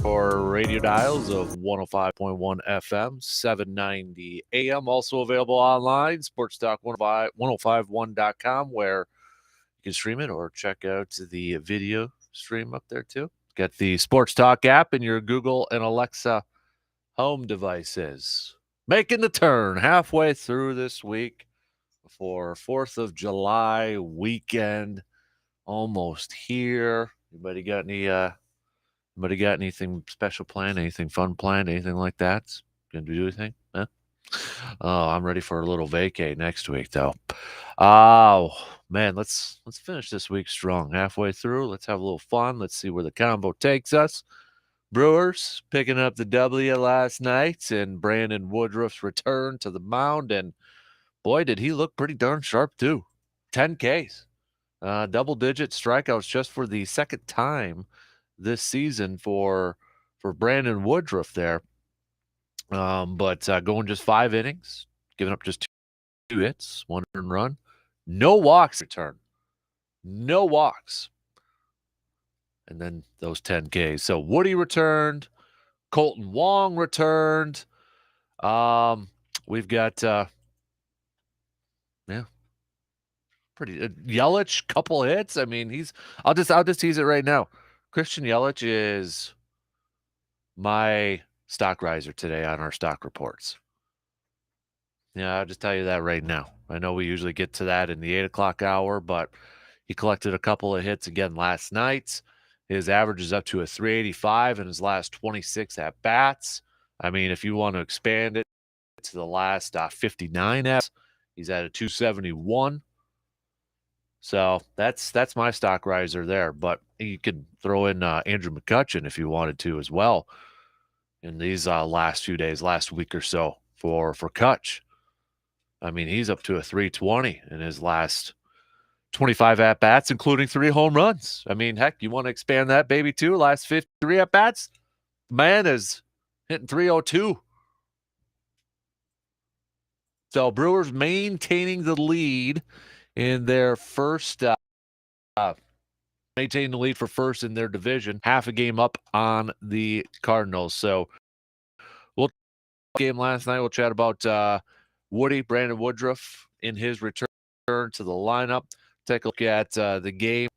or radio dials of 105.1 FM, 790 AM. Also available online, sportstalk1051.com, where you can stream it or check out the video stream up there too. Get the Sports Talk app in your Google and Alexa home devices. Making the turn halfway through this week for 4th of July weekend. Almost here. Anybody got anything special planned? Anything fun planned? Anything like that? Gonna do anything? Huh? Oh, I'm ready for a little vacay next week, though. Oh man, let's finish this week strong. Halfway through, let's have a little fun. Let's see where the combo takes us. Brewers picking up the W last night, and Brandon Woodruff's return to the mound, and boy, did he look pretty darn sharp too. 10 Ks, double-digit strikeouts just for the second time this season for Brandon Woodruff there. But going just 5 innings, giving up just 2 hits, 1 earned run, no walks return, no walks. And then those 10 Ks. So Woody returned, Colton Wong returned. We've got pretty Yelich, couple hits. I mean, I'll just tease it right now. Christian Yelich is my stock riser today on our stock reports. Yeah, I'll just tell you that right now. I know we usually get to that in the 8 o'clock hour, but he collected a couple of hits again last night. His average is up to a 385 in his last 26 at-bats. I mean, if you want to expand it to the last 59 at-bats, he's at a 271. So that's my stock riser there. But you could throw in Andrew McCutchen if you wanted to as well in these last few days, last week or so for Kutch. I mean, he's up to a 320 in his last 25 at-bats, including 3 home runs. I mean, heck, you want to expand that baby too? Last 53 at-bats, man is hitting 302. So Brewers maintaining the lead in their first, maintaining the lead for first in their division, half a game up on the Cardinals. So we'll game last night. We'll chat about Brandon Woodruff in his return to the lineup. Take a look at the game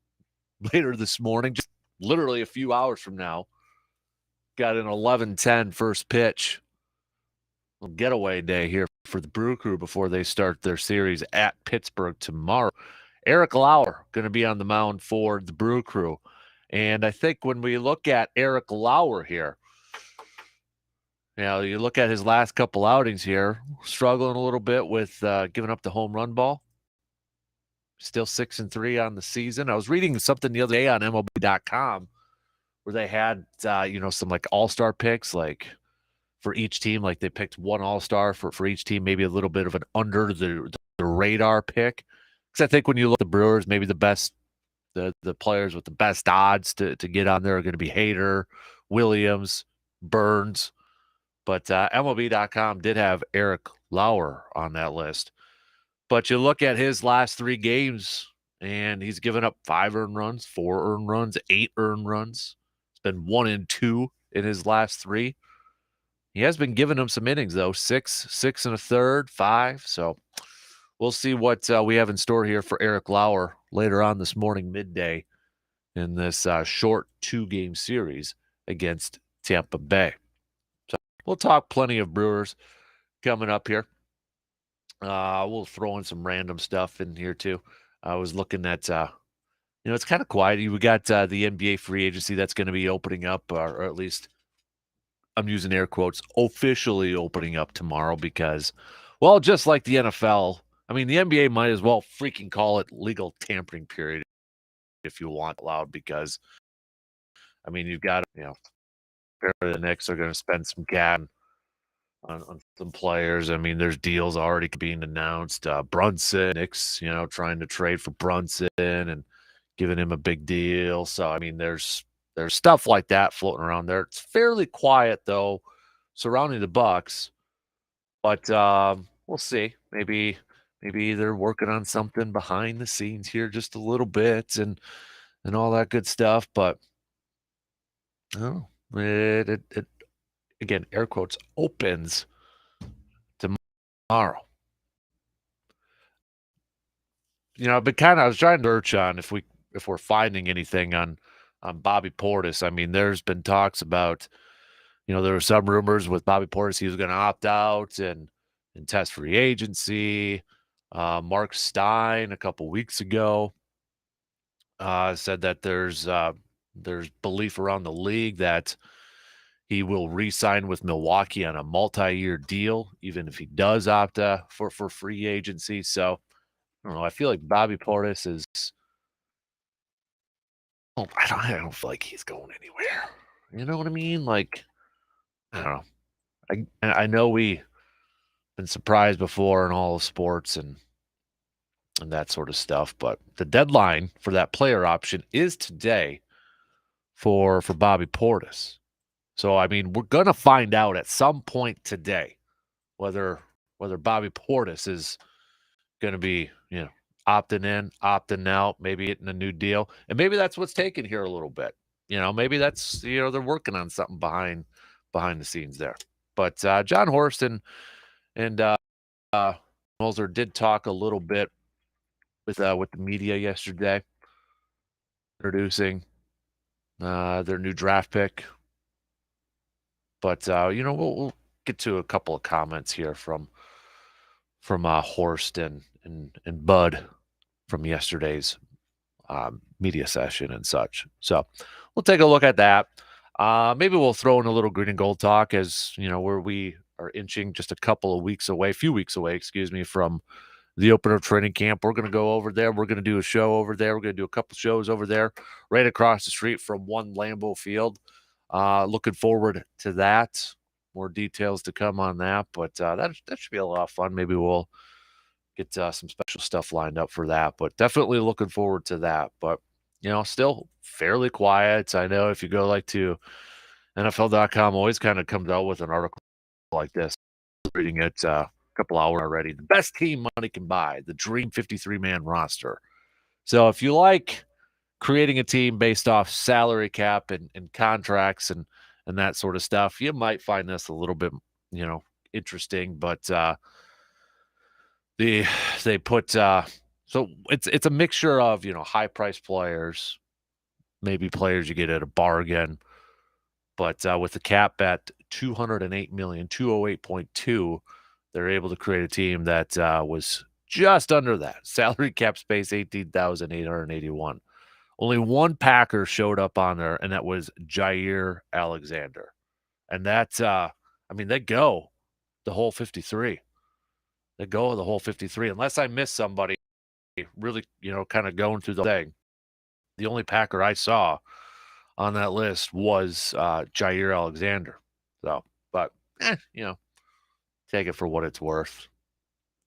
later this morning, just literally a few hours from now. Got an 11:10 first pitch. A getaway day here for the Brew Crew before they start their series at Pittsburgh tomorrow. Eric Lauer going to be on the mound for the Brew Crew. And I think when we look at Eric Lauer here, you look at his last couple outings here, struggling a little bit with giving up the home run ball. Still 6-3 on the season. I was reading something the other day on MLB.com where they had, some like all-star picks, like for each team, like they picked one all-star for each team, maybe a little bit of an under the radar pick. Because I think when you look at the Brewers, maybe the best, the players with the best odds to get on there are going to be Hader, Williams, Burns. But MLB.com did have Eric Lauer on that list. But you look at his last 3 games, and he's given up 5 earned runs, 4 earned runs, 8 earned runs. It's been 1-2 in his last 3. He has been giving them some innings, though. 6 1/3, 5. So we'll see what we have in store here for Eric Lauer later on this morning, midday, in this short 2-game series against Tampa Bay. So we'll talk plenty of Brewers coming up here. We'll throw in some random stuff in here too. I was looking at, it's kind of quiet. We got the NBA free agency that's going to be opening up, or at least I'm using air quotes, officially opening up tomorrow because, well, just like the NFL, I mean, the NBA might as well freaking call it legal tampering period if you want allowed because, I mean, you've got, the Knicks are going to spend some cash on some players. I mean, there's deals already being announced. Brunson, Knicks, trying to trade for Brunson and giving him a big deal. So, I mean, there's stuff like that floating around there. It's fairly quiet, though, surrounding the Bucks. But we'll see. Maybe they're working on something behind the scenes here just a little bit and all that good stuff. But, It again, air quotes, opens tomorrow. I've been I was trying to search on if we're finding anything on Bobby Portis. I mean, there's been talks about, there were some rumors with Bobby Portis he was going to opt out and test free agency. Mark Stein a couple weeks ago said that there's belief around the league that he will re-sign with Milwaukee on a multi-year deal, even if he does opt for free agency. So I don't know. I feel like Bobby Portis is. Oh, I don't feel like he's going anywhere. You know what I mean? Like, I don't know. I know we been surprised before in all of sports and that sort of stuff, but the deadline for that player option is today for Bobby Portis. So I mean, we're gonna find out at some point today whether Bobby Portis is gonna be, opting in, opting out, maybe getting a new deal. And maybe that's what's taken here a little bit. Maybe that's, they're working on something behind the scenes there. But John Horst and Mulzer did talk a little bit with the media yesterday, introducing their new draft pick. But we'll get to a couple of comments here from Horst and Bud from yesterday's media session and such. So we'll take a look at that. Maybe we'll throw in a little green and gold talk as where we are inching just a few weeks away, excuse me, from the opener of training camp. We're going to go over there. We're going to do a show over there. We're going to do a couple shows over there, right across the street from one Lambeau Field. Looking forward to that. More details to come on that, but that should be a lot of fun. Maybe we'll get some special stuff lined up for that, but definitely looking forward to that. But still fairly quiet. I know if you go to NFL.com, always kind of comes out with an article like this. Reading it a couple hours already. The best team money can buy, the dream 53-man roster. So if you like creating a team based off salary cap and contracts and that sort of stuff, you might find this a little bit, interesting. But they put so it's a mixture of high price players, maybe players you get at a bargain, but with the cap at 208 million, 208.2, they're able to create a team that was just under that salary cap space, 18,881. Only one Packer showed up on there, and that was Jair Alexander, and that they go the whole 53. They go the whole 53, unless I miss somebody. Really, kind of going through the thing. The only Packer I saw on that list was Jair Alexander. So, but take it for what it's worth.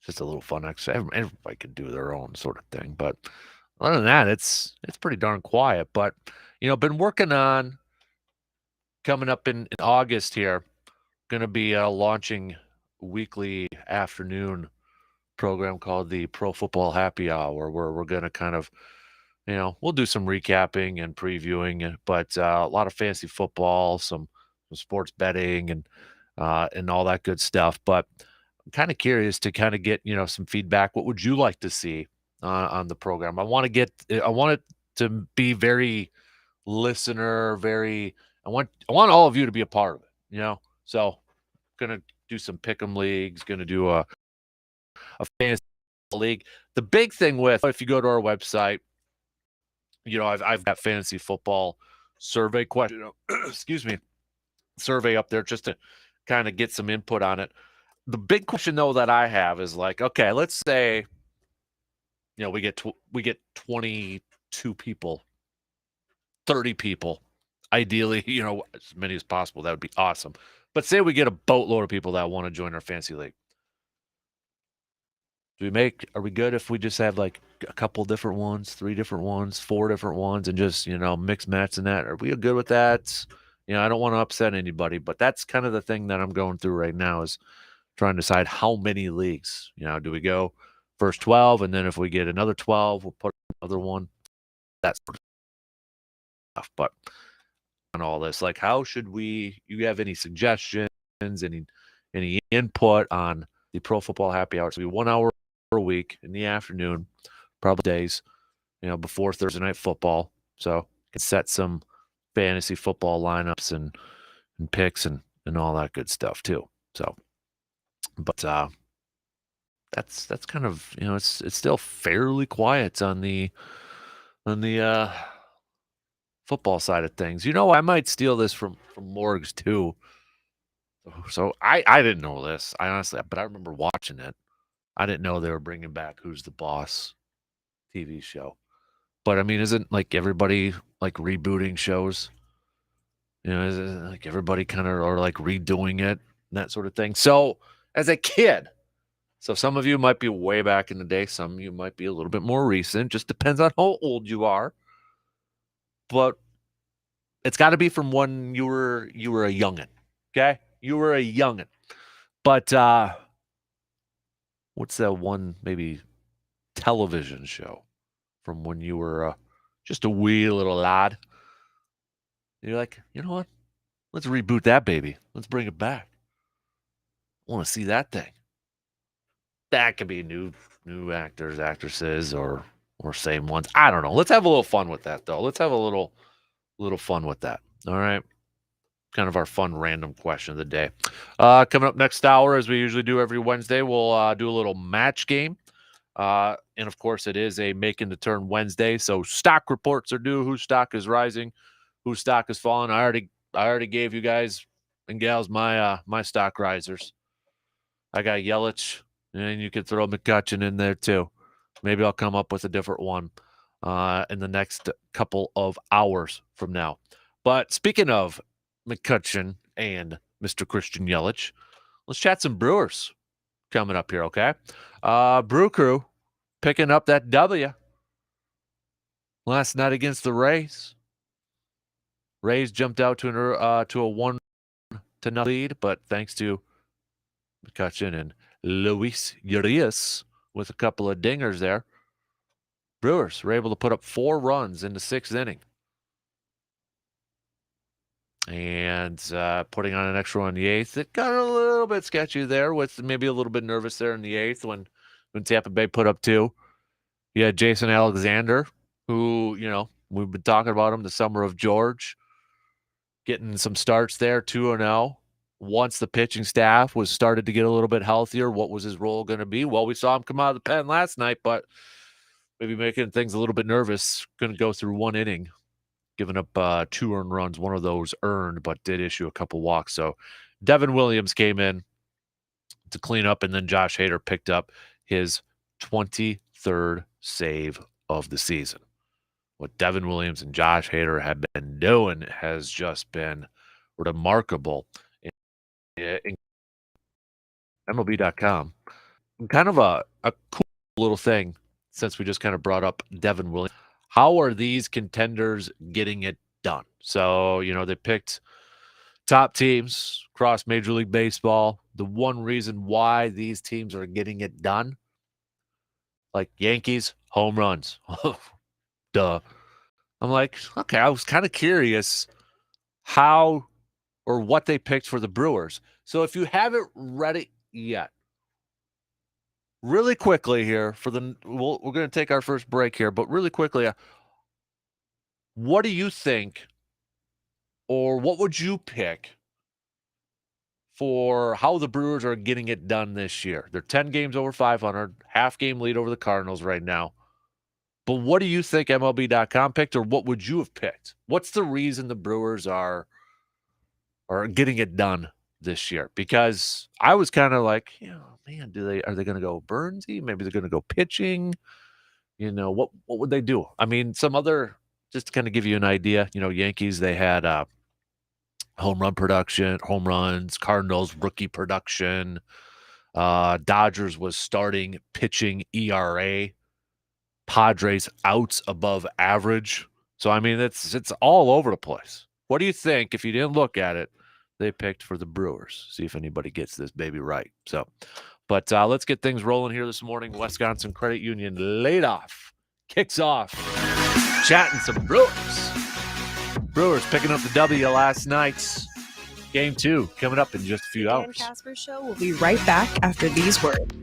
Just a little fun extra. Everybody can do their own sort of thing, but other than that, it's pretty darn quiet. But been working on coming up in August here. Going to be launching weekly afternoon program called the Pro Football Happy Hour, where we're going to kind of, we'll do some recapping and previewing, but a lot of fantasy football, some sports betting and all that good stuff. But I'm kind of curious to kind of get, some feedback. What would you like to see on the program? I want it to be very listener, I want all of you to be a part of it, So going to do some pick'em leagues, going to do a fantasy league. The big thing if you go to our website, I've got fantasy football survey question, excuse me, survey up there just to kind of get some input on it. The big question though that I have is okay, let's say, we get 22 people, 30 people, ideally, as many as possible. That would be awesome. But say we get a boatload of people that want to join our fantasy league. Are we good if we just have a couple different ones, 3 different ones, 4 different ones, and just, mix match and that? Are we good with that? I don't want to upset anybody, but that's kind of the thing that I'm going through right now is trying to decide how many leagues. Do we go first 12, and then if we get another 12, we'll put another one? That sort of stuff. But on all this. Like, how should you have any suggestions, any input on the Pro Football Happy Hour? It's going to be 1 hour a week in the afternoon, probably days, before Thursday Night Football. So you can set some fantasy football lineups and picks and all that good stuff too. So, but that's kind of, it's still fairly quiet on the football side of things. I might steal this from Morgs too. So I didn't know this, but I remember watching it. I didn't know they were bringing back Who's the Boss TV show. But I mean, isn't like everybody like rebooting shows? Isn't like everybody kind of or like redoing it and that sort of thing. So as a kid, so some of you might be way back in the day, some of you might be a little bit more recent. Just depends on how old you are. But it's got to be from when you were a youngin'. Okay, you were a youngin'. But what's that one maybe television show from when you were just a wee little lad? You're like, you know what? Let's reboot that baby. Let's bring it back. I want to see that thing. That could be new actors, actresses, or same ones. I don't know. Let's have a little fun with that, though. Let's have a little fun with that. All right. Kind of our fun random question of the day. Coming up next hour, as we usually do every Wednesday, we'll do a little match game. And of course, it is a Making the Turn Wednesday. So stock reports are due. Whose stock is rising? Whose stock is falling? I already gave you guys and gals my my stock risers. I got Yelich, and you could throw McCutcheon in there too. Maybe I'll come up with a different one in the next couple of hours from now. But speaking of McCutcheon and Mr. Christian Yelich, let's chat some Brewers coming up here, okay? Brew Crew picking up that W last night against the Rays. Rays jumped out to a 1-0 lead, but thanks to McCutcheon and Luis Urias with a couple of dingers there, Brewers were able to put up 4 runs in the 6th inning. And putting on an extra one in the 8th. It got a little bit sketchy there, with maybe a little bit nervous there in the 8th when Tampa Bay put up 2. You had Jason Alexander, who, we've been talking about him, the summer of George, getting some starts there, 2-0. Once the pitching staff was started to get a little bit healthier, what was his role going to be? Well, we saw him come out of the pen last night, but maybe making things a little bit nervous. Going to go through 1 inning, giving up 2 earned runs, one of those earned, but did issue a couple walks. So Devin Williams came in to clean up, and then Josh Hader picked up his 23rd save of the season. What Devin Williams and Josh Hader have been doing has just been remarkable. In MLB.com, kind of a cool little thing, since we just kind of brought up Devin Williams. How are these contenders getting it done? So, they picked top teams across Major League Baseball. The one reason why these teams are getting it done, like Yankees, home runs. Duh. I'm like, okay, I was kind of curious how or what they picked for the Brewers. So if you haven't read it yet, really quickly here we're going to take our first break here, but really quickly, what do you think, or what would you pick for how the Brewers are getting it done this year? They're 10 games over 500, half game lead over the Cardinals right now. But what do you think MLB.com picked, or what would you have picked? What's the reason the Brewers are getting it done this year? Because I was kind of like, man, are they going to go Burnsy? Maybe they're going to go pitching. What would they do? I mean, just to kind of give you an idea, Yankees, they had home runs, Cardinals rookie production. Dodgers was starting pitching ERA. Padres outs above average. So, I mean, it's all over the place. What do you think, if you didn't look at it, they picked for the Brewers? See if anybody gets this baby right. So, but let's get things rolling here this morning. Wisconsin Credit Union kicks off, chatting some Brewers. Brewers picking up the W last night's game 2 coming up in just a few Dan hours. Kasper Show will be right back after these words.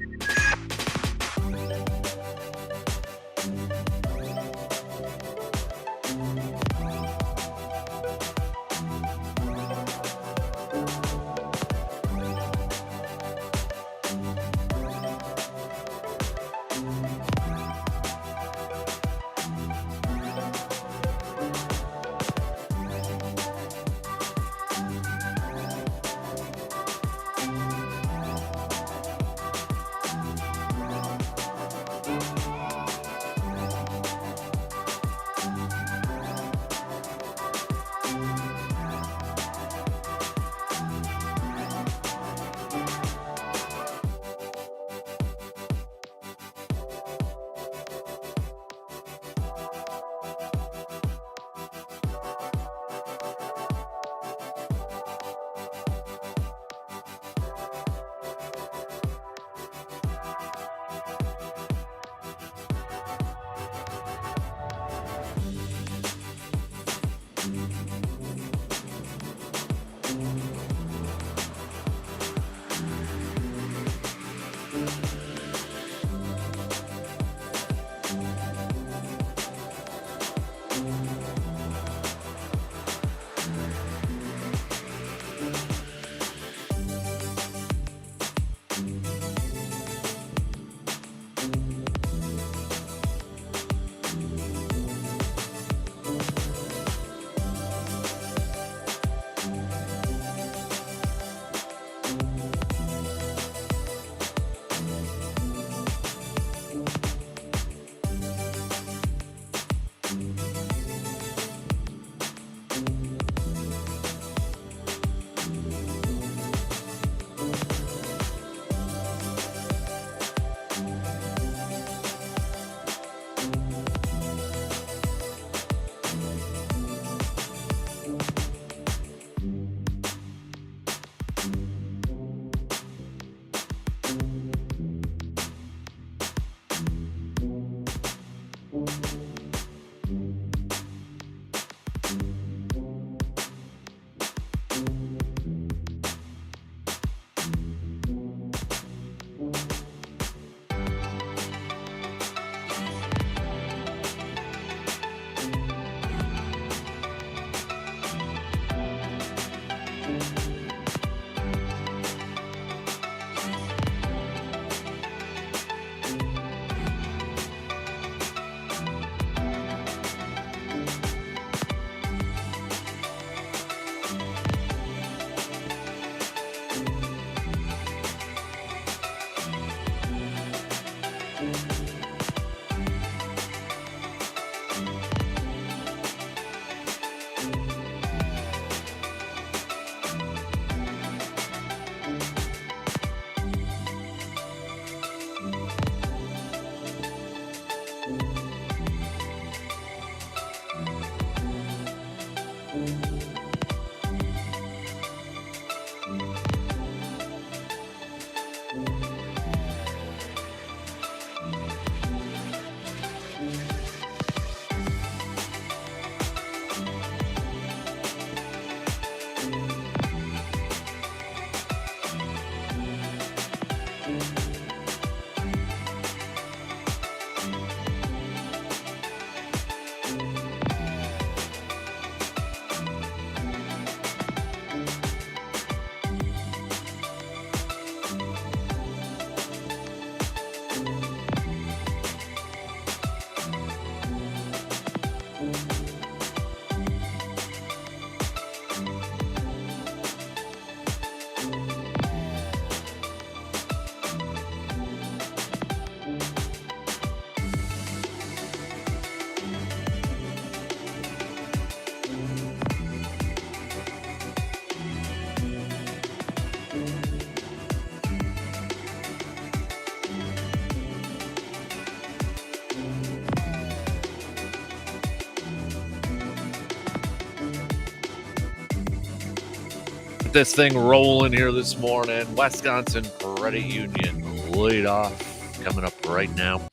This thing rolling here this morning. Wisconsin Credit Union lead off coming up right now.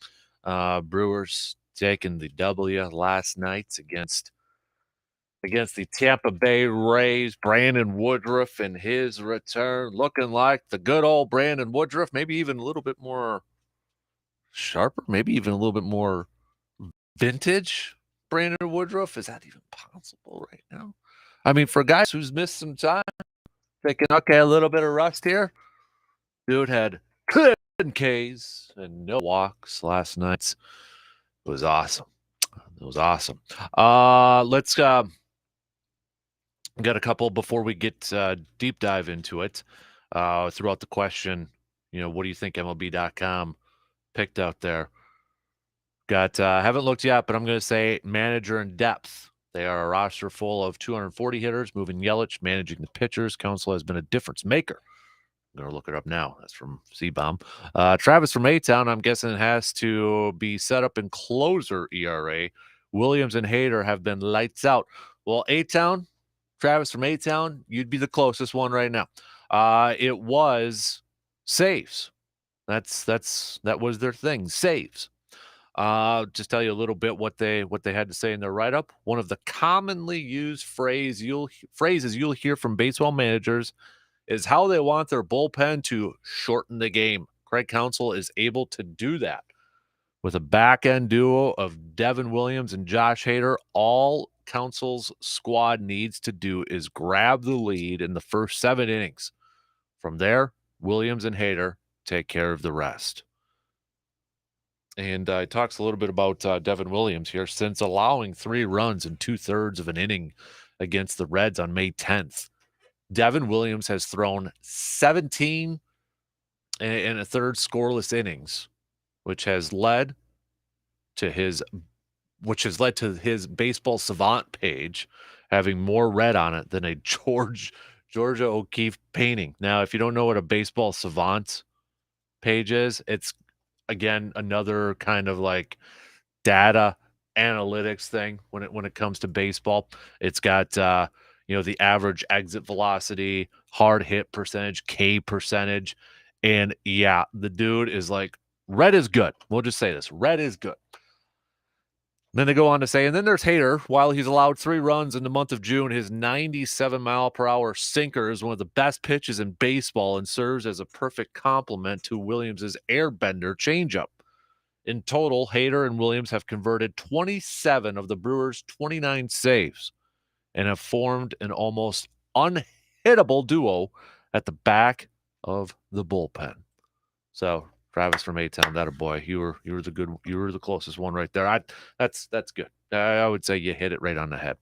Brewers taking the W last night against against the Tampa Bay Rays. Brandon Woodruff in his return, looking like the good old Brandon Woodruff, maybe even a little bit more sharper, maybe even a little bit more vintage Brandon Woodruff. Is that even possible right now? I mean, for guys who's missed some time, thinking, okay, a little bit of rust here. Dude had 10 Ks and no walks last night. It was awesome. It was awesome. Let's got a couple before we get deep dive into it. Throughout the question, what do you think MLB.com picked out there? Haven't looked yet, but I'm going to say manager in depth. They are a roster full of 240 hitters. Moving Yelich, managing the pitchers. Council has been a difference maker. I'm going to look it up now. That's from C-Bomb. Travis from A-Town, I'm guessing it has to be set up in closer ERA. Williams and Hader have been lights out. Well, A-Town, Travis from A-Town, you'd be the closest one right now. It was saves. That was their thing, saves. Just tell you a little bit what they had to say in their write-up. One of the commonly used phrases you'll hear from baseball managers is how they want their bullpen to shorten the game. Craig Counsell is able to do that. With a back-end duo of Devin Williams and Josh Hader, all Counsell's squad needs to do is grab the lead in the first 7 innings. From there, Williams and Hader take care of the rest. And he talks a little bit about Devin Williams here. Since allowing 3 runs in 2/3 of an inning against the Reds on May 10th, Devin Williams has thrown 17 and a third scoreless innings, which has led to his baseball savant page having more red on it than a Georgia O'Keeffe painting. Now, if you don't know what a baseball savant page is, it's again another kind of like data analytics thing when it comes to baseball. It's got the average exit velocity, hard hit percentage, K percentage, and yeah, the dude is like, red is good. We'll just say this, red is good. Then they go on to say, and then there's Hader. While he's allowed 3 runs in the month of June, his 97-mile-per-hour sinker is one of the best pitches in baseball and serves as a perfect complement to Williams' airbender changeup. In total, Hader and Williams have converted 27 of the Brewers' 29 saves and have formed an almost unhittable duo at the back of the bullpen. So Travis from A-Town, that a boy. You were the closest one right there. That's good. I would say you hit it right on the head.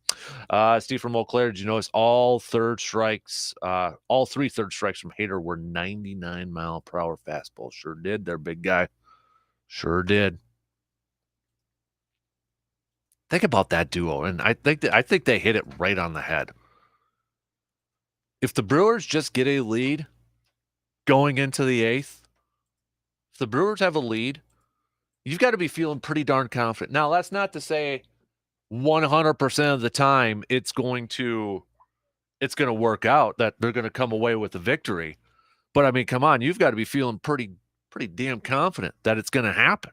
Steve from Eau Claire, did you notice all 3 third strikes from Hader were 99-mile-per-hour fastballs? Sure did. They're big guy. Sure did. Think about that duo, and I think they hit it right on the head. If the Brewers just get a lead going into the 8th, if the Brewers have a lead, you've got to be feeling pretty darn confident. Now, that's not to say 100% of the time it's going to work out, that they're going to come away with a victory. But I mean, come on, you've got to be feeling pretty damn confident that it's going to happen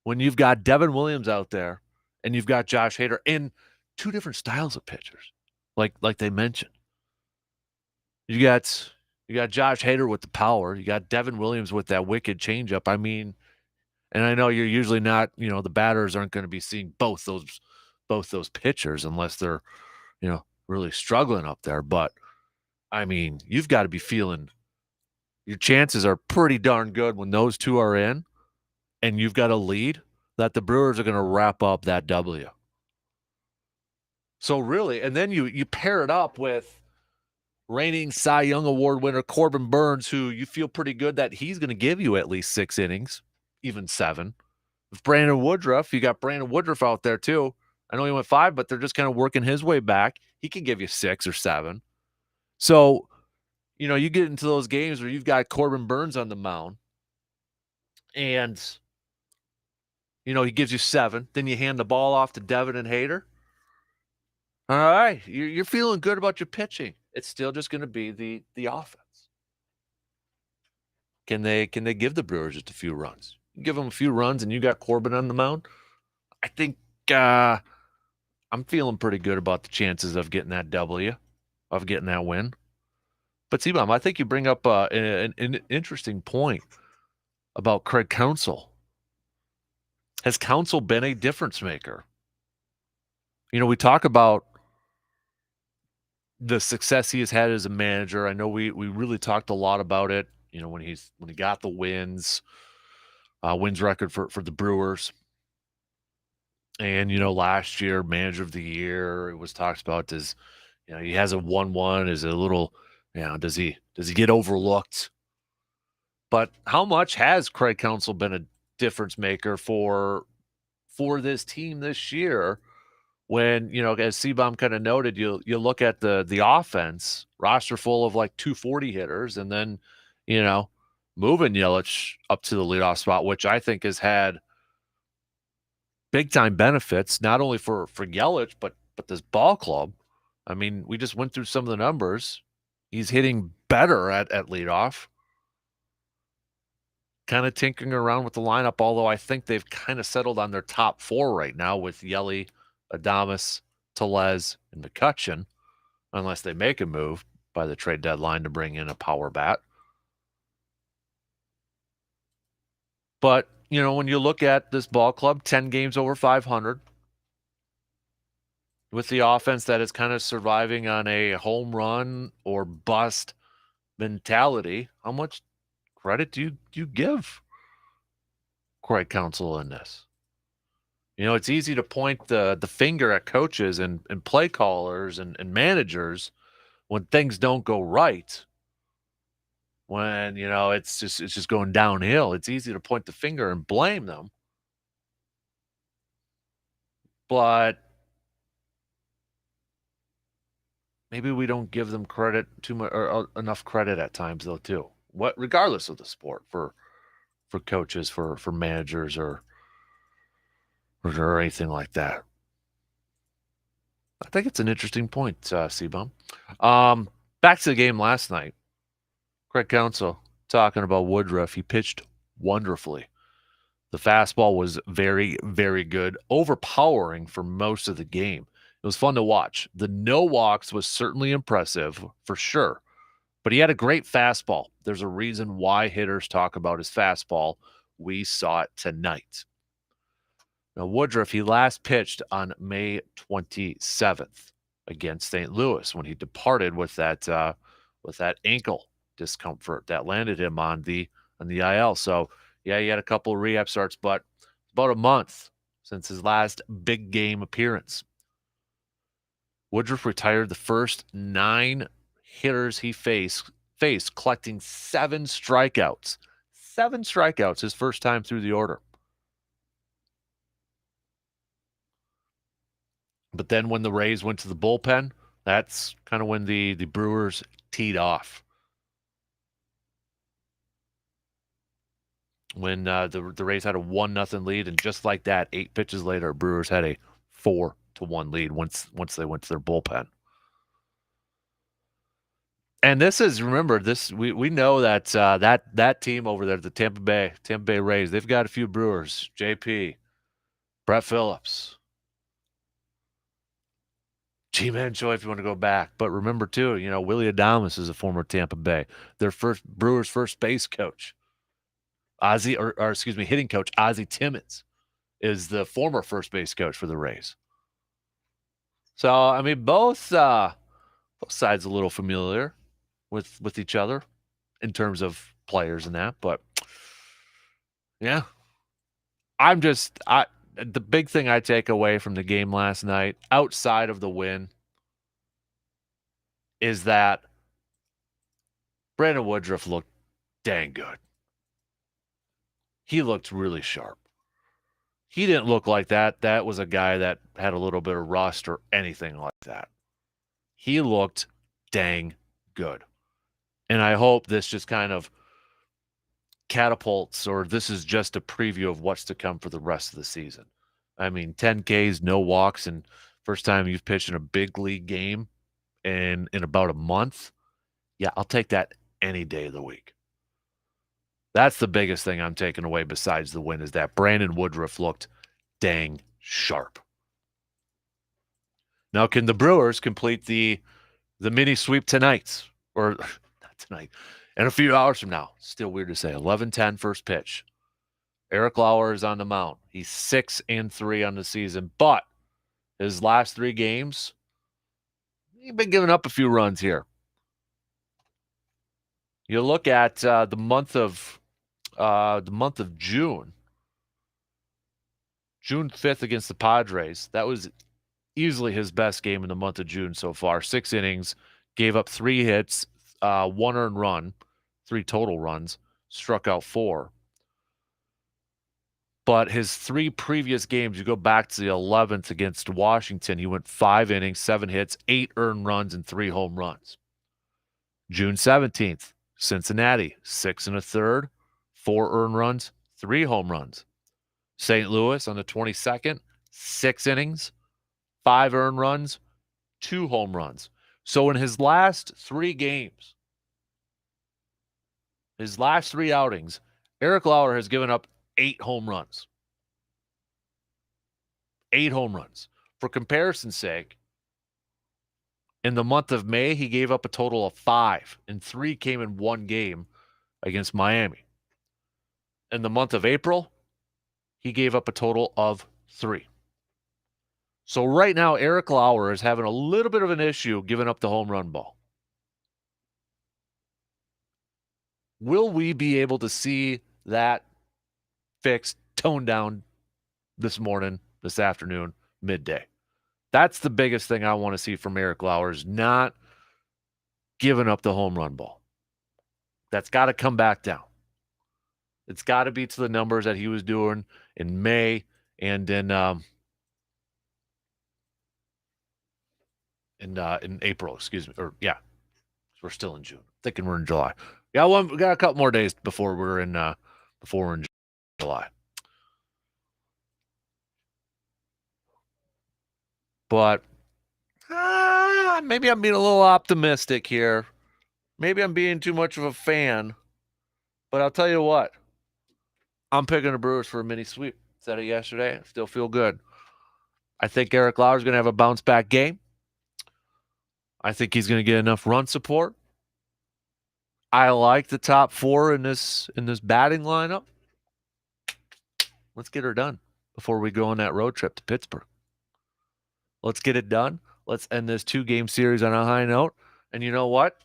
when you've got Devin Williams out there and you've got Josh Hader in 2 different styles of pitchers, like they mentioned. You got Josh Hader with the power. You got Devin Williams with that wicked changeup. I mean, and I know you're usually not, the batters aren't going to be seeing both those pitchers unless they're, really struggling up there. But I mean, you've got to be feeling your chances are pretty darn good when those 2 are in and you've got a lead that the Brewers are going to wrap up that W. So really, and then you pair it up with reigning Cy Young Award winner Corbin Burnes, who you feel pretty good that he's going to give you at least 6 innings, even 7. With Brandon Woodruff, you got Brandon Woodruff out there too. I know he went 5, but they're just kind of working his way back. He can give you 6 or 7. So, you get into those games where you've got Corbin Burnes on the mound and, he gives you 7. Then you hand the ball off to Devin and Hader. All right, you're feeling good about your pitching. It's still just going to be the offense. Can they give the Brewers just a few runs? Give them a few runs, and you got Corbin on the mound. I think I'm feeling pretty good about the chances of getting that W, of getting that win. But C-Bomb, I think you bring up an interesting point about Craig Counsell. Has Counsell been a difference maker? We talk about the success he has had as a manager. I know we really talked a lot about it, when he got the wins record for the Brewers. And, last year, manager of the year, it was talked about as, he has a 1-1, is a little, does he get overlooked? But how much has Craig Counsell been a difference maker for this team this year? When, as C-Bomb kind of noted, you look at the offense, roster full of like 240 hitters, and then, moving Yelich up to the leadoff spot, which I think has had big time benefits, not only for Yelich, but this ball club. I mean, we just went through some of the numbers. He's hitting better at leadoff. Kind of tinkering around with the lineup, although I think they've kind of settled on their top 4 right now with Yelly, Adames, Tellez, and McCutchen, unless they make a move by the trade deadline to bring in a power bat. But, when you look at this ball club, 10 games over 500, with the offense that is kind of surviving on a home run or bust mentality, how much credit do you give Craig Counsell in this? It's easy to point the finger at coaches and play callers and managers when things don't go right. When, it's just going downhill. It's easy to point the finger and blame them. But maybe we don't give them credit too much, or enough credit at times, though, too. Regardless of the sport, for coaches, for managers, or anything like that. I think it's an interesting point, C-Bum. Back to the game last night. Craig Counsell talking about Woodruff. He pitched wonderfully. The fastball was very, very good, overpowering for most of the game. It was fun to watch. The no walks was certainly impressive, for sure. But he had a great fastball. There's a reason why hitters talk about his fastball. We saw it tonight. Now, Woodruff, he last pitched on May 27th against St. Louis when he departed with that ankle discomfort that landed him on the IL. So, yeah, he had a couple of rehab starts, but about a month since his last big game appearance. Woodruff retired the first 9 hitters he faced, collecting 7 strikeouts. 7 strikeouts his first time through the order. But then when the Rays went to the bullpen, that's kind of when the Brewers teed off. When the Rays had a 1-0 lead, and just like that, 8 pitches later, Brewers had a 4-1 lead once they went to their bullpen. And this is, remember, we know that that team over there, the Tampa Bay Rays, they've got a few Brewers, JP, Brett Phillips, G-Man Choi, if you want to go back. But remember, too, Willie Adames is a former Tampa Bay. Their Brewers' first base coach, hitting coach, Ozzie Timmons, is the former first base coach for the Rays. So, I mean, both sides a little familiar with each other in terms of players and that. But, yeah, the big thing I take away from the game last night, outside of the win, is that Brandon Woodruff looked dang good. He looked really sharp. He didn't look like that. That was a guy that had a little bit of rust or anything like that. He looked dang good. And I hope this just kind of catapults, or this is just a preview of what's to come for the rest of the season. I mean, 10 Ks, no walks, and first time you've pitched in a big league game in about a month. Yeah, I'll take that any day of the week. That's the biggest thing I'm taking away besides the win, is that Brandon Woodruff looked dang sharp. Now, can the Brewers complete the mini sweep tonight? Or not tonight. In a few hours from now. Still weird to say. 11:10 first pitch. Eric Lauer is on the mound. He's 6-3 on the season, but his last 3 games, he's been giving up a few runs here. You look at the month of June. June 5th against the Padres. That was easily his best game in the month of June so far. 6 innings, gave up 3 hits, 1 earned run, 3 total runs, struck out 4. But his 3 previous games, you go back to the 11th against Washington, he went 5 innings, 7 hits, 8 earned runs, and 3 home runs. June 17th, Cincinnati, 6 1/3, 4 earned runs, 3 home runs. St. Louis on the 22nd, 6 innings, 5 earned runs, 2 home runs. So in his last 3 games, his last 3 outings, Eric Lauer has given up 8 home runs. 8 home runs. For comparison's sake, in the month of May, he gave up a total of 5, and 3 came in 1 game against Miami. In the month of April, he gave up a total of 3. So right now, Eric Lauer is having a little bit of an issue giving up the home run ball. Will we be able to see that fixed, toned down this morning, this afternoon, midday? That's the biggest thing I want to see from Eric Lauer, is not giving up the home run ball. That's got to come back down. It's got to be to the numbers that he was doing in May and in April, excuse me. Or yeah, we're still in June. Thinking we're in July. Yeah, we got a couple more days before we're in July. But maybe I'm being a little optimistic here. Maybe I'm being too much of a fan. But I'll tell you what. I'm picking the Brewers for a mini sweep. Said it yesterday. I still feel good. I think Eric Lauer's going to have a bounce back game. I think he's going to get enough run support. I like the top 4 in this batting lineup. Let's get her done before we go on that road trip to Pittsburgh. Let's get it done. Let's end this 2-game series on a high note. And you know what,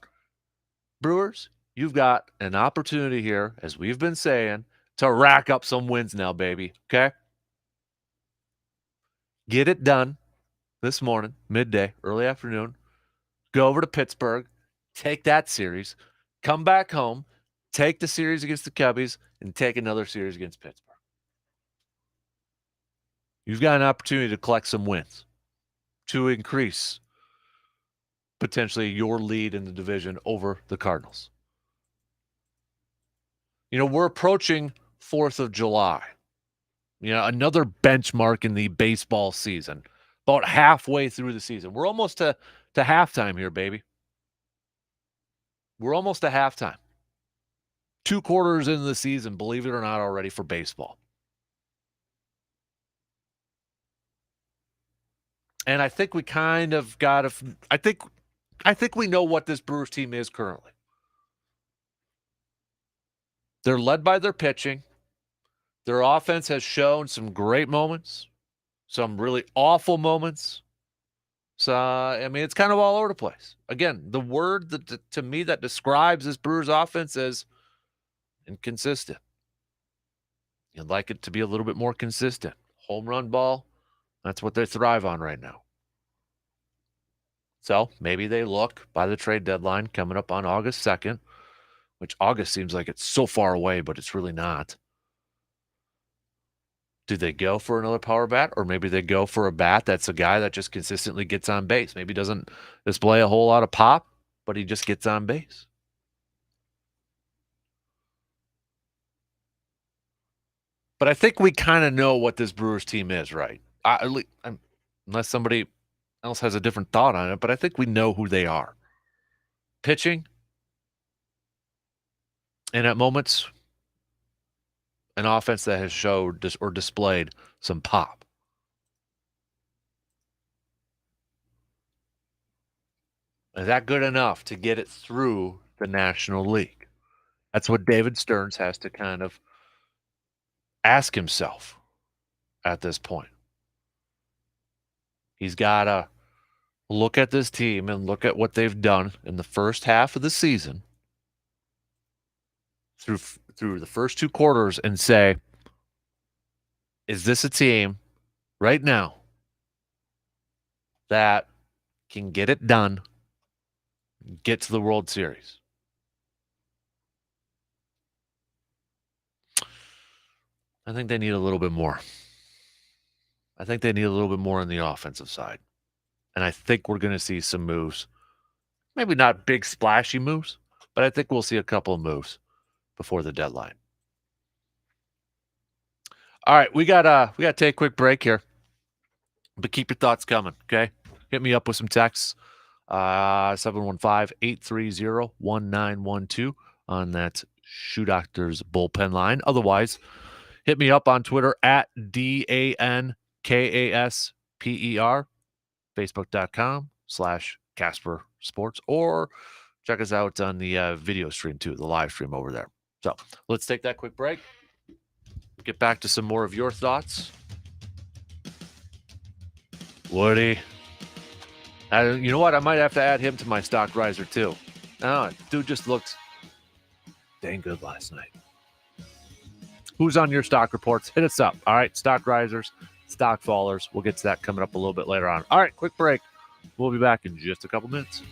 Brewers? You've got an opportunity here, as we've been saying, to rack up some wins now, baby. Okay? Get it done this morning, midday, early afternoon. Go over to Pittsburgh, take that series, come back home, take the series against the Cubbies, and take another series against Pittsburgh. You've got an opportunity to collect some wins to increase potentially your lead in the division over the Cardinals. You know, we're approaching 4th of July. You know, another benchmark in the baseball season. About halfway through the season. We're almost to halftime here, baby. We're almost to halftime. 2 quarters into the season, believe it or not, already for baseball. And I think we kind of got to – I think we know what this Brewers team is currently. They're led by their pitching. Their offense has shown some great moments, some really awful moments. So, I mean, it's kind of all over the place. Again, the word that to me that describes this Brewers offense is inconsistent. You'd like it to be a little bit more consistent. Home run ball, that's what they thrive on right now. So maybe they look by the trade deadline coming up on August 2nd, which August seems like it's so far away, but it's really not. Do they go for another power bat, or maybe they go for a bat that's a guy that just consistently gets on base? Maybe doesn't display a whole lot of pop, but he just gets on base. But I think we kind of know what this Brewers team is, right? Unless somebody else has a different thought on it, but I think we know who they are. Pitching, and at moments, an offense that has showed or displayed some pop. Is that good enough to get it through the National League? That's what David Stearns has to kind of ask himself at this point. He's got to look at this team and look at what they've done in the first half of the season through the first two quarters and say, is this a team right now that can get it done, get to the World Series? I think they need a little bit more. I think they need a little bit more on the offensive side. And I think we're going to see some moves. Maybe not big splashy moves, but I think we'll see a couple of moves before the deadline. All right, we got to take a quick break here. But keep your thoughts coming, okay? Hit me up with some texts. 715-830-1912 on that Shoe Doctor's bullpen line. Otherwise, hit me up on Twitter at DANKASPER, Facebook.com/Kasper Sports, or check us out on the video stream too, the live stream over there. So let's take that quick break. Get back to some more of your thoughts. Woody. You know what? I might have to add him to my stock riser too. Oh, dude just looked dang good last night. Who's on your stock reports? Hit us up. All right, stock risers, stock fallers. We'll get to that coming up a little bit later on. All right, quick break. We'll be back in just a couple minutes.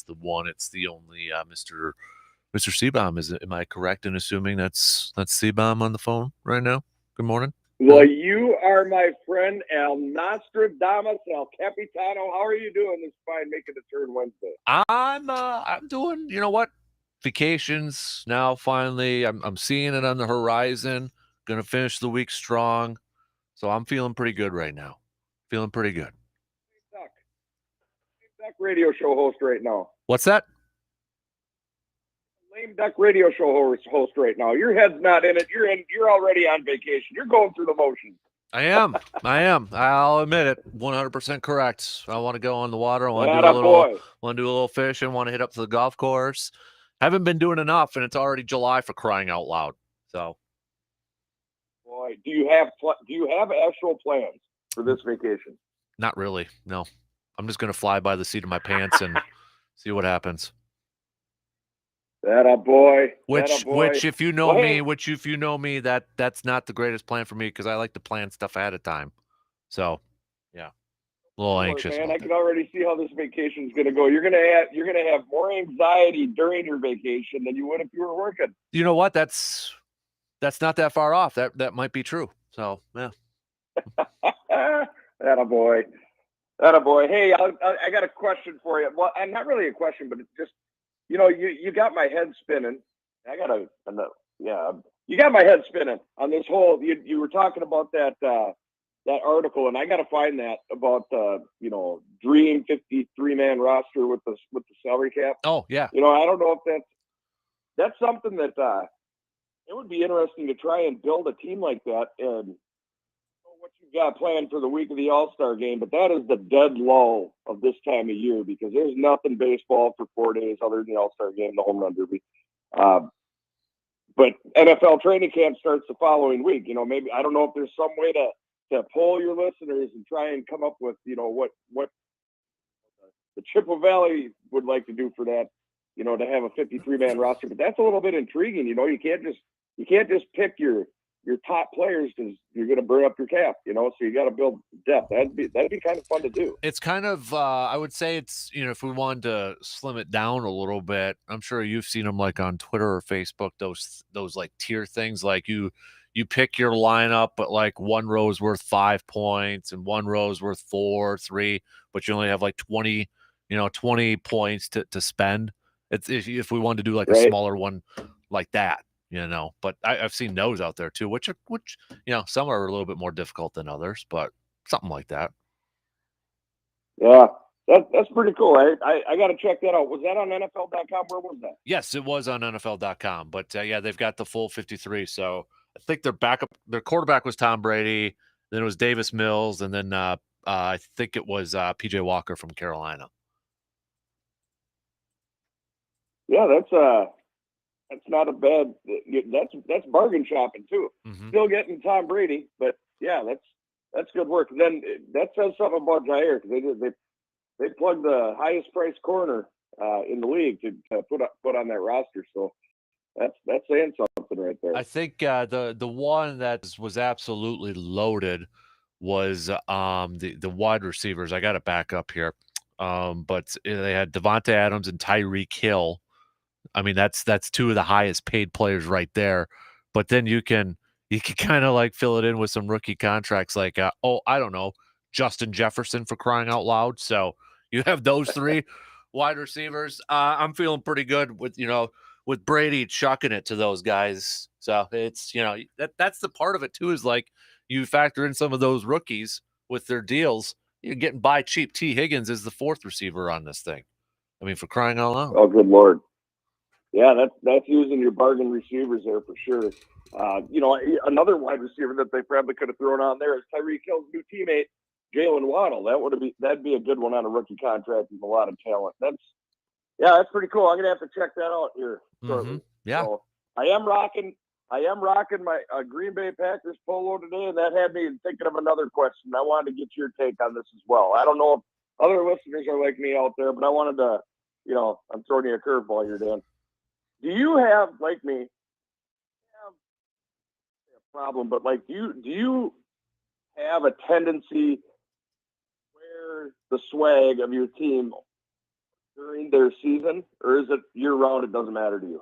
is the one. It's the only Mr. Seabaum. Am I correct in assuming that's Seabaum on the phone right now? Good morning. Well, you are my friend El Nostradamus, El Capitano. How are you doing this fine making a turn Wednesday? I'm doing, you know what? Vacations now finally. I'm seeing it on the horizon. Gonna finish the week strong. So I'm feeling pretty good right now. Feeling pretty good. Duck radio show host right now. What's that? Lame duck radio show host right now. Your head's not in it. You're already on vacation. You're going through the motions. I am. I'll admit it. 100% correct. I want to go on the water. I want to do a little fishing. Want to hit up to the golf course. Haven't been doing enough, and it's already July for crying out loud. So, boy, do you have actual plans for this vacation? Not really. No, I'm just gonna fly by the seat of my pants and see what happens. That a boy. Which if you know me, that's not the greatest plan for me because I like to plan stuff ahead of time. So, yeah, a little anxious. Man, I can already see how this vacation is going to go. You're going to have more anxiety during your vacation than you would if you were working. You know what? That's not that far off. That might be true. So, yeah. That a boy. Hey, I got a question for you. Well, not really a question, but it's just. You got my head spinning. You got my head spinning on this whole. You were talking about that article, and I got to find that about dream 53-man roster with the salary cap. Oh yeah. I don't know if that's something that it would be interesting to try and build a team like that and. What you got planned for the week of the All-Star game, but that is the dead lull of this time of year because there's nothing baseball for 4 days other than the All-Star game, the home run derby. But NFL training camp starts the following week. Maybe I don't know if there's some way to poll your listeners and try and come up with what the Chippewa Valley would like to do for that. To have a 53-man roster, but that's a little bit intriguing. You can't just pick your top players because you're going to burn up your cap, so you got to build depth. That'd be kind of fun to do. It's kind of, I would say it's, if we wanted to slim it down a little bit, I'm sure you've seen them like on Twitter or Facebook, those like tier things, like you pick your lineup, but like one row is worth 5 points and one row is worth 4, 3, but you only have like 20 points to spend. It's if we wanted to do like a smaller one like that. But I've seen those out there too, which some are a little bit more difficult than others, but something like that. Yeah, that's pretty cool. I got to check that out. Was that on NFL.com? Where was that? Yes, it was on NFL.com, but they've got the full 53. So I think their quarterback was Tom Brady, then it was Davis Mills, and then I think it was PJ Walker from Carolina. Yeah, that's not a bad. That's bargain shopping too. Mm-hmm. Still getting Tom Brady, but yeah, that's good work. Then that says something about Jair because they plugged the highest priced corner in the league to put on that roster. So that's saying something right there. I think the one that was absolutely loaded was the wide receivers. I got it back up here, but they had Devontae Adams and Tyreek Hill. I mean, that's two of the highest paid players right there. But then you can kind of like fill it in with some rookie contracts like, I don't know, Justin Jefferson for crying out loud. So you have those three wide receivers. I'm feeling pretty good with Brady chucking it to those guys. So it's, that's the part of it too, is like you factor in some of those rookies with their deals. You're getting by cheap. T. Higgins is the fourth receiver on this thing. I mean, for crying out loud. Oh, good Lord. Yeah, that's using your bargain receivers there for sure. Another wide receiver that they probably could have thrown on there is Tyreek Hill's new teammate, Jalen Waddle. That'd be a good one on a rookie contract with a lot of talent. That's pretty cool. I'm gonna have to check that out here shortly. Mm-hmm. Yeah. So I am rocking my Green Bay Packers polo today, and that had me thinking of another question. I wanted to get your take on this as well. I don't know if other listeners are like me out there, but I wanted to, I'm throwing you a curveball here, Dan. Do you have, like me, a problem, but like, do you have a tendency where the swag of your team during their season, or is it year round? It doesn't matter to you.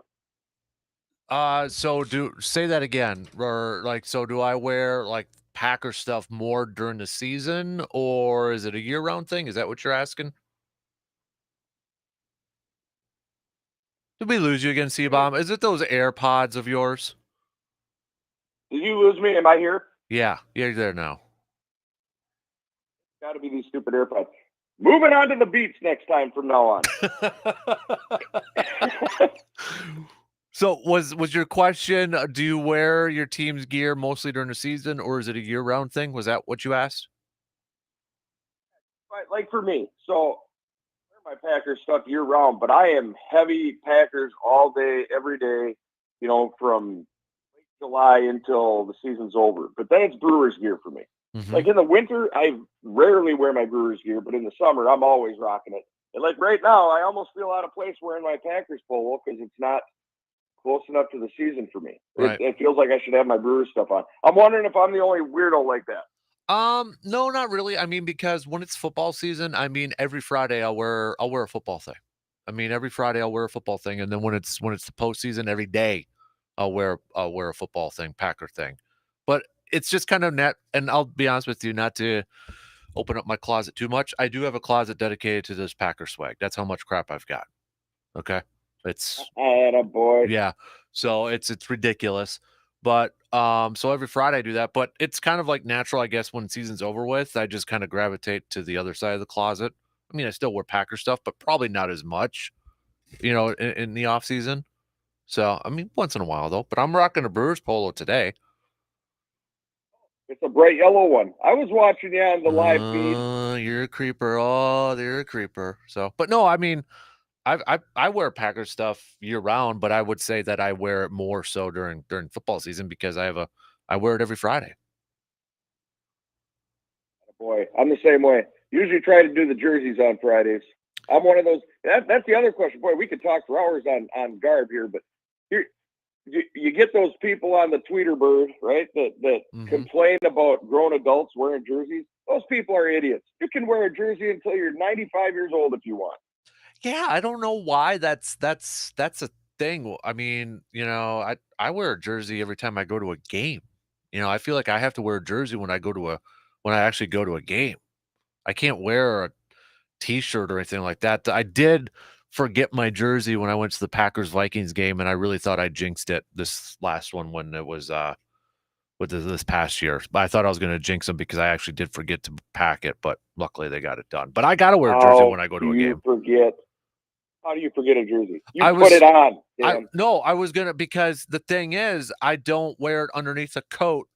So say that again, or like, so do I wear like Packer stuff more during the season, or is it a year-round thing? Is that what you're asking? Did we lose you again, C-Bomb? Is it those AirPods of yours? Did you lose me? Am I here? Yeah, you're there now. Got to be these stupid AirPods. Moving on to the beats next time from now on. So was your question, do you wear your team's gear mostly during the season, or is it a year-round thing? Was that what you asked? Like for me, so I wear my Packers stuff year round, but I am heavy Packers all day, every day, from late July until the season's over. But then it's Brewers gear for me. Mm-hmm. Like in the winter, I rarely wear my Brewers gear, but in the summer, I'm always rocking it. And like right now, I almost feel out of place wearing my Packers polo because it's not close enough to the season for me. Right. It feels like I should have my Brewers stuff on. I'm wondering if I'm the only weirdo like that. No, not really. I mean, because when it's football season, I mean, every Friday I'll wear a football thing. I mean, every Friday I'll wear a football thing, and then when it's the postseason, every day I'll wear a football thing, Packer thing. But it's just kind of net. And I'll be honest with you, not to open up my closet too much. I do have a closet dedicated to this Packer swag. That's how much crap I've got. Okay, it's boy. yeah. So it's ridiculous. But so every Friday I do that. But it's kind of like natural, I guess, when season's over with. I just kind of gravitate to the other side of the closet. I mean, I still wear Packer stuff, but probably not as much, in the off season. So I mean, once in a while though. But I'm rocking a Brewers polo today. It's a bright yellow one. I was watching you on the live feed. You're a creeper. Oh, you're a creeper. So, but no, I mean, I wear Packers stuff year round, but I would say that I wear it more so during football season because I wear it every Friday. Boy, I'm the same way. Usually try to do the jerseys on Fridays. I'm one of those. That's the other question. Boy, we could talk for hours on garb here, but here you get those people on the Tweeter bird, right? That complain about grown adults wearing jerseys. Those people are idiots. You can wear a jersey until you're 95 years old if you want. Yeah, I don't know why that's a thing. I mean, I wear a jersey every time I go to a game. I feel like I have to wear a jersey when I actually go to a game. I can't wear a t-shirt or anything like that. I did forget my jersey when I went to the Packers Vikings game, and I really thought I jinxed it this last one when it was with this past year. But I thought I was going to jinx them because I actually did forget to pack it, but luckily they got it done. But I got to wear a jersey when I go to a game. How do you forget a jersey? I put it on. I was gonna, because the thing is, I don't wear it underneath a coat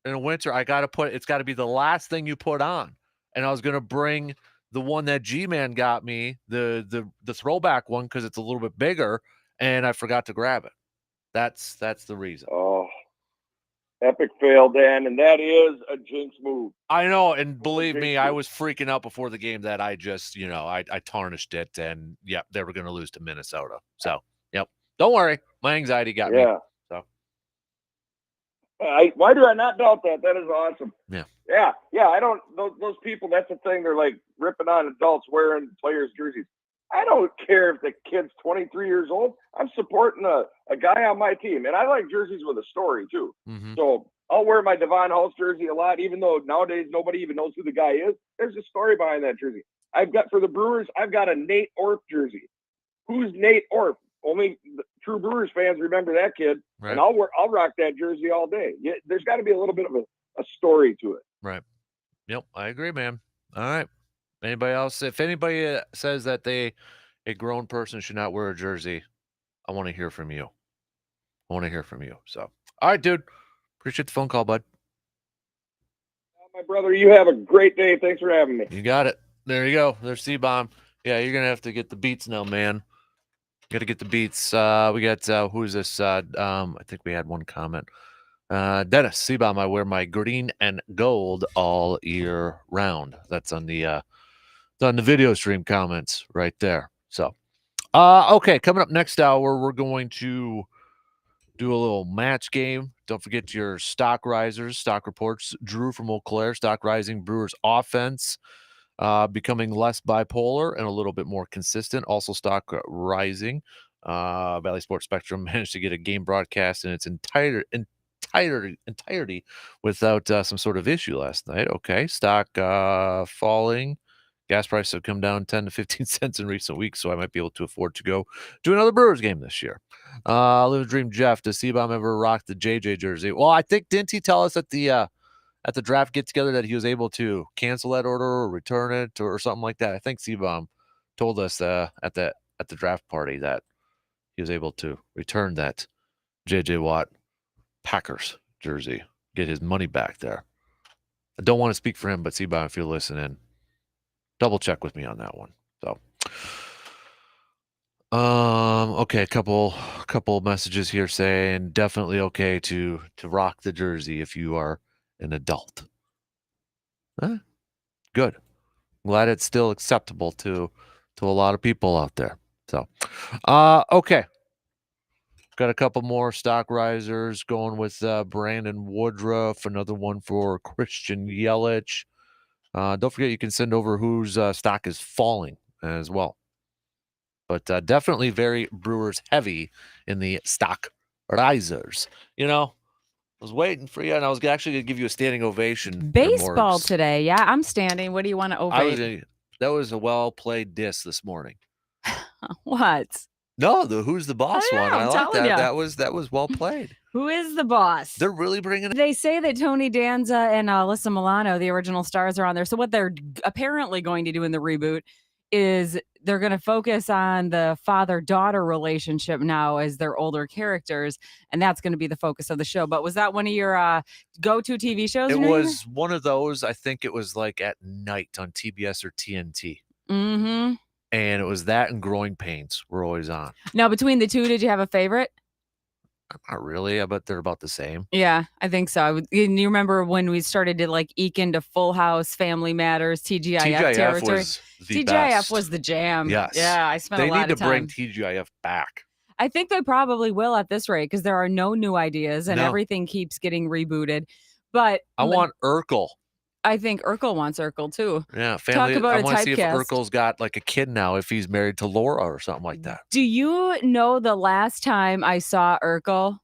in the winter. It's got to be the last thing you put on. And I was gonna bring the one that G-Man got me, the throwback one, because it's a little bit bigger, and I forgot to grab it. That's the reason. Oh, epic fail, Dan, and that is a jinx move. I know, and believe me, I was freaking out before the game that I just, I tarnished it, and yep, they were going to lose to Minnesota. So, yep, don't worry, my anxiety got me. So, why do I not doubt that? That is awesome. Yeah. I don't. Those people. That's the thing. They're like ripping on adults wearing players' jerseys. I don't care if the kid's 23 years old. I'm supporting a guy on my team, and I like jerseys with a story too. Mm-hmm. So I'll wear my Devon House jersey a lot, even though nowadays nobody even knows who the guy is. There's a story behind that jersey. For the Brewers, I've got a Nate Orf jersey. Who's Nate Orf? Only true Brewers fans remember that kid, right. And I'll rock that jersey all day. Yeah, there's got to be a little bit of a story to it. Right. Yep, I agree, man. All right. Anybody else? If anybody says that a grown person should not wear a jersey, I want to hear from you. So, all right, dude. Appreciate the phone call, bud. My brother, you have a great day. Thanks for having me. You got it. There you go. There's C-Bomb. Yeah, you're gonna have to get the beats now, man. Got to get the beats. We got who's this? I think we had one comment. Dennis C-Bomb. I wear my green and gold all year round. That's on the video stream comments right there. So, okay, coming up next hour, we're going to do a little match game. Don't forget your stock risers, stock reports. Drew from Eau Claire, stock rising Brewers offense. becoming less bipolar and a little bit more consistent. Also, stock rising. Valley Sports Spectrum managed to get a game broadcast in its entirety without some sort of issue last night. Okay, stock falling. Gas prices have come down 10 to 15 cents in recent weeks, so I might be able to afford to go to another Brewers game this year. Live a Dream Jeff, does C-Bomb ever rock the JJ jersey? Well, I think, didn't he tell us at the draft get-together that he was able to cancel that order or return it or something like that? I think C-Bomb told us at the draft party that he was able to return that JJ Watt Packers jersey, get his money back there. I don't want to speak for him, but C-Bomb, if you're listening, double check with me on that one. So, okay, a couple messages here saying definitely okay to rock the jersey if you are an adult. Good. Glad it's still acceptable to a lot of people out there. So, okay. Got a couple more stock risers going with Brandon Woodruff, another one for Christian Yelich. Don't forget you can send over whose stock is falling as well. But definitely very Brewers heavy in the stock risers. You know, I was waiting for you, and I was actually going to give you a standing ovation. Baseball today. Yeah, I'm standing. What do you want to ovate? That was a well-played diss this morning. What? No, the Who's the Boss one. I like that. Ya. That was well played. Who is the boss? They're really bringing it. They say that Tony Danza and Alyssa Milano, the original stars, are on there. So what they're apparently going to do in the reboot is they're going to focus on the father-daughter relationship now as their older characters, and that's going to be the focus of the show. But was that one of your go-to TV shows? It was one of those. I think it was like at night on TBS or TNT. Mm-hmm. And it was that and Growing Pains were always on. Now, between the two, did you have a favorite? Not really. I bet they're about the same. Yeah, I think so. You remember when we started to like eke into Full House, Family Matters, TGIF territory? Was the TGIF best. was the jam. Yes. Yeah, I spent a lot of time. They need to bring TGIF back. I think they probably will at this rate because there are no new ideas and everything keeps getting rebooted. But I want Urkel. I think Urkel wants Urkel too. Yeah, family. Talk about I want to see if typecast. Urkel's got like a kid now, if he's married to Laura or something like that. Do you know the last time I saw Urkel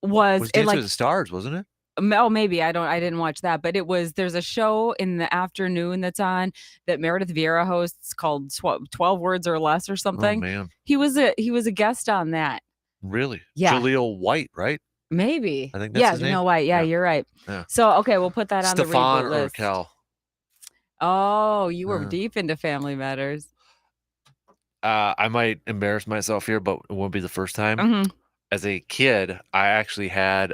was Dance with the Stars, wasn't it? Oh, maybe I didn't watch that, but there's a show in the afternoon that's on that Meredith Vieira hosts called 12 Words or Less or something. Oh man, he was a guest on that. Really? Yeah, Jaleel White, right? Maybe. I think that's his name. Jaleel White. Yeah, you're right. Yeah. So okay, we'll put that on Stefan the reboot list. Urkel. Oh, you were deep into Family Matters. I might embarrass myself here, but it won't be the first time. Mm-hmm. As a kid, I actually had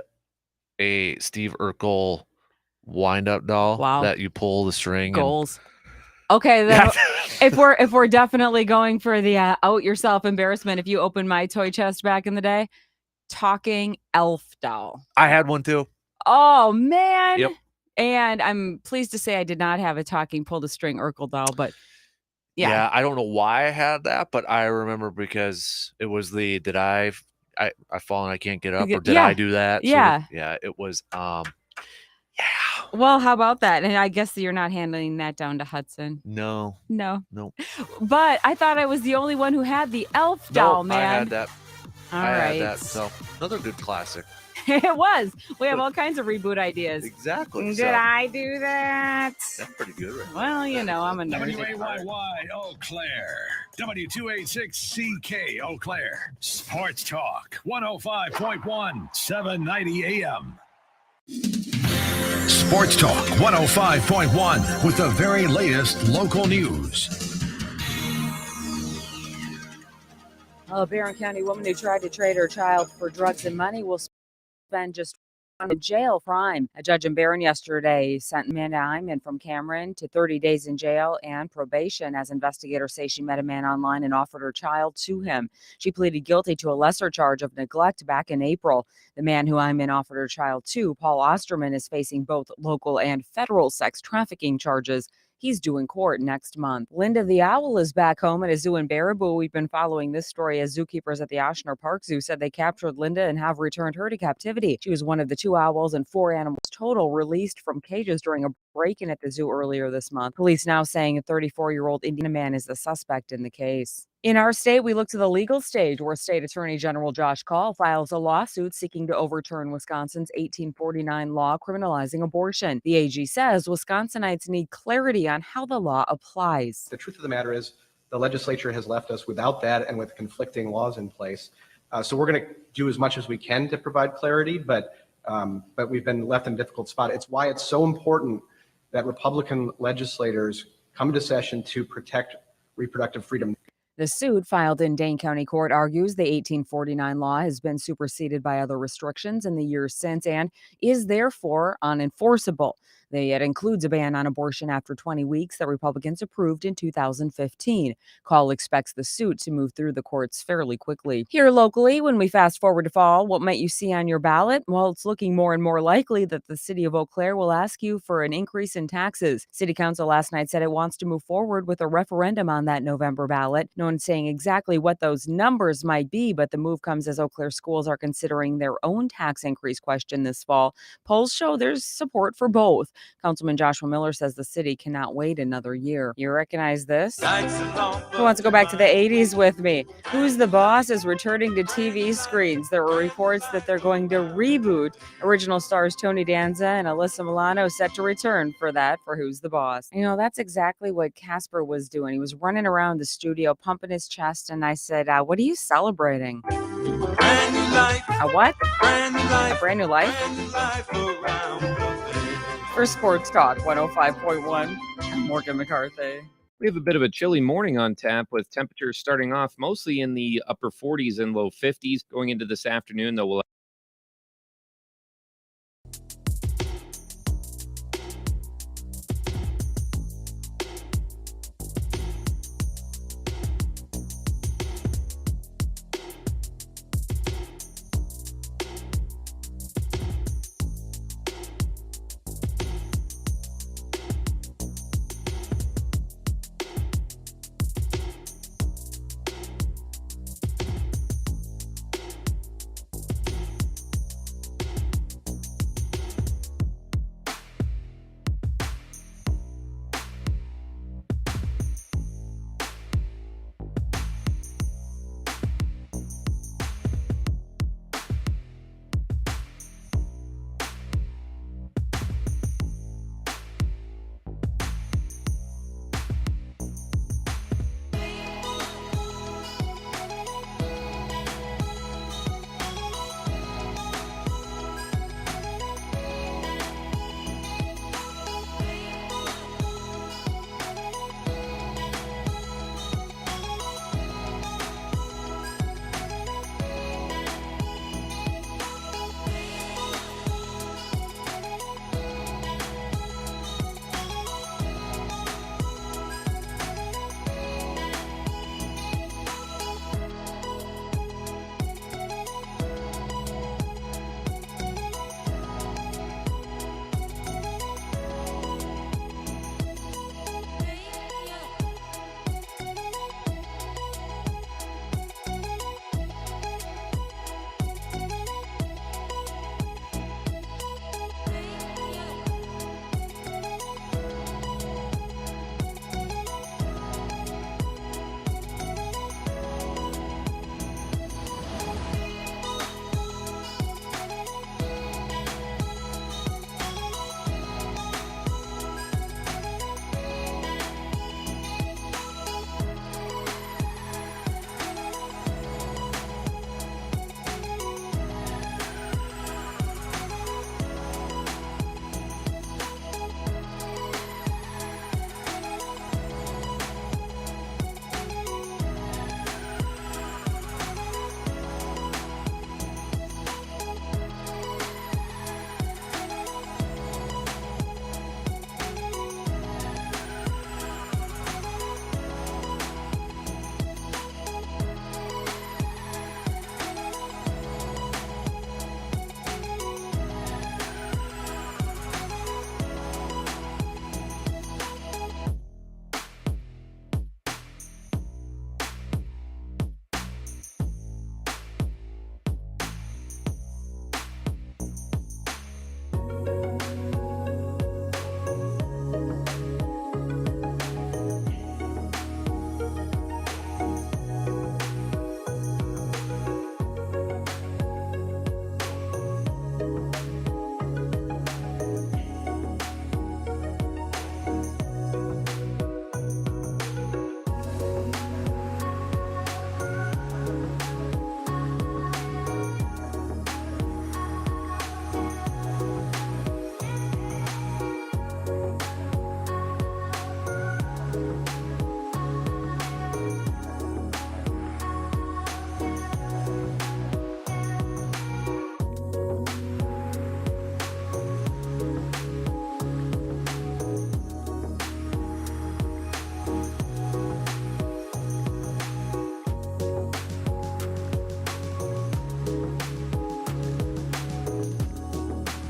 a Steve Urkel wind-up doll that you pull the string. Goals. Okay, then if we're definitely going for the out yourself embarrassment, if you open my toy chest back in the day, talking elf doll. I had one too. Oh man. Yep. And I'm pleased to say I did not have a talking pull the string Urkel doll, but yeah. I don't know why I had that, but I remember because it was the I fall and I can't get up, or did I do that? Yeah. Yeah, it was Well, how about that? And I guess you're not handing that down to Hudson. No. But I thought I was the only one who had the elf doll, man. I had that. I had that. So another good classic. It was. We have all kinds of reboot ideas. Exactly. Did I do that? That's pretty good, right? Well, I'm a nerd. WAYY Eau Claire. W286CK Eau Claire. Sports Talk. 105.1, 790 AM. Sports Talk 105.1 with the very latest local news. A Barron County woman who tried to trade her child for drugs and money will spend just in jail crime. A judge in Barron yesterday sent Amanda Hyman from Cameron to 30 days in jail and probation as investigators say she met a man online and offered her child to him. She pleaded guilty to a lesser charge of neglect back in April. The man who Hyman offered her child to, Paul Osterman, is facing both local and federal sex trafficking charges. He's due in court next month. Linda the Owl is back home at a zoo in Baraboo. We've been following this story as zookeepers at the Oshner Park Zoo said they captured Linda and have returned her to captivity. She was one of the 2 owls and 4 animals total released from cages during a break-in at the zoo earlier this month. Police now saying a 34-year-old Indiana man is the suspect in the case. In our state, we look to the legal stage where State Attorney General Josh Kaul files a lawsuit seeking to overturn Wisconsin's 1849 law criminalizing abortion. The AG says Wisconsinites need clarity on how the law applies. The truth of the matter is the legislature has left us without that and with conflicting laws in place. So we're going to do as much as we can to provide clarity, but we've been left in a difficult spot. It's why it's so important that Republican legislators come to session to protect reproductive freedom. The suit filed in Dane County Court argues the 1849 law has been superseded by other restrictions in the years since and is therefore unenforceable. It includes a ban on abortion after 20 weeks that Republicans approved in 2015. Kaul expects the suit to move through the courts fairly quickly. Here locally, when we fast forward to fall, what might you see on your ballot? Well, it's looking more and more likely that the city of Eau Claire will ask you for an increase in taxes. City Council last night said it wants to move forward with a referendum on that November ballot. No one's saying exactly what those numbers might be, but the move comes as Eau Claire schools are considering their own tax increase question this fall. Polls show there's support for both. Councilman Joshua Miller says the city cannot wait another year. You recognize this? Who wants to go back to the 80s with me? Who's the Boss is returning to TV screens. There were reports that they're going to reboot. Original stars Tony Danza and Alyssa Milano set to return for Who's the Boss. You know, that's exactly what Kasper was doing. He was running around the studio, pumping his chest, and I said, what are you celebrating? A what? A brand new life? For Sports Talk 105.1, I'm Morgan McCarthy. We have a bit of a chilly morning on tap with temperatures starting off mostly in the upper 40s and low 50s. Going into this afternoon, though, we'll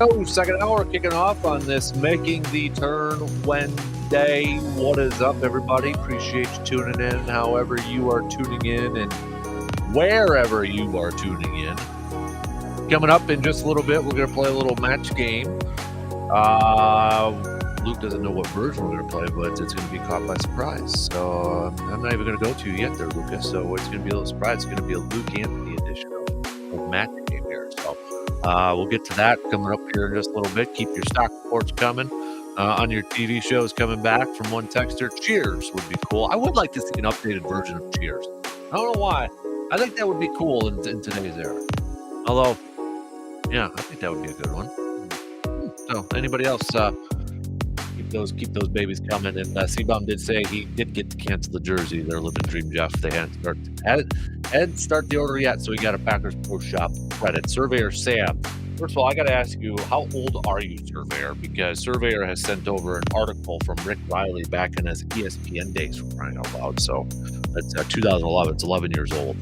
Show, second hour kicking off on this Making the Turn Wednesday. What is up, everybody? Appreciate you tuning in, however you are tuning in and wherever you are tuning in. Coming up in just a little bit, we're going to play a little match game. Luke doesn't know what version we're going to play, but it's going to be caught by surprise. So I'm not even going to go to you yet there, Lucas. So it's going to be a little surprise. It's going to be a Luke Anthony edition of match game here. So we'll get to that coming up here in just a little bit. Keep your stock reports coming on your TV shows coming back from one texter. Cheers would be cool. I would like to see an updated version of Cheers. I don't know why. I think that would be cool in today's era. Although, yeah, I think that would be a good one. So, anybody else? Keep those babies coming. And C-Bomb did say he did get to cancel the jersey. They're living dream, Jeff. They hadn't start the order yet, so he got a Packers Pro Shop credit. Surveyor Sam. First of all, I got to ask you, how old are you, Surveyor? Because Surveyor has sent over an article from Rick Riley back in his ESPN days, for crying out loud. So that's 2011. It's 11 years old.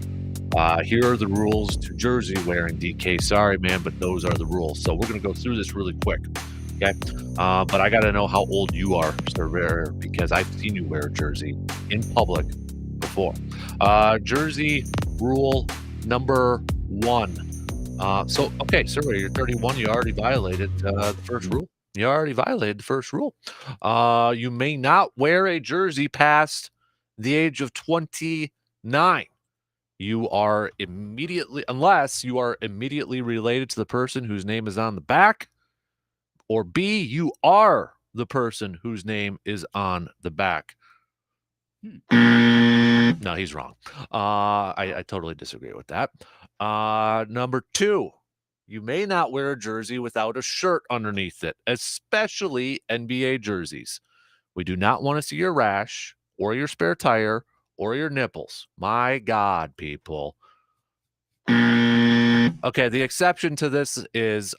Here are the rules to jersey wearing, DK. Sorry, man, but those are the rules. So we're going to go through this really quick. Okay. But I got to know how old you are, Surveyor, because I've seen you wear a jersey in public before. Jersey rule number 1. Okay, Surveyor, you're 31. You already violated the first rule. You already violated the first rule. You may not wear a jersey past the age of 29. You are unless you are immediately related to the person whose name is on the back, or B, you are the person whose name is on the back. No, he's wrong. I totally disagree with that. Number 2, you may not wear a jersey without a shirt underneath it, especially NBA jerseys. We do not want to see your rash or your spare tire or your nipples. My God, people. Okay, the exception to this is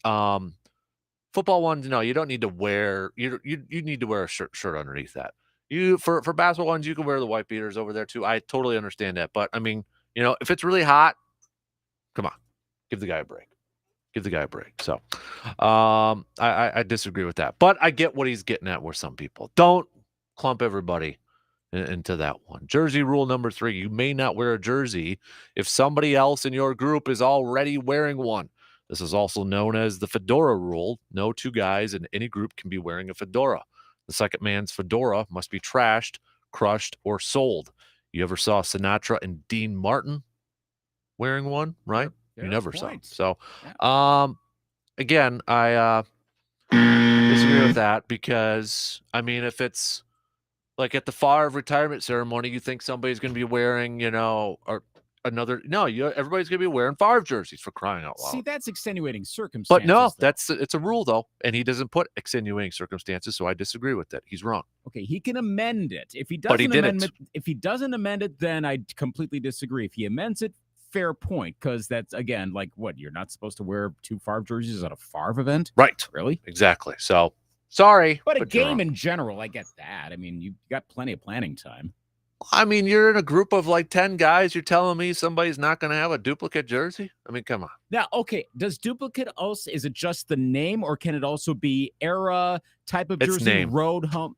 football ones. No, you don't need to wear. You need to wear a shirt underneath that. For basketball ones, you can wear the white beaters over there too. I totally understand that, but I mean, if it's really hot, come on, give the guy a break. Give the guy a break. So, I disagree with that, but I get what he's getting at. Where some people don't clump everybody into that one. Jersey rule number 3: you may not wear a jersey if somebody else in your group is already wearing one. This is also known as the fedora rule. No 2 guys in any group can be wearing a fedora. The second man's fedora must be trashed, crushed, or sold. You ever saw Sinatra and Dean Martin wearing one, right? Yeah, you never saw. point. So, again, I disagree with that because, I mean, if it's like at the Favre retirement ceremony, you think somebody's going to be wearing, or another. No, everybody's going to be wearing Favre jerseys, for crying out loud. See, that's extenuating circumstances. But no, though. it's a rule though, and he doesn't put extenuating circumstances, so I disagree with that. He's wrong. Okay, he can amend it. If he But he doesn't didn't. amend it, then I completely disagree. If he amends it, fair point, because that's again like what you're not supposed to wear 2 Favre jerseys at a Favre event, Right? really? Exactly. So sorry, But a you're game wrong. in general, I get that. I mean, you got plenty of planning time. I mean, you're in a group of like 10 guys. You're telling me somebody's not going to have a duplicate jersey? I mean, come on. Now, okay, does duplicate also, is it just the name, or can it also be era, type of It's jersey, name. road, home?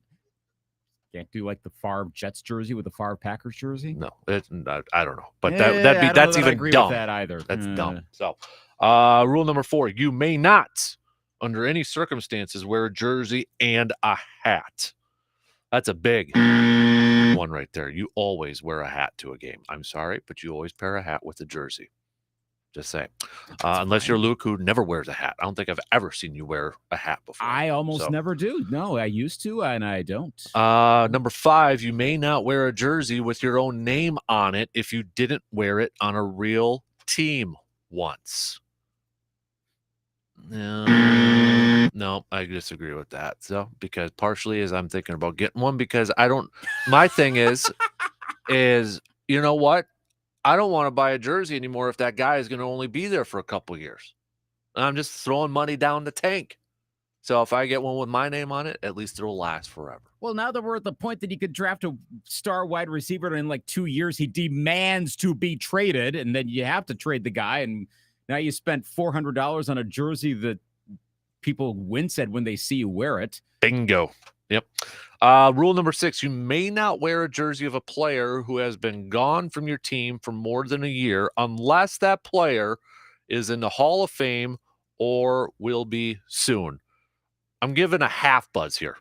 Can't do like the Favre Jets jersey with the Favre Packers jersey? No, I don't know, but I don't that's know that I even agree dumb. with that either. That's dumb. So, rule number 4: you may not, under any circumstances, wear a jersey and a hat. That's a big one right there. You always wear a hat to a game. I'm sorry, but you always pair a hat with a jersey. Just saying. Unless you're Luke, who never wears a hat. I don't think I've ever seen you wear a hat before. I almost never do. No, I used to, and I don't. Number 5: you may not wear a jersey with your own name on it if you didn't wear it on a real team once. No, I disagree with that. So, because partially as I'm thinking about getting one, because my thing is you know what? I don't want to buy a jersey anymore if that guy is going to only be there for a couple years. I'm just throwing money down the tank. So if I get one with my name on it, at least it'll last forever. Well, now that we're at the point that you could draft a star wide receiver and in like 2 years he demands to be traded, and then you have to trade the guy, and now you spent $400 on a jersey that people wince at when they see you wear it. Bingo. Yep. Rule number 6, you may not wear a jersey of a player who has been gone from your team for more than a year unless that player is in the Hall of Fame or will be soon. I'm giving a half buzz here.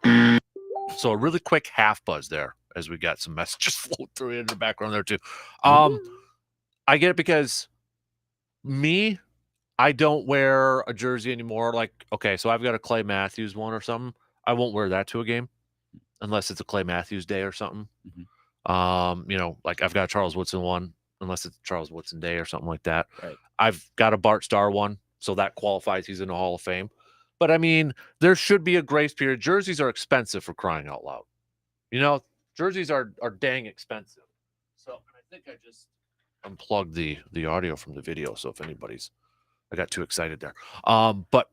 So a really quick half buzz there as we got some messages float through in the background there too. I get it because I don't wear a jersey anymore. Like, okay, so I've got a Clay Matthews one or something. I won't wear that to a game unless it's a Clay Matthews day or something. Like I've got a Charles Woodson one unless it's Charles Woodson day or something like that. Right. I've got a Bart Starr one, so that qualifies. He's in the Hall of Fame. But I mean, there should be a grace period. Jerseys are expensive for crying out loud. Jerseys are dang expensive. So I think I just unplugged the audio from the video. So if anybody's, I got too excited there. But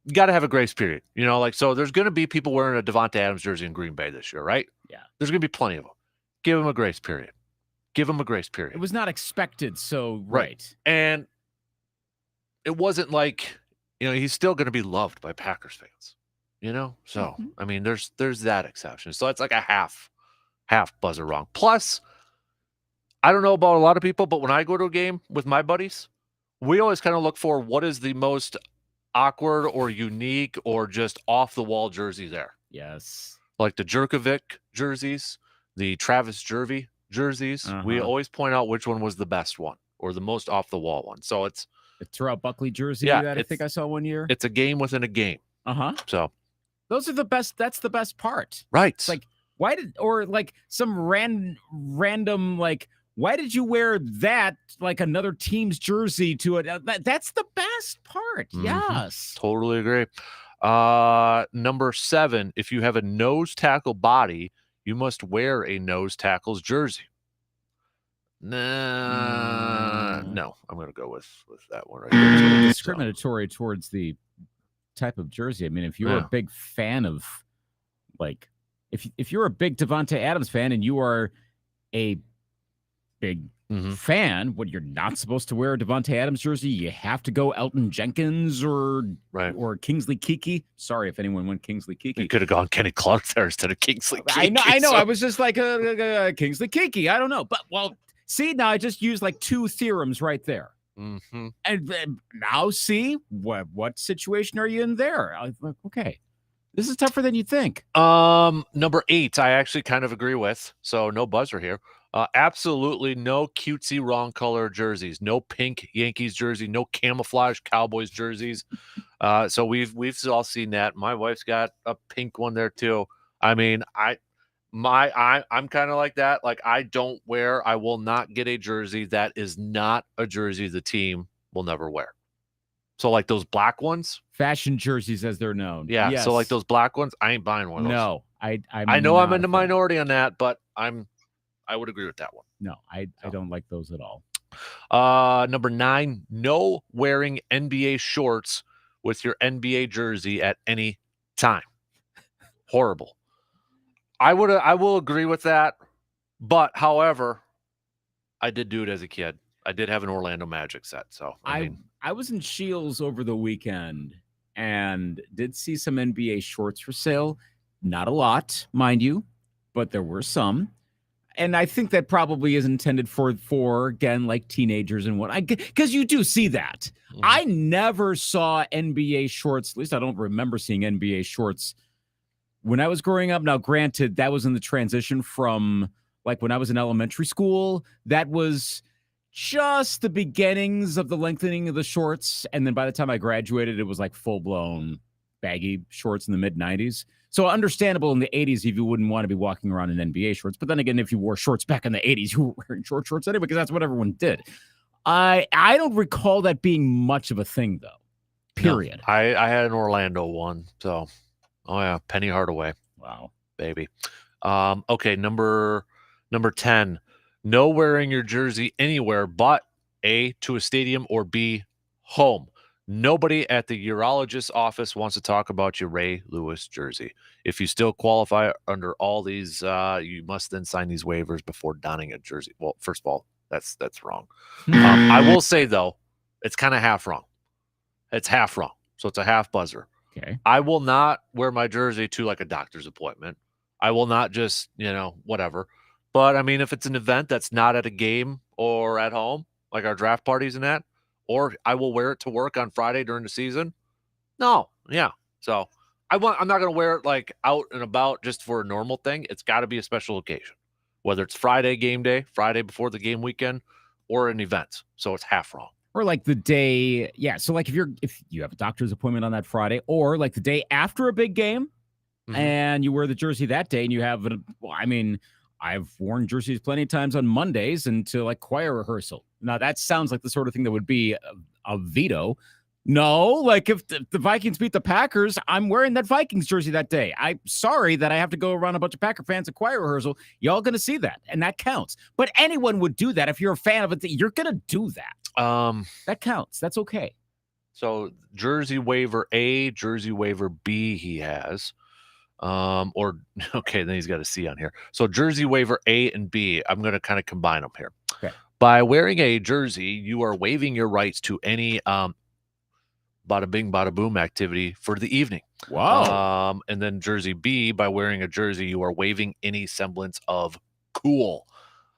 you got to have a grace period. So there's going to be people wearing a Devontae Adams jersey in Green Bay this year, right? Yeah. There's going to be plenty of them. Give them a grace period. Give them a grace period. It was not expected, so right. And it wasn't like, he's still going to be loved by Packers fans, So, I mean, there's that exception. So it's like a half buzzer wrong. Plus, I don't know about a lot of people, but when I go to a game with my buddies, we always kind of look for what is the most awkward or unique or just off the wall jersey there. Yes. Like the Jerkovic jerseys, the Travis Jervey jerseys. We always point out which one was the best one or the most off the wall one. So it's the Terrell Buckley jersey that I think I saw one year. It's a game within a game. So those are the best. That's the best part. Right. It's like, some random, like, why did you wear that, like another team's jersey to it? That's the best part. Yes. Totally agree. Number 7, if you have a nose tackle body, you must wear a nose tackle's jersey. No, I'm going to go with that one right there. Discriminatory towards the type of jersey. I mean, if you're a big fan of, like, if you're a big Devontae Adams fan and you are a big fan, you're not supposed to wear a Devontae Adams jersey. You have to go Elton Jenkins or Kingsley Keke. Sorry if anyone went Kingsley Keke. You could have gone Kenny Clark there instead of Kingsley Keke. I know. I was just like a Kingsley Keke. I don't know. But, see, now I just used like 2 theorems right there. And now see, what situation are you in there? I was like, okay, this is tougher than you think. Number 8, I actually kind of agree with. So no buzzer here. Absolutely no cutesy wrong color jerseys. No pink Yankees jersey. No camouflage Cowboys jerseys. So we've all seen that. My wife's got a pink one there too. I mean, I'm kind of like that. Like I will not get a jersey that is not a jersey the team will never wear. So like those black ones, fashion jerseys as they're known. Yeah. Yes. So like those black ones, I ain't buying one of those. No, I know I'm in the minority on that, but I would agree with that one. No, I don't like those at all. Number 9, no wearing NBA shorts with your NBA jersey at any time. Horrible. I will agree with that, but however, I did do it as a kid. I did have an Orlando Magic set, so I was in Shields over the weekend and did see some NBA shorts for sale. Not a lot, mind you, but there were some. And I think that probably is intended for again, like teenagers and because you do see that. I never saw NBA shorts. At least I don't remember seeing NBA shorts when I was growing up. Now, granted, that was in the transition from like when I was in elementary school. That was just the beginnings of the lengthening of the shorts. And then by the time I graduated, it was like full blown baggy shorts in the mid 90s. So understandable in the 80s if you wouldn't want to be walking around in NBA shorts. But then again, if you wore shorts back in the 80s, you were wearing shorts anyway, because that's what everyone did. I don't recall that being much of a thing, though. Period. No, I had an Orlando one. So, oh yeah, Penny Hardaway. Wow. Baby. Okay, number 10. No wearing your jersey anywhere but A, to a stadium, or B, home. Nobody at the urologist's office wants to talk about your Ray Lewis jersey. If you still qualify under all these, you must then sign these waivers before donning a jersey. Well, first of all, that's wrong. I will say, though, it's kind of half wrong. It's half wrong. So it's a half buzzer. Okay. I will not wear my jersey to like a doctor's appointment. I will not just, whatever. But I mean, if it's an event that's not at a game or at home, like our draft parties and that, or I will wear it to work on Friday during the season. No, yeah. So I'm not going to wear it like out and about just for a normal thing. It's got to be a special occasion, whether it's Friday game day, Friday before the game weekend, or an event. So it's half wrong. Or like the day, yeah. So like if you have a doctor's appointment on that Friday, or like the day after a big game, and you wear the jersey that day, and you have I've worn jerseys plenty of times on Mondays into like choir rehearsal. Now that sounds like the sort of thing that would be a veto. No, like if the Vikings beat the Packers, I'm wearing that Vikings jersey that day. I'm sorry that I have to go around a bunch of Packer fans at choir rehearsal. Y'all going to see that, and that counts. But anyone would do that if you're a fan of it. You're going to do that. That counts. That's okay. So jersey waiver A, jersey waiver B he has. Then he's got a C on here. So jersey waiver A and B, I'm going to kind of combine them here. Okay. By wearing a jersey, you are waiving your rights to any bada bing, bada boom activity for the evening. Wow. And then jersey B, by wearing a jersey, you are waiving any semblance of cool.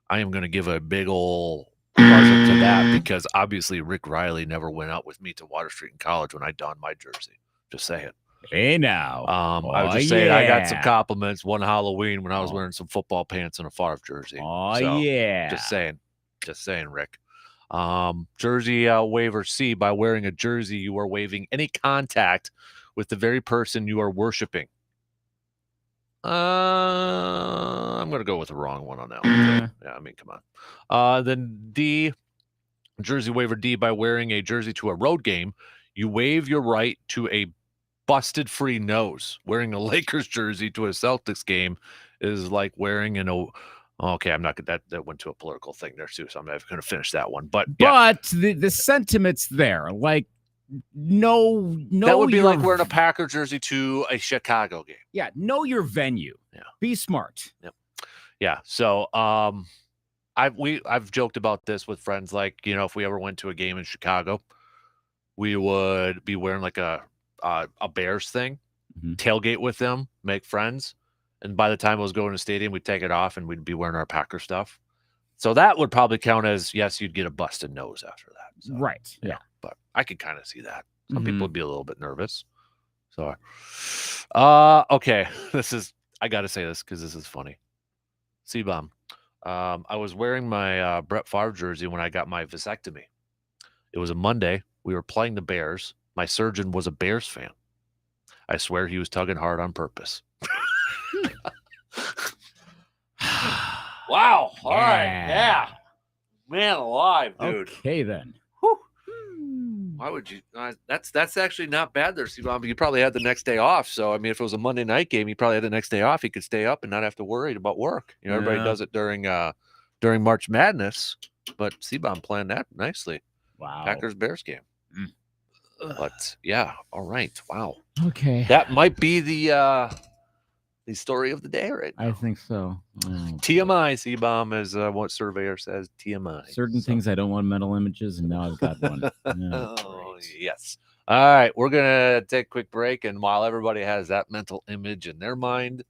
I am going to give a big ol' buzz up to that because obviously Rick Riley never went out with me to Water Street in college when I donned my jersey. Just saying. Hey now. I was just saying I got some compliments one Halloween when I was wearing some football pants and a Favre jersey. Yeah. Just saying, Rick. Jersey waiver C, by wearing a jersey, you are waiving any contact with the very person you are worshiping. I'm going to go with the wrong one on that one. Yeah, I mean, come on. Then D, jersey waiver D, by wearing a jersey to a road game, you waive your right to a busted free nose. Wearing a Lakers jersey to a Celtics game is like wearing okay, I'm not gonna that went to a political thing there too, so I'm never gonna finish that one. But the sentiment's there. Like no that would be like wearing a Packer jersey to a Chicago game. Yeah, know your venue. Yeah. Be smart. Yep. Yeah. So I've joked about this with friends, like, if we ever went to a game in Chicago, we would be wearing like a Bears thing, tailgate with them, make friends. And by the time I was going to the stadium, we'd take it off and we'd be wearing our Packer stuff. So that would probably count as, yes, you'd get a busted nose after that. So, right. Yeah. But I could kind of see that. Some people would be a little bit nervous. So, okay. I got to say this because this is funny. C-Bomb. I was wearing my Brett Favre jersey when I got my vasectomy. It was a Monday. We were playing the Bears. My surgeon was a Bears fan. I swear he was tugging hard on purpose. Wow. All right. Yeah. Man alive, dude. Okay, then. Why would you? That's actually not bad there, Steve. You probably had the next day off. So, I mean, if it was a Monday night game, you probably had the next day off. He could stay up and not have to worry about work. Everybody does it during March Madness. But C-Bomb planned that nicely. Wow. Packers-Bears game. But, yeah. All right. Wow. Okay. That might be the story of the day right now. I think so. TMI, C-Bomb, is what Surveyor says. TMI. Certain things I don't want mental images, and now I've got one. Yes. All right. We're going to take a quick break. And while everybody has that mental image in their mind,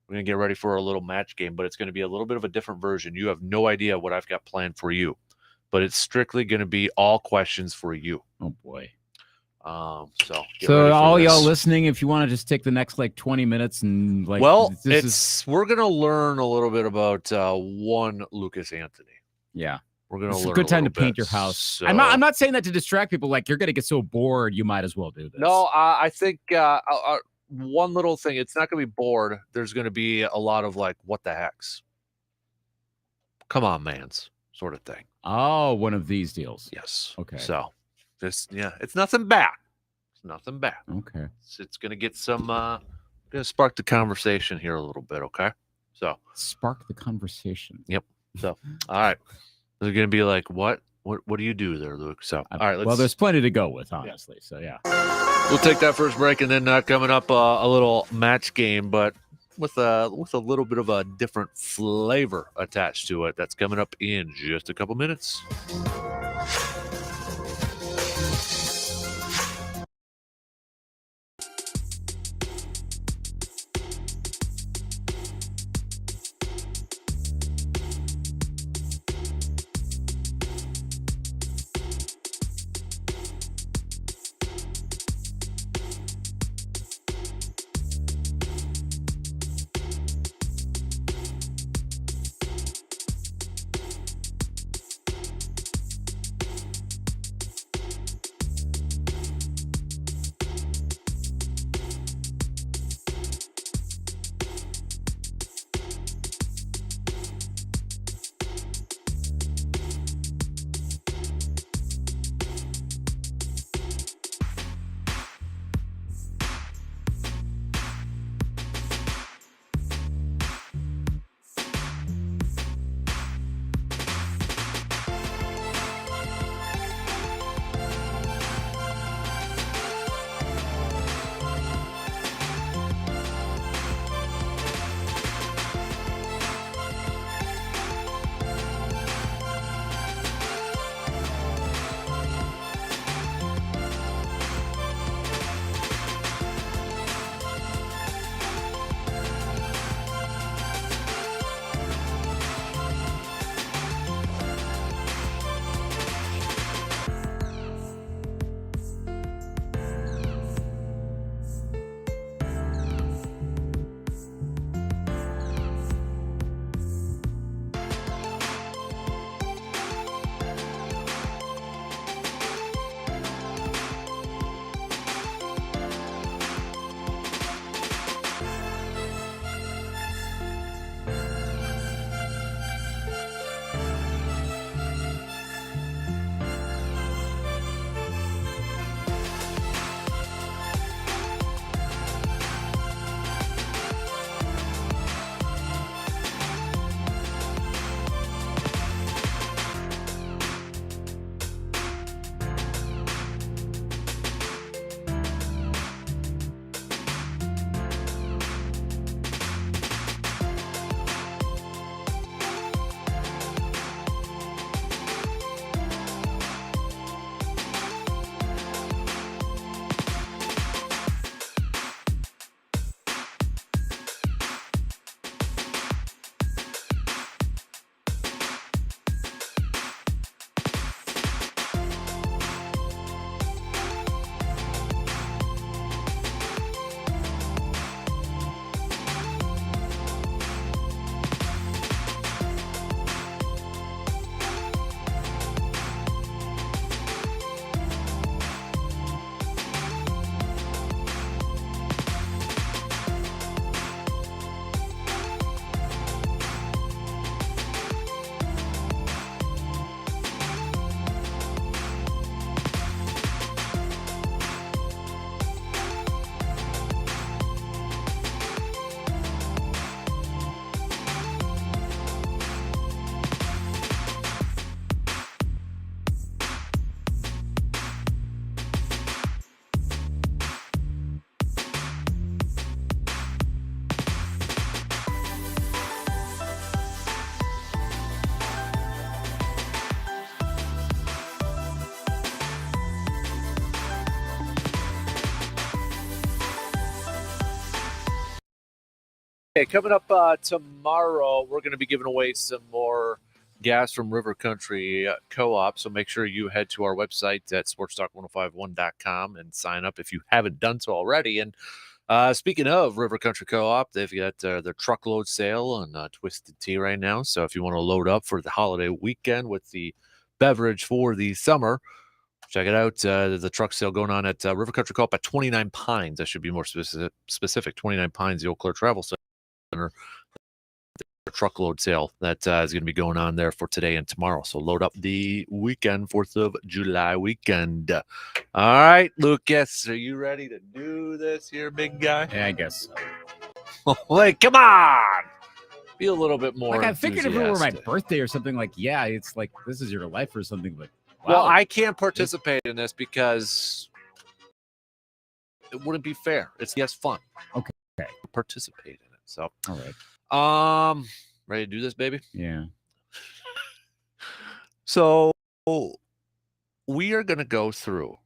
we're going to get ready for a little match game. But it's going to be a little bit of a different version. You have no idea what I've got planned for you. But it's strictly going to be all questions for you. Oh, boy. So all y'all listening, if you want to just take the next 20 minutes and we're going to learn a little bit about one Lucas Anthony. Yeah. We're going to learn. It's a good time to paint your house. So, I'm not saying that to distract people. Like, you're going to get so bored, you might as well do this. No, I think one little thing, it's not going to be bored. There's going to be a lot of what the heck's? Come on, mans, sort of thing. Oh, one of these deals. Yes. Okay. So, it's nothing bad. It's nothing bad. Okay. It's going to get some, going to spark the conversation here a little bit. Okay. So, spark the conversation. Yep. So, all right. They're going to be like, what do you do there, Luke? So, all right. Well, there's plenty to go with, honestly. So, yeah. We'll take that first break, and then coming up a little match game, but with a little bit of a different flavor attached to it. That's coming up in just a couple minutes. Okay, coming up tomorrow, we're going to be giving away some more gas from River Country Co-op. So make sure you head to our website at sportstalk1051.com and sign up if you haven't done so already. And speaking of River Country Co-op, they've got their truckload sale on Twisted Tea right now. So if you want to load up for the holiday weekend with the beverage for the summer, check it out. The truck sale going on at River Country Co-op at 29 Pines. That should be more specific. 29 Pines, the Eau Claire Travel Center. Truckload sale that is going to be going on there for today and tomorrow. So load up the weekend, 4th of July weekend. All right, Lucas, are you ready to do this here, big guy? Yeah, I guess so. Wait, come on. Be a little bit more Like, I figured if it were my enthusiastic. birthday or something, like, yeah, it's like this is your life or something, but wow. Well, I can't participate in this because it wouldn't be fair. It's yes, fun. Okay. Participate in it. So, all right. ready to do this, baby? Yeah. So we are going to go through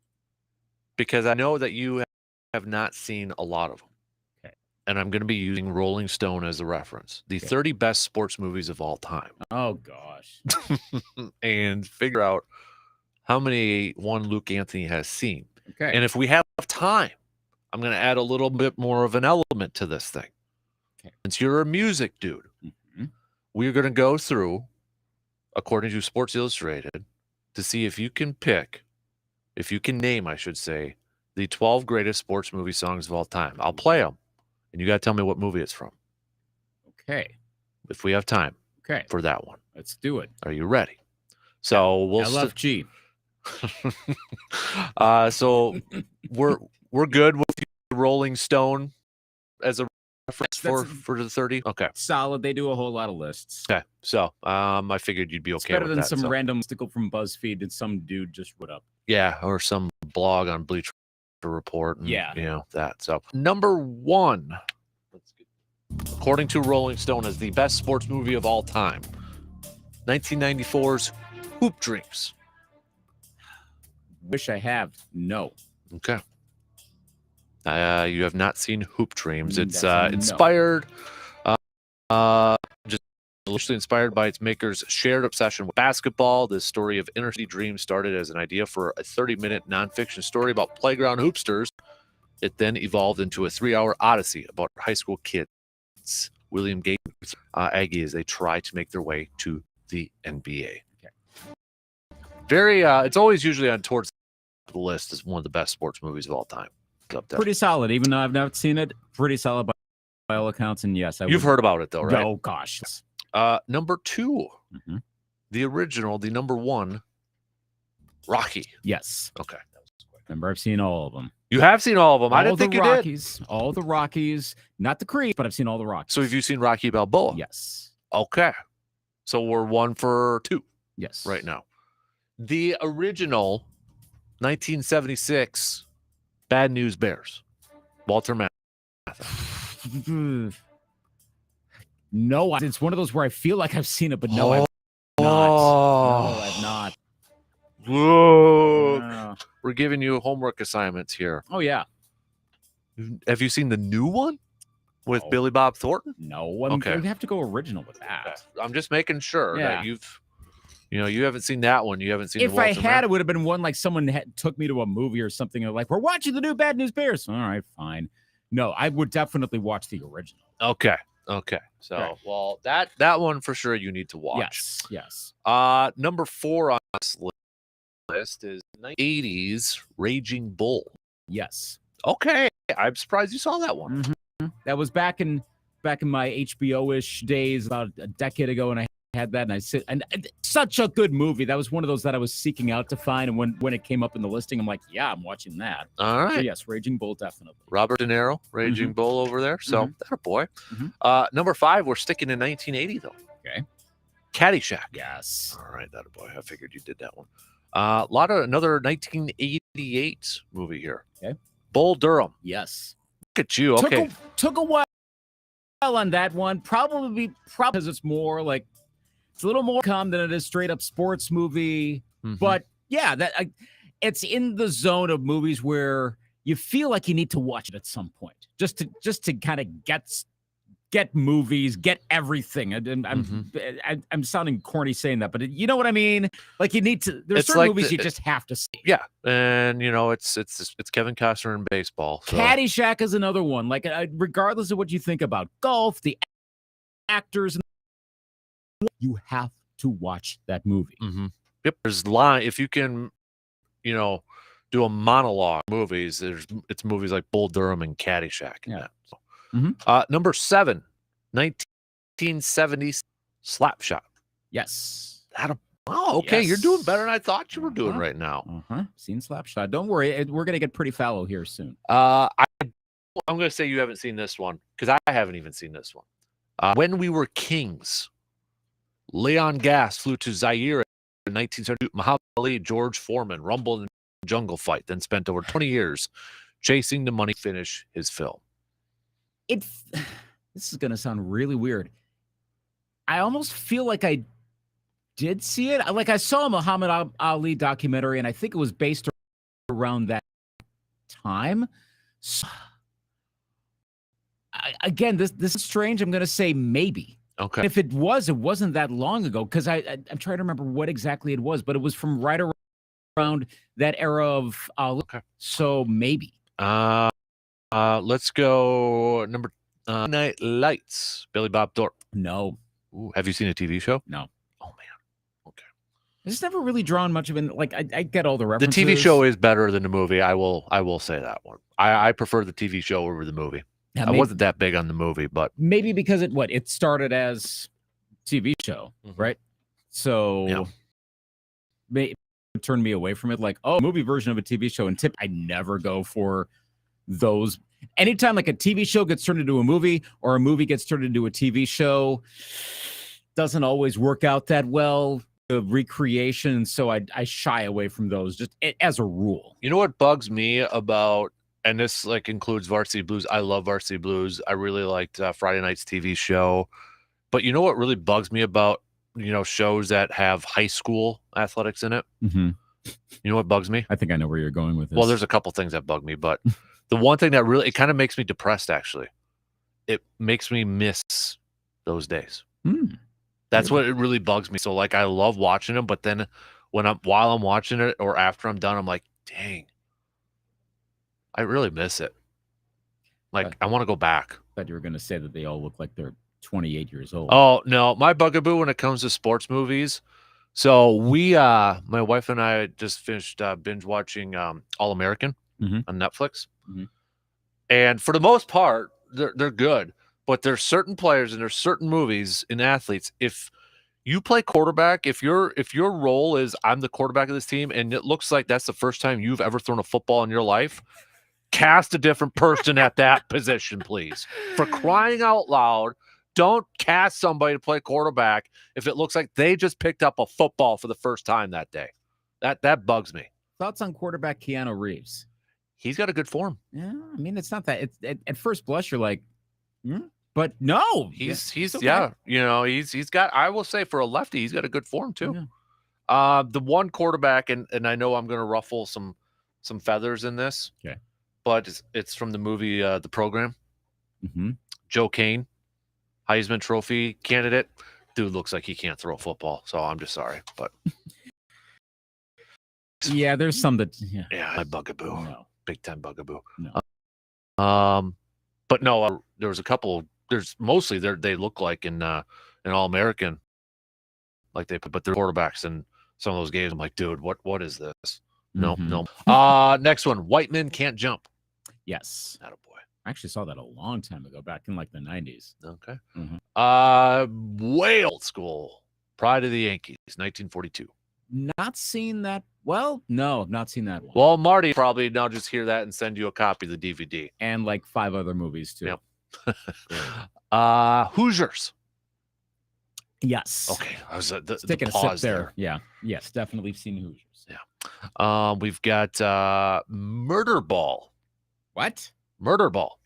because I know that you have not seen a lot of them. Okay. And I'm going to be using Rolling Stone as a reference. The 30 best sports movies of all time. Oh, gosh. And figure out how many one Luke Anthony has seen. Okay. And if we have time, I'm going to add a little bit more of an element to this thing. Okay. Since you're a music dude, we're going to go through, according to Sports Illustrated, to see if you can name, I should say, the 12 greatest sports movie songs of all time. I'll play them, and you got to tell me what movie it's from. Okay. If we have time for that one. Let's do it. Are you ready? So we'll LFG. So we're good with Rolling Stone as a reference for the 30. Okay, solid. They do a whole lot of lists. Okay, so I figured you'd be okay. It's better with than that, some random stickle from BuzzFeed that some dude just put up. Yeah, or some blog on Bleacher Report. And, yeah, you know that. So number one, according to Rolling Stone, is the best sports movie of all time. 1994's Hoop Dreams. Wish I have. No. Okay. You have not seen Hoop Dreams. It's inspired, just loosely inspired by its maker's shared obsession with basketball. This story of inner city dreams started as an idea for a 30-minute nonfiction story about playground hoopsters. It then evolved into a 3-hour odyssey about high school kids, William Gates, Aggie, as they try to make their way to the NBA. Okay. Very, it's always usually on towards the list as one of the best sports movies of all time. Up there. Pretty solid, even though I've not seen it. Pretty solid by all accounts, and yes, you've heard about it though, right? Oh gosh. Number two, the original, the number one, Rocky. Yes. Okay. Remember, I've seen all of them. You have seen all of them. I didn't think you did. All the Rockies, not the Creed, but I've seen all the Rockies. So have you seen Rocky Balboa? Yes. Okay. So we're 1 for 2. Yes. Right now. The original 1976 Bad News Bears. Walter Matthau. No, it's one of those where I feel like I've seen it, but no, I've not. No, I've not. Whoa. We're giving you homework assignments here. Oh, yeah. Have you seen the new one with Billy Bob Thornton? No. Okay. We have to go original with that. Okay. I'm just making sure that you haven't seen that one. You haven't seen if I had, it would have been one like someone took me to a movie or something. And like, we're watching the new Bad News Bears. All right, fine. No, I would definitely watch the original. Okay. So, well, that one for sure you need to watch. Yes. Number 4 on this list is 80s Raging Bull. Yes. Okay. I'm surprised you saw that one. Mm-hmm. That was back in my HBO-ish days about a decade ago, and I had that, and such a good movie. That was one of those that I was seeking out to find, and when it came up in the listing, I'm like, yeah, I'm watching that. All right. So yes, Raging Bull, definitely. Robert De Niro, Raging Bull over there. So that a boy. Number 5, we're sticking in 1980 though. Okay. Caddyshack. Yes. All right, that a boy. I figured you did that one. Another 1988 movie here. Okay. Bull Durham. Yes. Look at you. Okay. Took a while on that one. Probably because it's more like it's a little more calm than it is straight up sports movie. But yeah, it's in the zone of movies where you feel like you need to watch it at some point just to kind of get get movies, get everything. And I'm sounding corny saying that, but you know what I mean? Like you need to. There's It's certain like movies you just have to see. Yeah, and it's Kevin Costner in baseball. So. Caddyshack is another one. Like regardless of what you think about golf, the actors, you have to watch that movie. Yep, there's line if you can, do a monologue movies. It's movies like Bull Durham and Caddyshack. And that. So. Number 7, 1970s Slapshot. Yes. Okay. Yes. You're doing better than I thought you were doing right now. Seen Slapshot. Don't worry, we're gonna get pretty fallow here soon. I'm gonna say you haven't seen this one because I haven't even seen this one. When We Were Kings. Leon Gass flew to Zaire in 1972. Muhammad Ali, George Foreman, rumble in a jungle fight, then spent over 20 years chasing the money to finish his film. This is going to sound really weird. I almost feel like I did see it. Like I saw a Muhammad Ali documentary, and I think it was based around that time. So, again, this is strange. I'm going to say maybe. Okay. If it wasn't that long ago, because I'm trying to remember what exactly it was, but it was from right around that era of Ali. Okay. So maybe. Let's go number Night Lights. Billy Bob Thorpe. No. Ooh, have you seen a TV show? No. Oh man. Okay. It's never really drawn much of an like. I get all the The references. TV show is better than the movie. I will say that one. I prefer the TV show over the movie. Yeah, I wasn't that big on the movie, but maybe because it started as TV show, right? So it turned me away from it. Like, movie version of a TV show. And I never go for those. Anytime like a TV show gets turned into a movie or a movie gets turned into a TV show, doesn't always work out that well. The recreation, so I shy away from those just as a rule. You know what bugs me about. And this includes Varsity Blues. I love Varsity Blues. I really liked Friday night's TV show. But you know what really bugs me about, shows that have high school athletics in it? You know what bugs me? I think I know where you're going with this. Well, there's a couple things that bug me, but the one thing that really, it kind of makes me depressed, actually. It makes me miss those days. That's what it really bugs me. So, I love watching them, but then while I'm watching it or after I'm done, I'm like, dang. I really miss it. I want to go back. Thought you were going to say that they all look like they're 28 years old. Oh, no. My bugaboo when it comes to sports movies. So my wife and I just finished binge watching All American on Netflix. And for the most part, they're good. But there's certain players and there's certain movies in athletes. If you play quarterback, if your role is I'm the quarterback of this team and it looks like that's the first time you've ever thrown a football in your life, cast a different person at that position, please. For crying out loud, don't cast somebody to play quarterback if it looks like they just picked up a football for the first time that day. That bugs me. Thoughts on quarterback Keanu Reeves? He's got a good form. Yeah, I mean it's not that. At first blush you're like, but no, he's okay. He's got. I will say for a lefty, he's got a good form too. Yeah. The one quarterback, and I know I'm going to ruffle some feathers in this. Okay. But it's from the movie The Program. Joe Kane, Heisman Trophy candidate. Dude looks like he can't throw a football, so I'm just sorry. But yeah, there's some that my bugaboo. No. Big time bugaboo. No. But no, there was a couple. There's mostly they look like in All American, but they're quarterbacks in some of those games. I'm like, dude, what is this? No. Next one, White Men Can't Jump. Yes. Attaboy. I actually saw that a long time ago, back in the 90s. Okay. Way old school. Pride of the Yankees, 1942. Not seen that. Well, no, I've not seen that one. Well, Marty probably now just hear that and send you a copy of the DVD. And 5 other movies too. Yep. Hoosiers. Yes. Okay. I was taking a sip there. Yeah. Yes, definitely seen Hoosiers. Yeah. We've got Murder Ball. What? Murder Ball.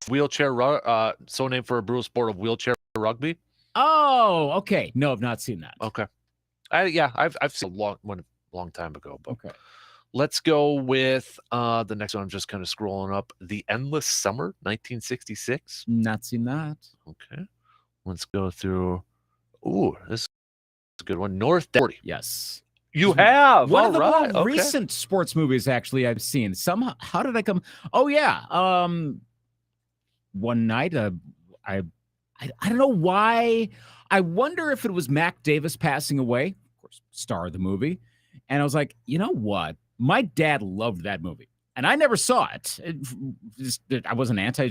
Wheelchair so named for a brutal sport of wheelchair rugby. Oh, okay. No, I've not seen that. Okay. I've seen a long time ago. But okay. Let's go with the next one. I'm just kind of scrolling up. The Endless Summer, 1966. Not seen that. Okay. Let's go through. Ooh, this is a good one. North 40. Yes. You have. One All of the right. more Okay. recent sports movies, actually, I've seen. Somehow, how did I come? Oh yeah. One night, I don't know why. I wonder if it was Mac Davis passing away, of course, star of the movie, and I was like, you know what? My dad loved that movie, and I never saw it. I wasn't anti.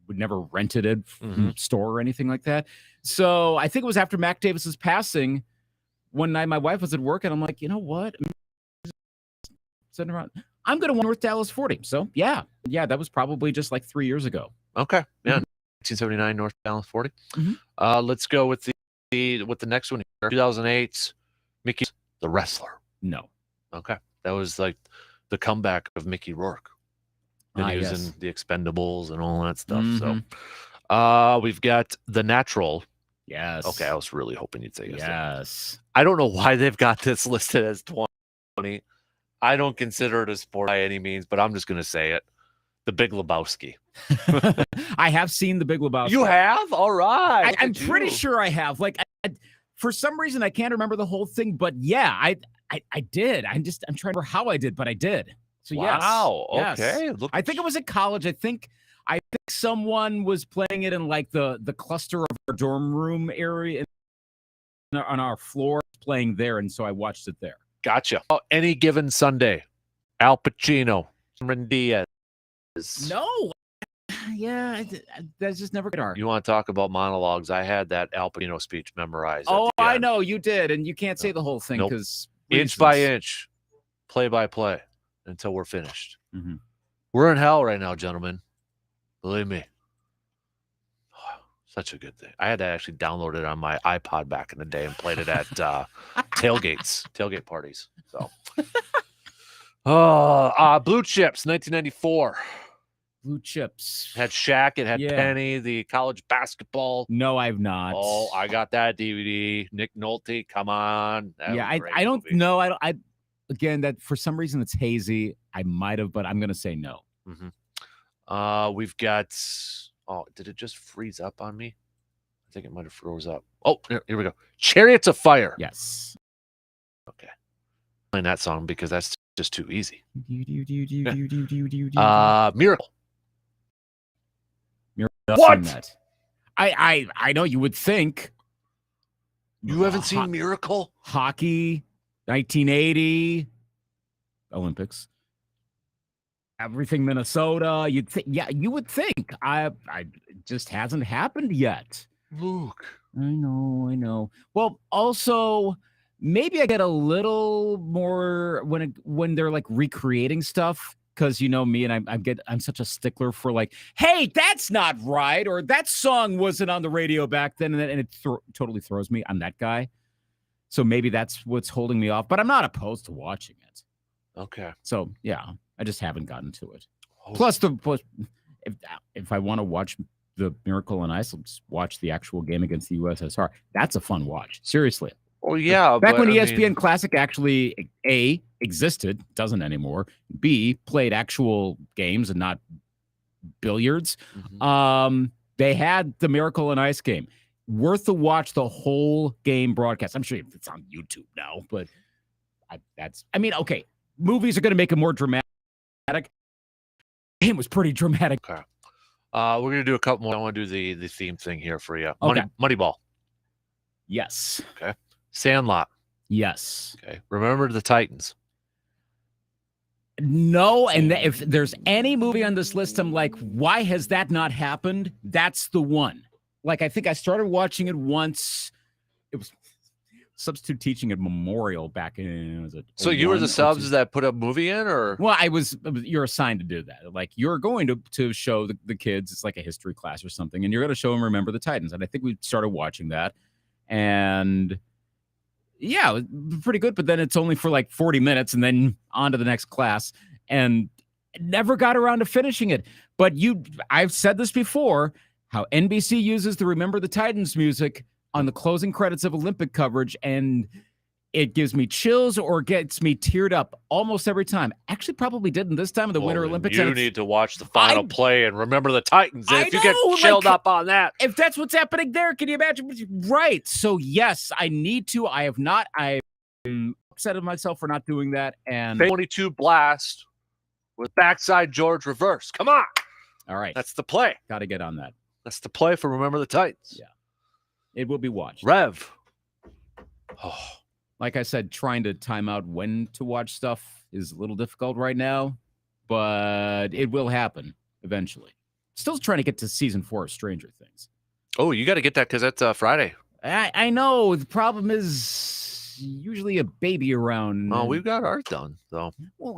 Would never rented it from a store or anything like that. So I think it was after Mac Davis's passing. One night, my wife was at work, and I'm like, you know what? Sitting around, I'm going to North Dallas 40. So yeah, that was probably just like 3 years ago. Okay. Yeah. 1979 North Dallas 40. Let's go with the next one here. 2008 Mickey the Wrestler. No. Okay. That was like the comeback of Mickey Rourke. And he was in the Expendables and all that stuff. So we've got The Natural. Yes. Okay, I was really hoping you'd say yes. Yes. I don't know why they've got this listed as 20. I don't consider it a sport by any means, but I'm just going to say it. The Big Lebowski. I have seen The Big Lebowski. You have? All right. I'm pretty sure I have. Like, for some reason, I can't remember the whole thing, but yeah, I did. I'm trying to remember how I did, but I did. So wow. Yes. Okay. Yes. I think it was at college. I think someone was playing it in like the cluster of our dorm room area on our floor, playing there, and so I watched it there. Gotcha. Oh, Any Given Sunday. Al Pacino. Cameron Diaz. No. Yeah, that's just never good art. You want to talk about monologues? I had that Al Pacino speech memorized. Oh, I know you did, and you can't say the whole thing Nope. because Inch by inch, play by play, until we're finished. We're in hell right now, gentlemen. Believe me. Such a good thing. I had to actually download it on my iPod back in the day and played it at tailgate parties. So, Blue Chips, 1994. Blue Chips. Had Shaq. It had Penny. The college basketball. No, I've not. Oh, I got that DVD. Nick Nolte. Come on. I don't know. Again, that for some reason it's hazy. I might have, but I'm going to say no. We've got. Oh, did it just freeze up on me? I think it might have froze up. Oh, here we go. Chariots of Fire. Yes. Okay. Playing that song because that's just too easy. Miracle. What? That. I know you would think. You haven't seen Miracle? Hockey, 1980 Olympics. Everything Minnesota. You'd think, you would think. I it just hasn't happened yet. Luke. I know. Well, also maybe I get a little more when they're like recreating stuff, because you know me, and I'm such a stickler for like, hey, that's not right, or that song wasn't on the radio back then, and it totally throws me. I'm that guy. So maybe that's what's holding me off, but I'm not opposed to watching it. Okay. So yeah, I just haven't gotten to it. Plus, if I want to watch the Miracle on Ice, I'll just watch the actual game against the USSR. That's a fun watch. Seriously. Oh yeah. Back when ESPN Classic actually A, existed, doesn't anymore. B, played actual games and not billiards. They had the Miracle on Ice game. Worth the watch, the whole game broadcast. I'm sure it's on YouTube now, but okay. Movies are going to make it more dramatic. It was pretty dramatic. Okay. We're going to do a couple more. I want to do the theme thing here for you. Okay. Moneyball. Yes. Okay. Sandlot. Yes. Okay. Remember the Titans. No, and if there's any movie on this list, I'm like, why has that not happened? That's the one. Like, I think I started watching it once. It was substitute teaching at Memorial back in. So you were the subs that put a movie in, or? Well, you're assigned to do that. Like, you're going to show the kids. It's like a history class or something, and you're going to show them Remember the Titans. And I think we started watching that, and yeah, it was pretty good. But then it's only for like 40 minutes, and then on to the next class, and never got around to finishing it. But I've said this before, how NBC uses the Remember the Titans music on the closing credits of Olympic coverage, and it gives me chills or gets me teared up almost every time. Actually, probably didn't this time of the Winter Well, Olympics. You need to watch the final play and remember the Titans. And I if you get know, chilled like, up on that, if that's what's happening there, can you imagine? Right. So yes, I need to. I have not. I'm upset at myself for not doing that. And 22 blast with backside George reverse. Come on. All right. That's the play. Got to get on that. That's the play for Remember the Titans. Yeah. It will be watched. Rev. Oh. Like I said, trying to time out when to watch stuff is a little difficult right now, but it will happen eventually. Still trying to get to season 4 of Stranger Things. Oh, you got to get that because that's Friday. I know. The problem is usually a baby around. Oh, we've got ours done, though. Well,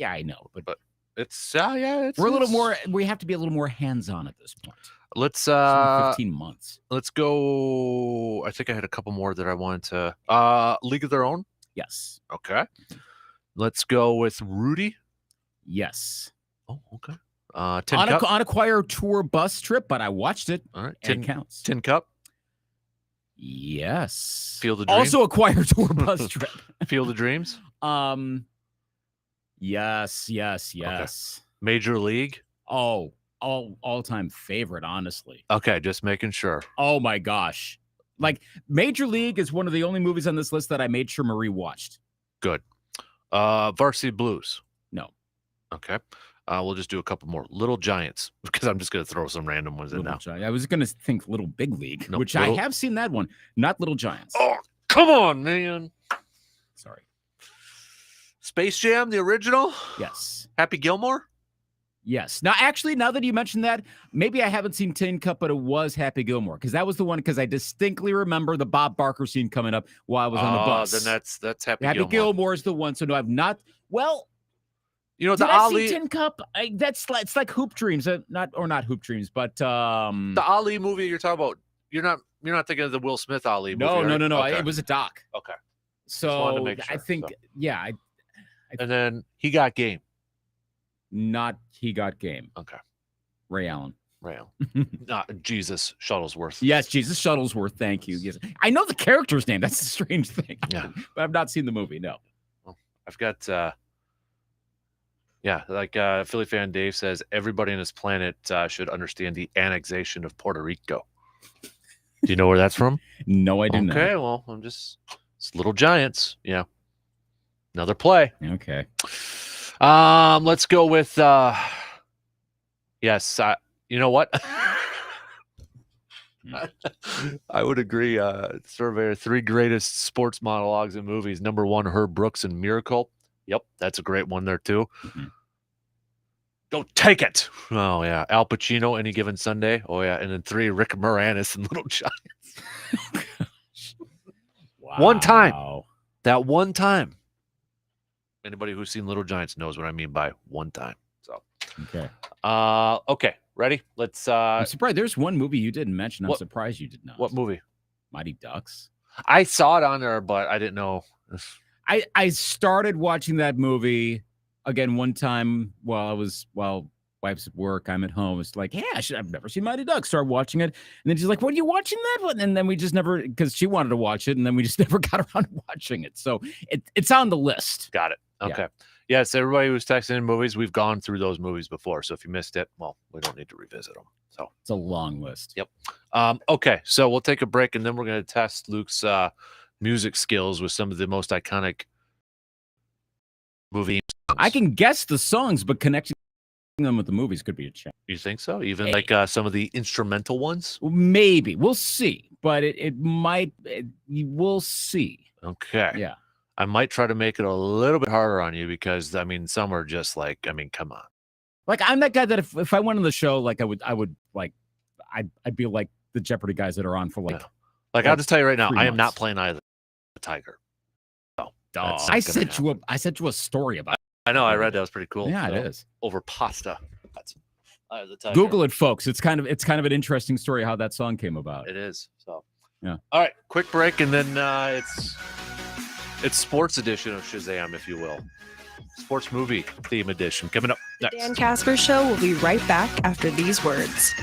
I know, but it's it's we're a little more. We have to be a little more hands-on at this point. Let's 15 months. Let's go. I think I had a couple more that I wanted to. League of Their Own. Yes. Okay. Let's go with Rudy. Yes. Oh, okay. Tin Cup. On a choir tour bus trip, but I watched it. All right. It counts. Tin Cup. Yes. Field of Dreams. Also a choir tour bus trip. Field of Dreams. Yes. Okay. Major League. Oh, all-time favorite, honestly. Okay, just making sure. Oh my gosh. Like Major League is one of the only movies on this list that I made sure Marie watched. Good. Varsity Blues. No. Okay. We'll just do a couple more. Little Giants, because I'm just going to throw some random ones in now. I was going to think Little Big League, No, which I have seen that one. Not Little Giants. Oh, come on, man. Sorry. Space Jam, the original? Yes. Happy Gilmore? Yes. Now, actually, now that you mentioned that, maybe I haven't seen Tin Cup, but it was Happy Gilmore, because that was the one, because I distinctly remember the Bob Barker scene coming up while I was on the bus. Then that's Happy Gilmore. Gilmore. Gilmore is the one. So no, I've not. Well, you know, did the I Ali see Tin Cup? It's like Hoop Dreams, not Hoop Dreams, but the Ali movie you're talking about. You're not thinking of the Will Smith Ali movie. No. Okay. It was a doc. Okay. So make sure, I think, yeah. And then He Got Game. Not He Got Game. Okay. Ray Allen. Not Jesus Shuttlesworth. Yes, Jesus Shuttlesworth. Thank you. Yes, I know the character's name. That's a strange thing. Yeah, but I've not seen the movie. No. Well, I've got. Philly fan Dave says everybody on this planet should understand the annexation of Puerto Rico. Do you know where that's from? No, I didn't. Okay, well, it's Little Giants. Yeah. Another play. Okay. Let's go with yes, you know what? I would agree. Surveyor, 3 greatest sports monologues in movies. Number 1, Herb Brooks in Miracle. Yep, that's a great one there too. Mm-hmm. Don't take it. Oh yeah, Al Pacino, Any Given Sunday. Oh yeah, and then 3, Rick Moranis in Little Giants. Wow. One time. That one time. Anybody who's seen Little Giants knows what I mean by one time. So okay. Okay, ready? Let's I'm surprised there's one movie you didn't mention. I'm surprised you did not. What movie? Mighty Ducks. I saw it on there, but I didn't know. I started watching that movie again one time while wife's at work, I'm at home. It's like, yeah, I've never seen Mighty Ducks. Start watching it. And then she's like, what are you watching that one? And then we just never, because she wanted to watch it, and then we just never got around to watching it. So it's on the list. Got it. Okay. Yes, everybody who's texting in movies, we've gone through those movies before. So if you missed it, well, we don't need to revisit them. So it's a long list. Yep. Okay, so we'll take a break, and then we're going to test Luke's music skills with some of the most iconic movie songs. I can guess the songs, but connecting them with the movies could be a challenge. You think so? Even like some of the instrumental ones? Maybe. We'll see. But it might. We'll see. Okay. Yeah. I might try to make it a little bit harder on you because, I mean, some are just like, I mean, come on. Like, I'm that guy that if I went on the show, like, I'd be like the Jeopardy guys that are on for like. Yeah. Like, I'll just tell you right now, 3 I am not months. playing either the Tiger. No. I sent you a story about it. I know. I read that. It was pretty cool. Yeah, so, it is. Over pasta. That's the Tiger. Google it, folks. It's kind of an interesting story how that song came about. It is. So, yeah. All right. Quick break, and then it's sports edition of Shazam, if you will. Sports movie theme edition coming up next. Dan Kasper Show will be right back after these words.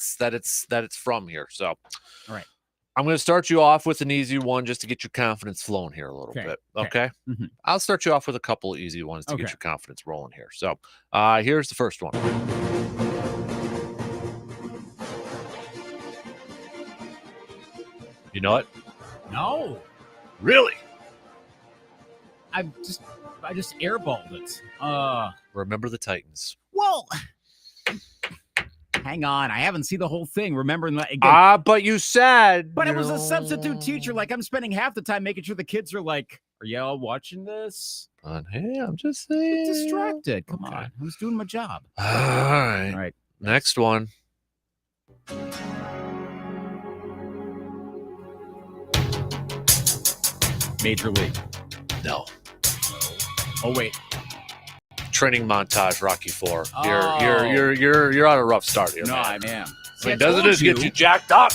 states that it's from here. So, All right. I'm going to start you off with an easy one just to get your confidence flowing here a little Okay, bit. okay. Okay. Mhm. I'll start you off with a couple of easy ones to Okay. get your confidence rolling here. So, here's the first one. You know it? No, Really? I just airballed it. Remember the Titans. Well, hang on. I haven't seen the whole thing. Remembering that again. But you said. But it you was a know. substitute teacher. Like, I'm spending half the time making sure the kids are like, "Are y'all watching this?" But hey, I'm just saying. Distracted. Come Okay. on. I was doing my job. All right. All right. Next one. Major League. No. Oh wait. Training montage, Rocky 4. Oh. You're on a rough start here, No, man. I am. I See, mean, I doesn't told this get you jacked up?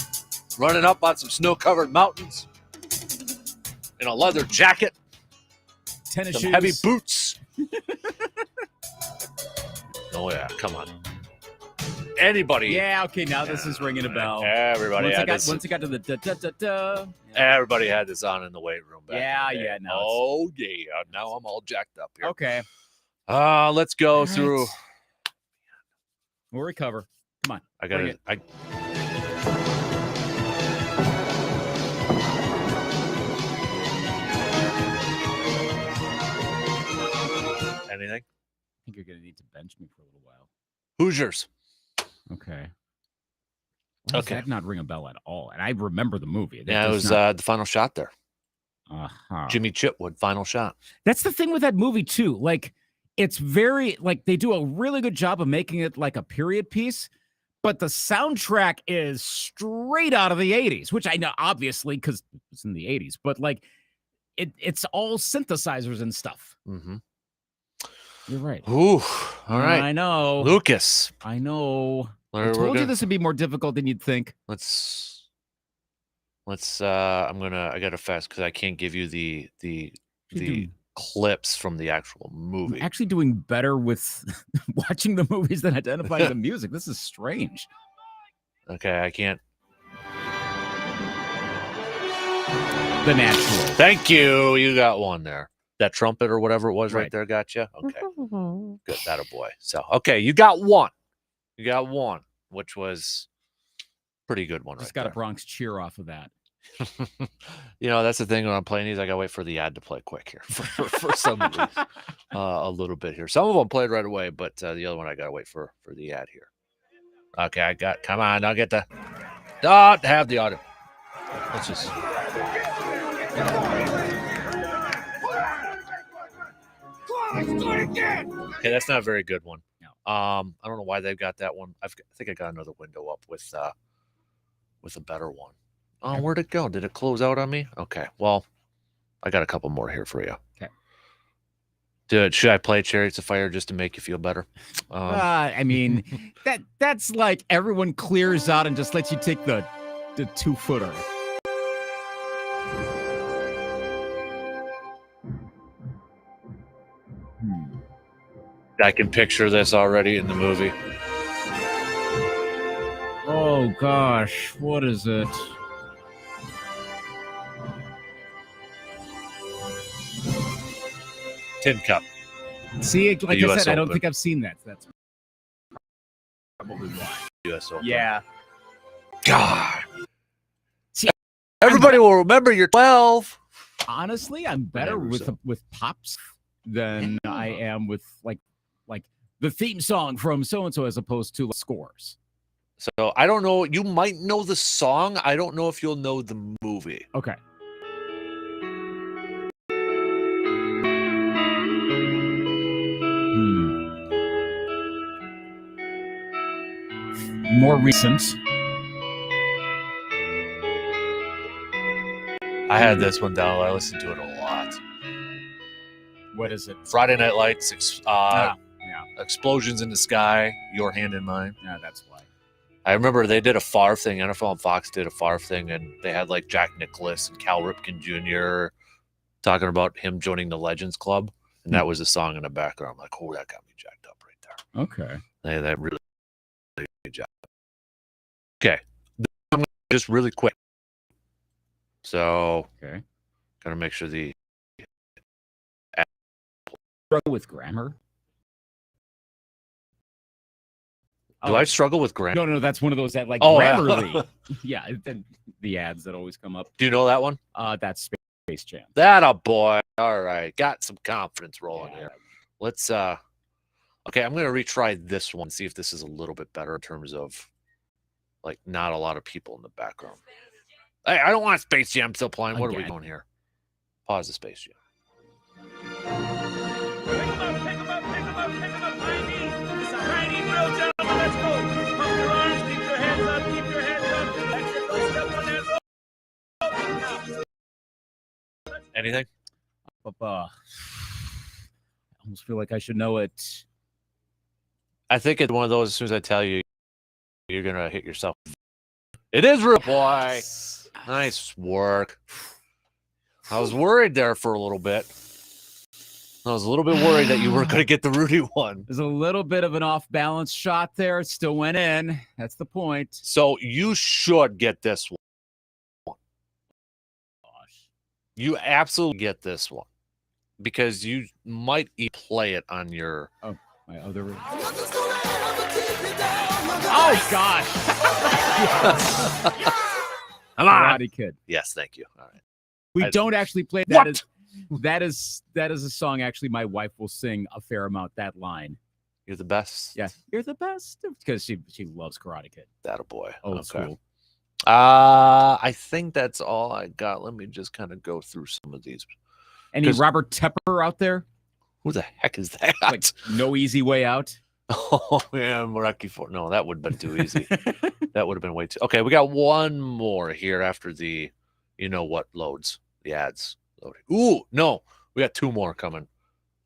Running up on some snow-covered mountains in a leather jacket, Tennis some shoes. heavy boots. Oh yeah, come on. Anybody? Yeah. Okay. Now this is ringing a bell. Everybody had this. Once it got to the da da da da. Everybody had this on in the weight room. Back Yeah, in the day. yeah, no, Oh yeah. Now I'm all jacked up here. Okay. Let's go All right. through. We'll recover. Come on. I Bring got it. it. Anything? I think you're gonna need to bench me for a little while. Hoosiers. Okay. Why does Okay. that not ring a bell at all? And I remember the movie. That Yeah, it does was not- the final shot there. Uh-huh. Jimmy Chitwood, final shot. That's the thing with that movie too. Like, it's very like they do a really good job of making it like a period piece, but the soundtrack is straight out of the 80s, which I know obviously because it's in the 80s, but like it's all synthesizers and stuff. Mm-hmm. You're right. Ooh, all right. I know. Lucas. I know. I We're told you gonna- this would be more difficult than you'd think. Let's I gotta fast because I can't give you the You're the clips from the actual I'm movie. actually doing better with watching the movies than identifying the music. This is strange. Okay, I can't. The Natural. Thank you. You got one there. That trumpet or whatever it was right Right. there got you. Okay, good. That a boy. So okay, you got one. You got one, which was pretty good one. Just right got a there. Bronx cheer off of that. You know, that's the thing when I'm playing these. I gotta wait for the ad to play quick here for some of these. A little bit here. Some of them played right away, but the other one I gotta wait for the ad here. Okay, I got. Come on, I'll get the. Don't have the audio. Let's just. Okay, that's not a very good one. No. I don't know why they've got that one. I think I got another window up with a better one. Oh, Okay. where'd it go? Did it close out on me? Okay, well, I got a couple more here for you. Okay. Dude, should I play Chariots of Fire just to make you feel better? I mean, that's like everyone clears out and just lets you take the 2-footer. I can picture this already in the movie. Oh gosh, what is it? Tin Cup. See, like The I US said, I don't Open. think I've seen that. That's probably why. US Open. Yeah. God. See, Everybody will remember you're 12. Honestly, I'm better Whatever, with so. with pops than I am with like the theme song from so and so as opposed to scores. So I don't know. You might know the song. I don't know if you'll know the movie. Okay. More recent. I had this one down. I listened to it a lot. What is it? Friday Night Lights, Yeah, Explosions in the Sky, Your Hand in Mine. yeah, that's why. I remember they did a Favre thing. NFL and Fox did a Favre thing, and they had like Jack Nicklaus and Cal Ripken Jr. talking about him joining the Legends Club, and that was a song in the background. I'm like, oh, that got me jacked up right there. Okay. That really good job. Okay. I'm gonna just really quick. So, Okay. gotta make sure the Struggle with grammar. do I struggle with grammar? No, that's one of those that like Oh, yeah. Grammarly. Yeah, the ads that always come up. Do you know that one? That's Space Jam. That a boy. All right. Got some confidence rolling here. Let's okay, I'm gonna retry this one, see if this is a little bit better in terms of like not a lot of people in the background. Hey, I don't want Space Jam still playing. What are we doing here? Pause the Space Jam. Anything? I almost feel like I should know it. I think it's one of those, as soon as I tell you, you're going to hit yourself. It is real, boy. Nice work. I was worried there for a little bit. I was a little bit worried that you weren't going to get the Rudy one. There's a little bit of an off-balance shot there. It still went in. That's the point. So you should get this one. Gosh. You absolutely get this one. Because you might play it on your... Oh, my other... Oh, gosh. Come on. Karate Kid. Yes, thank you. All right. We don't actually play What? That is a song actually my wife will sing a fair amount, that line. You're the best. Yeah, you're the best, because she loves Karate Kid. That a boy. Old school. I think that's all I got. Let me just kind of go through some of these. Any Robert Tepper out there? Who the heck is that? Like, No Easy Way Out? Oh, yeah, Rocky Ford. No, that would have been too easy. That would have been way too... Okay, we got one more here after the, you know what, loads. The ads loading. Ooh, no. We got two more coming.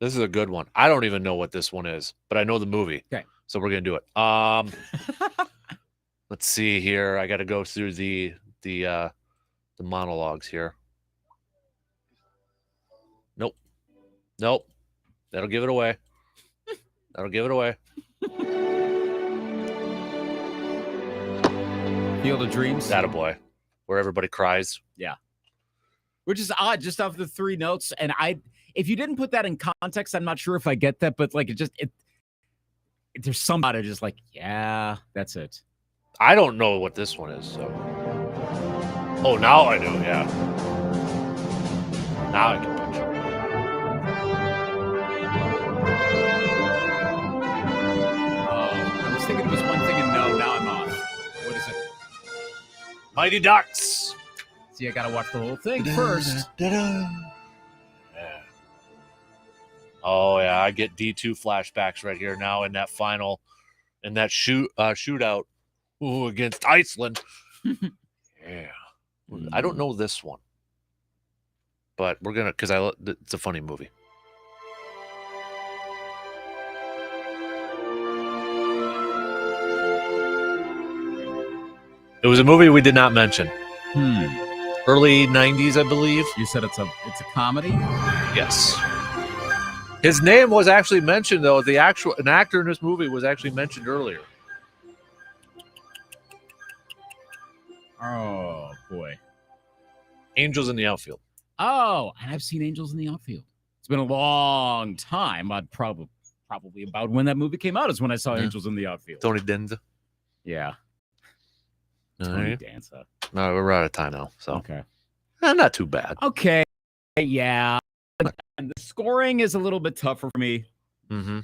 This is a good one. I don't even know what this one is, but I know the movie. Okay. So we're going to do it. Let's see here. I got to go through the monologues here. Nope. That'll give it away. Field of Dreams. That a boy. Where everybody cries. Yeah. Which is odd, just off the three notes. And if you didn't put that in context, I'm not sure if I get that, but like there's somebody just like, yeah, that's it. I don't know what this one is, so. Oh, now I do, yeah. Now I can picture. I was thinking it was one thing, and no, now I'm off. What is it? Mighty Ducks. See, I gotta watch the whole thing first. Yeah. Oh yeah, I get D2 flashbacks right here now in that final, in that shootout against Iceland. Yeah, I don't know this one, but we're gonna because it's a funny movie. It was a movie we did not mention. Early 90s, I believe. You said it's a comedy? Yes. His name was actually mentioned, though. An actor in this movie was actually mentioned earlier. Oh, boy. Angels in the Outfield. Oh, and I've seen Angels in the Outfield. It's been a long time. I'd probably about when that movie came out is when I saw Angels in the Outfield. Tony Danza. Yeah. Tony Danza. No, we're out of time now. So okay. Not too bad. Okay. Yeah. And the scoring is a little bit tougher for me. Mm-hmm.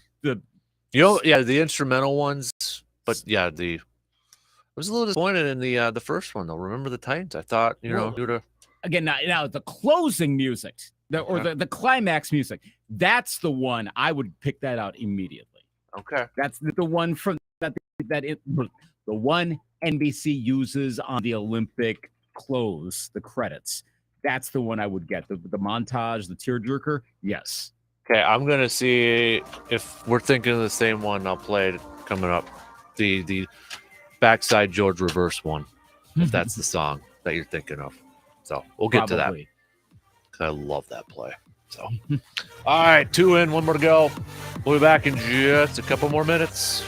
The instrumental ones, but yeah, I was a little disappointed in the first one though. Remember the Titans? I thought again now the closing music, the climax music. That's the one I would pick that out immediately. Okay, that's the one from the one NBC uses on the Olympic close, the credits. That's the one I would get. The montage, the tearjerker. Yes. Okay, I'm gonna see if we're thinking of the same one. I'll play it coming up. The Backside George Reverse one, if that's the song that you're thinking of. So we'll get to that. Because I love that play. So, all right, 2 in, 1 more to go. We'll be back in just a couple more minutes.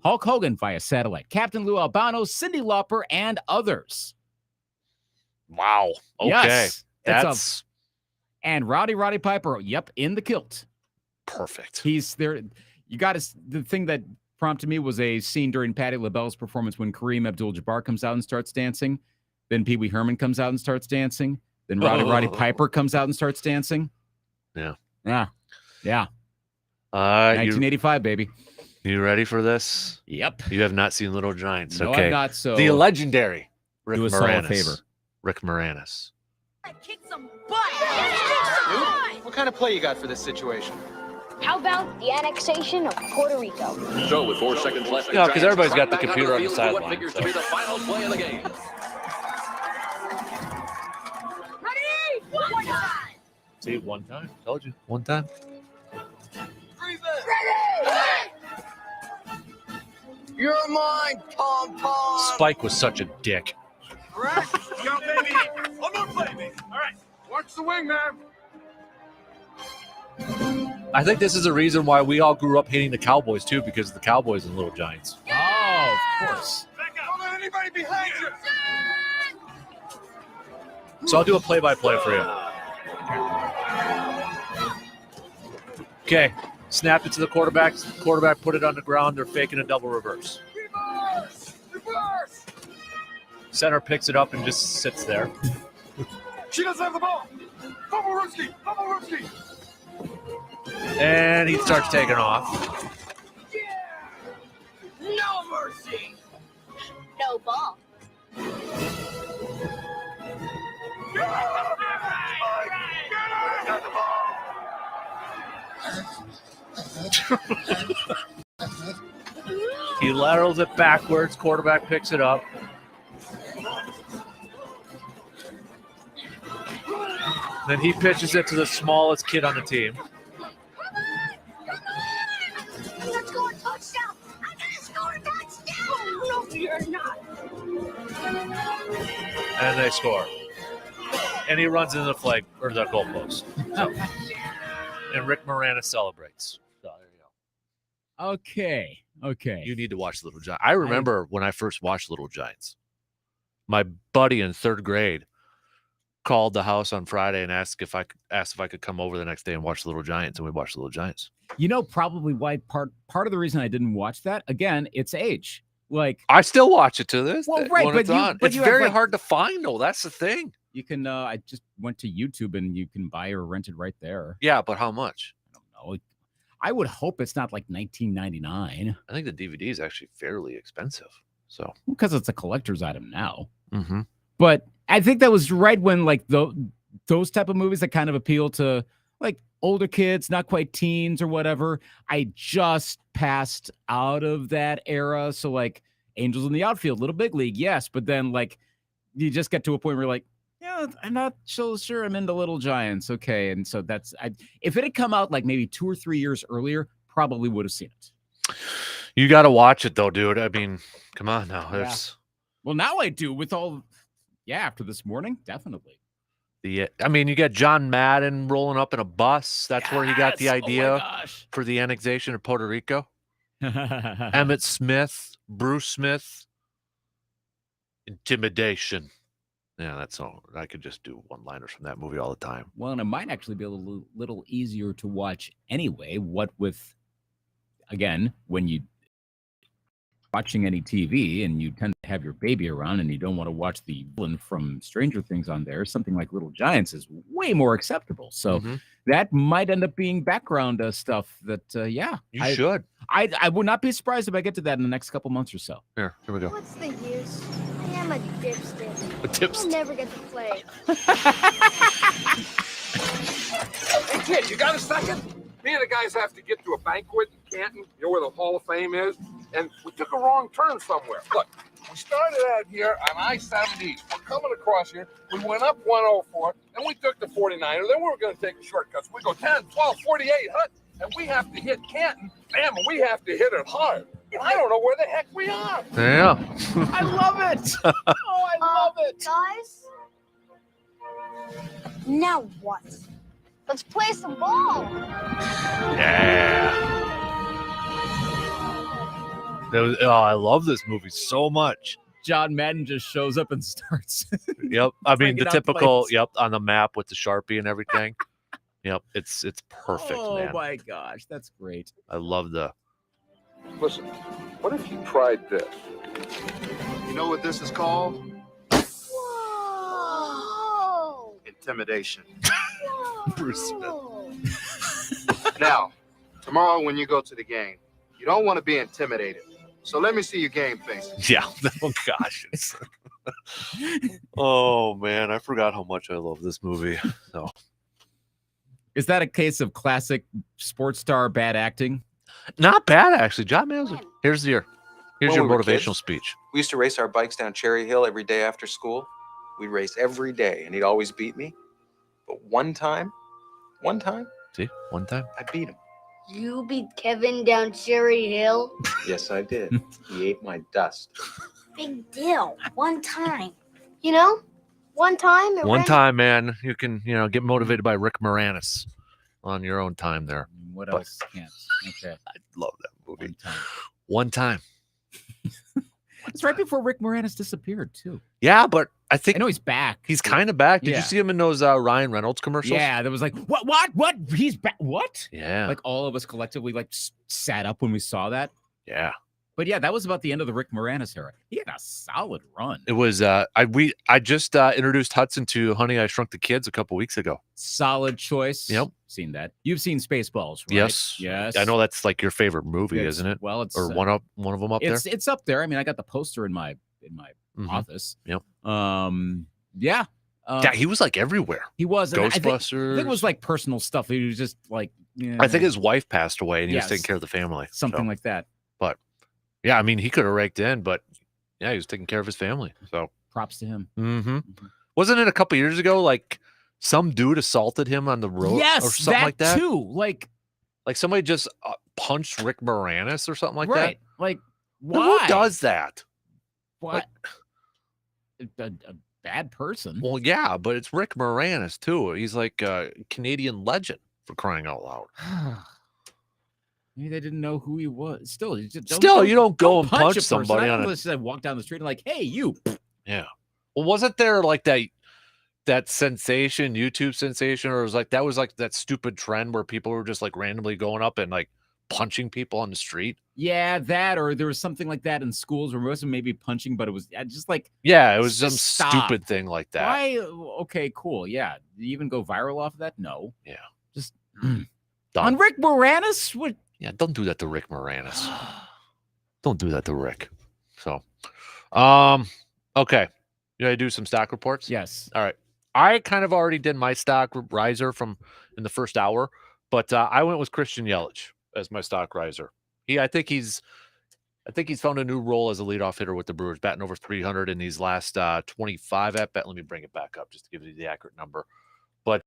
Hulk Hogan via satellite, Captain Lou Albano, Cyndi Lauper, and others. Wow. Okay. Yes, That's and Roddy Piper, yep, in the kilt. perfect. He's there. You got to. The thing that prompted me was a scene during Patti LaBelle's performance when Kareem Abdul-Jabbar comes out and starts dancing. Then Pee Wee Herman comes out and starts dancing. Then Roddy Piper comes out and starts dancing. Yeah. 1985, baby. You ready for this? Yep. You have not seen Little Giants. No, Okay. I'm not. So The legendary Rick do us all a Moranis. favor. Rick Moranis. Kick some butt. What kind of play you got for this situation? How about the annexation of Puerto Rico? So with 4 seconds left, No, because everybody's got the back computer on the field for what sideline. figures So. to be the final play of the game. Ready? One time. See, one time. Told you. One time. Ready? You're mine, Tom Tom. Spike was such a dick. Correct. Go, baby. One more play, baby. All right. Watch the wing, man. I think this is the reason why we all grew up hating the Cowboys, too, because of the Cowboys and Little Giants. Oh, of course. Back out. Don't let anybody behind you. So I'll do a play-by-play for you. Okay. Snapped it to the quarterback. Quarterback put it on the ground. They're faking a double reverse. Reverse. Center picks it up and just sits there. She doesn't have the ball. Bubble Ruski. And he starts taking off. No mercy. No ball. He laterals it backwards. Quarterback picks it up. Then he pitches it to the smallest kid on the team. I'm gonna score a touchdown. I'm gonna score a touchdown. No, you're not. And they score. And he runs into the flag or the goalpost. So. And Rick Moranis celebrates. So there you go. Okay. You need to watch Little Giants. I remember when I first watched Little Giants. My buddy in third grade called the house on Friday and asked if I could come over the next day and watch Little Giants, and we watched Little Giants. You know, probably why part of the reason I didn't watch that, again, it's age. Like, I still watch it to this. Well, day right, when but it's you- on. but It's you have, very like- hard to find, though. That's the thing. you can, I just went to YouTube and you can buy or rent it right there. Yeah, but how much? I don't know. I would hope it's not like $19.99 I think the DVD is actually fairly expensive. So, because it's a collector's item now. mm-hmm. But I think that was right when like those type of movies that kind of appeal to like older kids, not quite teens or whatever. I just passed out of that era. So like Angels in the Outfield, Little Big League, yes. But then like you just get to a point where you're like, yeah, I'm not so sure I'm into Little Giants. Okay. And so if it had come out like maybe 2 or 3 years earlier, probably would have seen it. You got to watch it, though, dude. I mean, come on now. Yeah. There's Well, now I do with all, after this morning, definitely. I mean, you got John Madden rolling up in a bus. That's where he got the Yes! idea Oh my gosh. for the annexation of Puerto Rico. Emmett Smith, Bruce Smith, intimidation. Yeah, that's all. I could just do one-liners from that movie all the time. Well, and it might actually be a little easier to watch anyway. What with, again, when you watching any TV and you tend to have your baby around and you don't want to watch the villain from Stranger Things on there, something like Little Giants is way more acceptable. So that might end up being background stuff that, You should. I would not be surprised if I get to that in the next couple months or so. Here we go. What's the use? I am a dipstick. A dipstick. I'll never get to play. Hey, kid, you got a second? Me and the guys have to get to a banquet in Canton, you know where the Hall of Fame is, and we took a wrong turn somewhere. Look, we started out here on I-70. We're coming across here. We went up 104, and we took the 49er. Then we were going to take a shortcut. So we go 10, 12, 48, and we have to hit Canton. Damn, we have to hit it hard. I don't know where the heck we are. Yeah. I love it. Oh, I love it. Guys? Now what? Let's play some ball. Yeah. I love this movie so much. John Madden just shows up and starts. Yep. I mean, the Bringing up typical, plays. yep, on the map with the Sharpie and everything. Yep. It's perfect, Oh man. my gosh, that's great. I love the. Listen, what if you tried this? You know what this is called? Whoa! Intimidation. Bruce Smith. Now, tomorrow when you go to the game, you don't want to be intimidated. So let me see your game face. Yeah. Oh, gosh. Oh, man. I forgot how much I love this movie. So. Is that a case of classic sports star bad acting? Not bad, actually. John Madden. Here's your When we were motivational kids, speech. We used to race our bikes down Cherry Hill every day after school. We'd race every day, and he'd always beat me. But one time, See, one time. I beat him. You beat Kevin down Cherry Hill? Yes, I did. He ate my dust. Big deal. One time. You know? One time. One time, man. You can, get motivated by Rick Moranis on your own time there. What But- else can't? Okay. I love that movie. One time. One time. It's right before Rick Moranis disappeared, too. Yeah, but I think I know he's back. he's kind of back. Did Yeah. you see him in those Ryan Reynolds commercials? Yeah, there was like, what? He's back. What? Yeah. Like all of us collectively sat up when we saw that. Yeah. But yeah, that was about the end of the Rick Moranis era. He had a solid run. It was I just introduced Hudson to Honey, I Shrunk the Kids a couple weeks ago. Solid choice. Yep. Seen that. You've seen Spaceballs, right? Yes. Yes. I know that's like your favorite movie, It's- isn't it? Well, it's Or one of them up there. it's up there. I mean, I got the poster in my Mhm. office. Yep. Yeah. Yeah, he was like everywhere. He was. and I think Ghostbusters. it was like personal stuff. He was just like, I think his wife passed away and he was Yes. taking care of the family. something So, like that. but yeah, I mean, he could have raked in, but yeah, he was taking care of his family. So, Props to him. wasn't it a couple years ago? Like some dude assaulted him on the road, Yes, or something like that. too. Like Like somebody just punched Rick Moranis or something like right. Like that. why? Who does that? What? A bad person. Well, yeah, but it's Rick Moranis too. He's like a Canadian legend for crying out loud. Maybe they didn't know who he was. Still, you just You don't go and punch a person. somebody I on don't a. just walk down the street and like, hey, you. Yeah. Well, wasn't there like that sensation, YouTube sensation, or that was like that stupid trend where people were just like randomly going up and like punching people on the street? Yeah, that, or there was something like that in schools where it wasn't maybe punching, but it was just like, Yeah, it was some Just stop. stupid thing like that. why? Okay, cool. Yeah. Did you even go viral off of that? No. Yeah. Just Done. on Rick Moranis? What? Yeah, don't do that to Rick Moranis. Don't do that to Rick. So, okay. You gotta do some stock reports? Yes. All right. I kind of already did my stock riser from in the first hour, but I went with Christian Yelich as my stock riser. I think he's found a new role as a leadoff hitter with the Brewers, batting over 300 in these last 25 at bat. Let me bring it back up just to give you the accurate number. But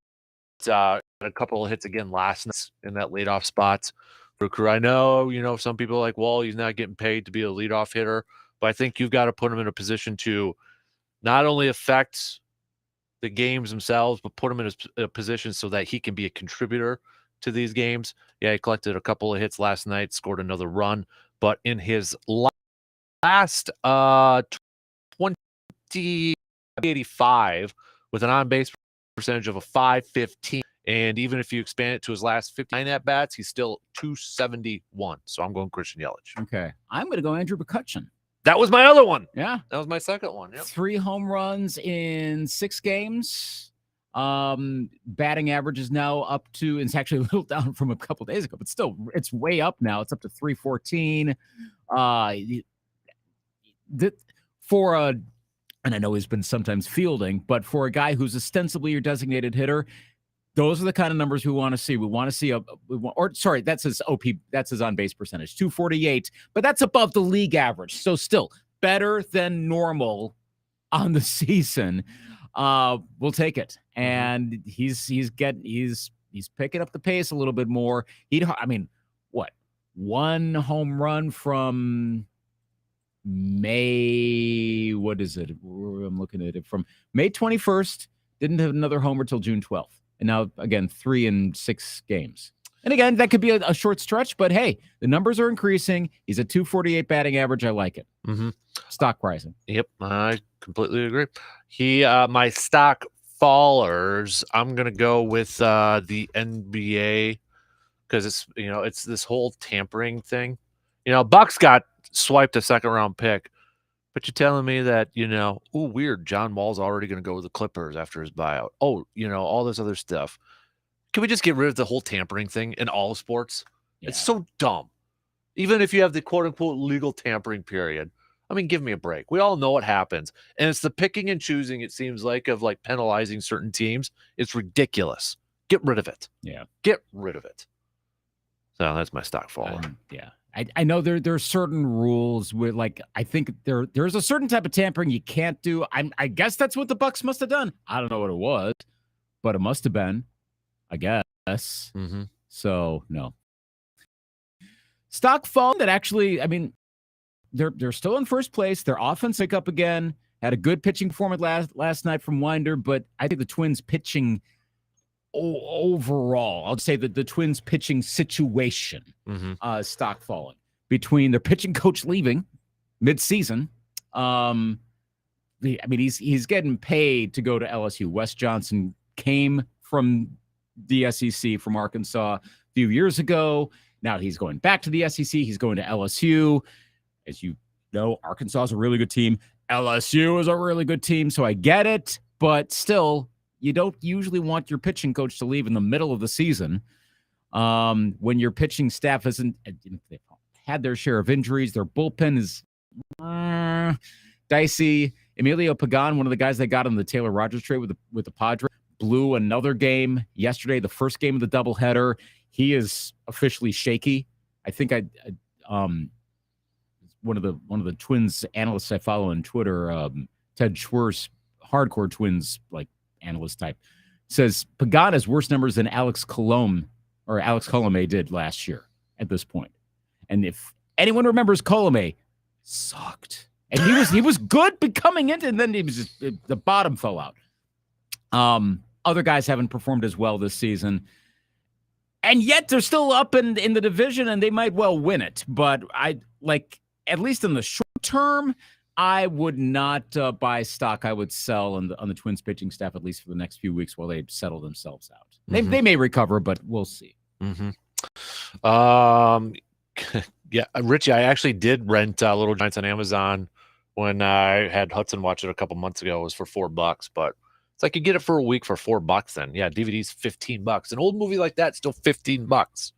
a couple of hits again last night in that leadoff spot for crew. I know, some people are like, well, he's not getting paid to be a leadoff hitter, but I think you've got to put him in a position to not only affect the games themselves, but put him in a position so that he can be a contributor to these games. Yeah, he collected a couple of hits last night, scored another run, but in his last 2085 with an on-base percentage of a 515, and even if you expand it to his last 59 at-bats, he's still 271. So I'm going Christian Yelich. Okay. I'm going to go Andrew McCutcheon. That was my other one. Yeah. That was my second one. Yep. 3 home runs in 6 games. Batting average is now up to, it's actually a little down from a couple days ago, but still it's way up now. It's up to 314. And I know he's been sometimes fielding, but for a guy who's ostensibly your designated hitter, those are the kind of numbers we want to see. We want to see that's his OP, that's his on-base percentage, 248, but that's above the league average. So still better than normal on the season. We'll take it. And he's picking up the pace a little bit more. One home run from May, what is it? I'm looking at it from May 21st, didn't have another homer till June 12th. And now, again, 3 in 6 games. And again, that could be a short stretch, but hey, the numbers are increasing. He's at 248 batting average. I like it. Mm-hmm. Stock rising. Yep, I completely agree. My stock fallers, I'm gonna go with the NBA because it's this whole tampering thing. Bucks got swiped a second round pick, but you're telling me that weird, John Wall's already gonna go with the Clippers after his buyout. Oh, all this other stuff. Can we just get rid of the whole tampering thing in all sports? Yeah. It's so dumb. Even if you have the quote unquote legal tampering period. I mean, give me a break. We all know what happens. And it's the picking and choosing, it seems like, of like penalizing certain teams. It's ridiculous. Get rid of it. Yeah. Get rid of it. So that's my stock faller. Yeah. I know there are certain rules with I think there's a certain type of tampering you can't do. I guess that's what the Bucks must have done. I don't know what it was, but it must have been, I guess. Mm-hmm. So no. Stock fall that actually, I mean, they're still in first place. Their offense pick up again. Had a good pitching performance last night from Winder, but I think the Twins pitching overall, I'll say that the Twins pitching situation, stock falling between their pitching coach leaving mid-season. He's getting paid to go to LSU. Wes Johnson came from the SEC from Arkansas a few years ago. Now he's going back to the SEC. He's going to LSU. As you know, Arkansas is a really good team. LSU is a really good team, so I get it. But still, you don't usually want your pitching coach to leave in the middle of the season when your pitching staff isn't. They've had their share of injuries. Their bullpen is dicey. Emilio Pagan, one of the guys they got on the Taylor Rogers trade with the Padres, blew another game yesterday, the first game of the doubleheader. He is officially shaky. I think one of the Twins analysts I follow on Twitter, Ted Schwer's hardcore Twins analyst type, says Pagan has worse numbers than Alex Colomé did last year at this point. And if anyone remembers, Colomé sucked. And he was good becoming it, and then he was just, the bottom fell out. Other guys haven't performed as well this season. And yet they're still up in the division, and they might well win it. But at least in the short term, I would not buy stock. I would sell on the Twins pitching staff, at least for the next few weeks while they settle themselves out. Mm-hmm. They may recover, but we'll see. Mm-hmm. Yeah, Richie, I actually did rent Little Giants on Amazon when I had Hudson watch it a couple months ago. It was for $4, but it's like you get it for a week for $4 then. Yeah, DVD's $15. An old movie like that, still $15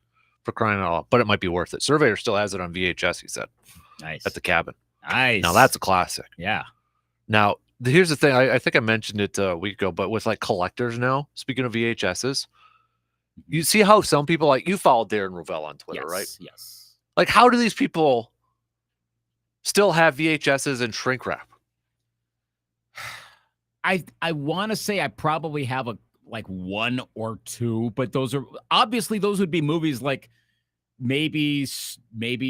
for crying out loud, but it might be worth it. Surveyor still has it on VHS, he said. Nice. At the cabin. Nice. Now that's a classic. Yeah. Now, here's the thing. I think I mentioned it a week ago, but with collectors now, speaking of VHSs, you see how some people, you follow Darren Rovell on Twitter, yes, right? Yes. How do these people still have VHSs and shrink wrap? I want to say I probably have one or two, but those would be movies maybe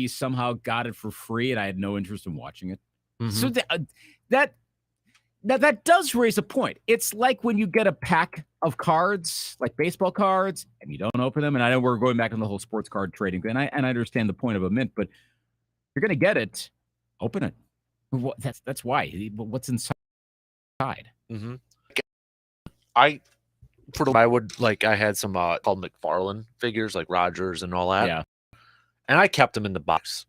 somehow got it for free and I had no interest in watching it. Mm-hmm. So that does raise a point. It's like when you get a pack of cards, like baseball cards, and you don't open them. And I know we're going back on the whole sports card trading, and I understand the point of a mint, but you're going to get it, open it. That's why. What's inside? Mm-hmm. I had some called McFarlane figures like Rogers and all that. Yeah. And I kept them in the box.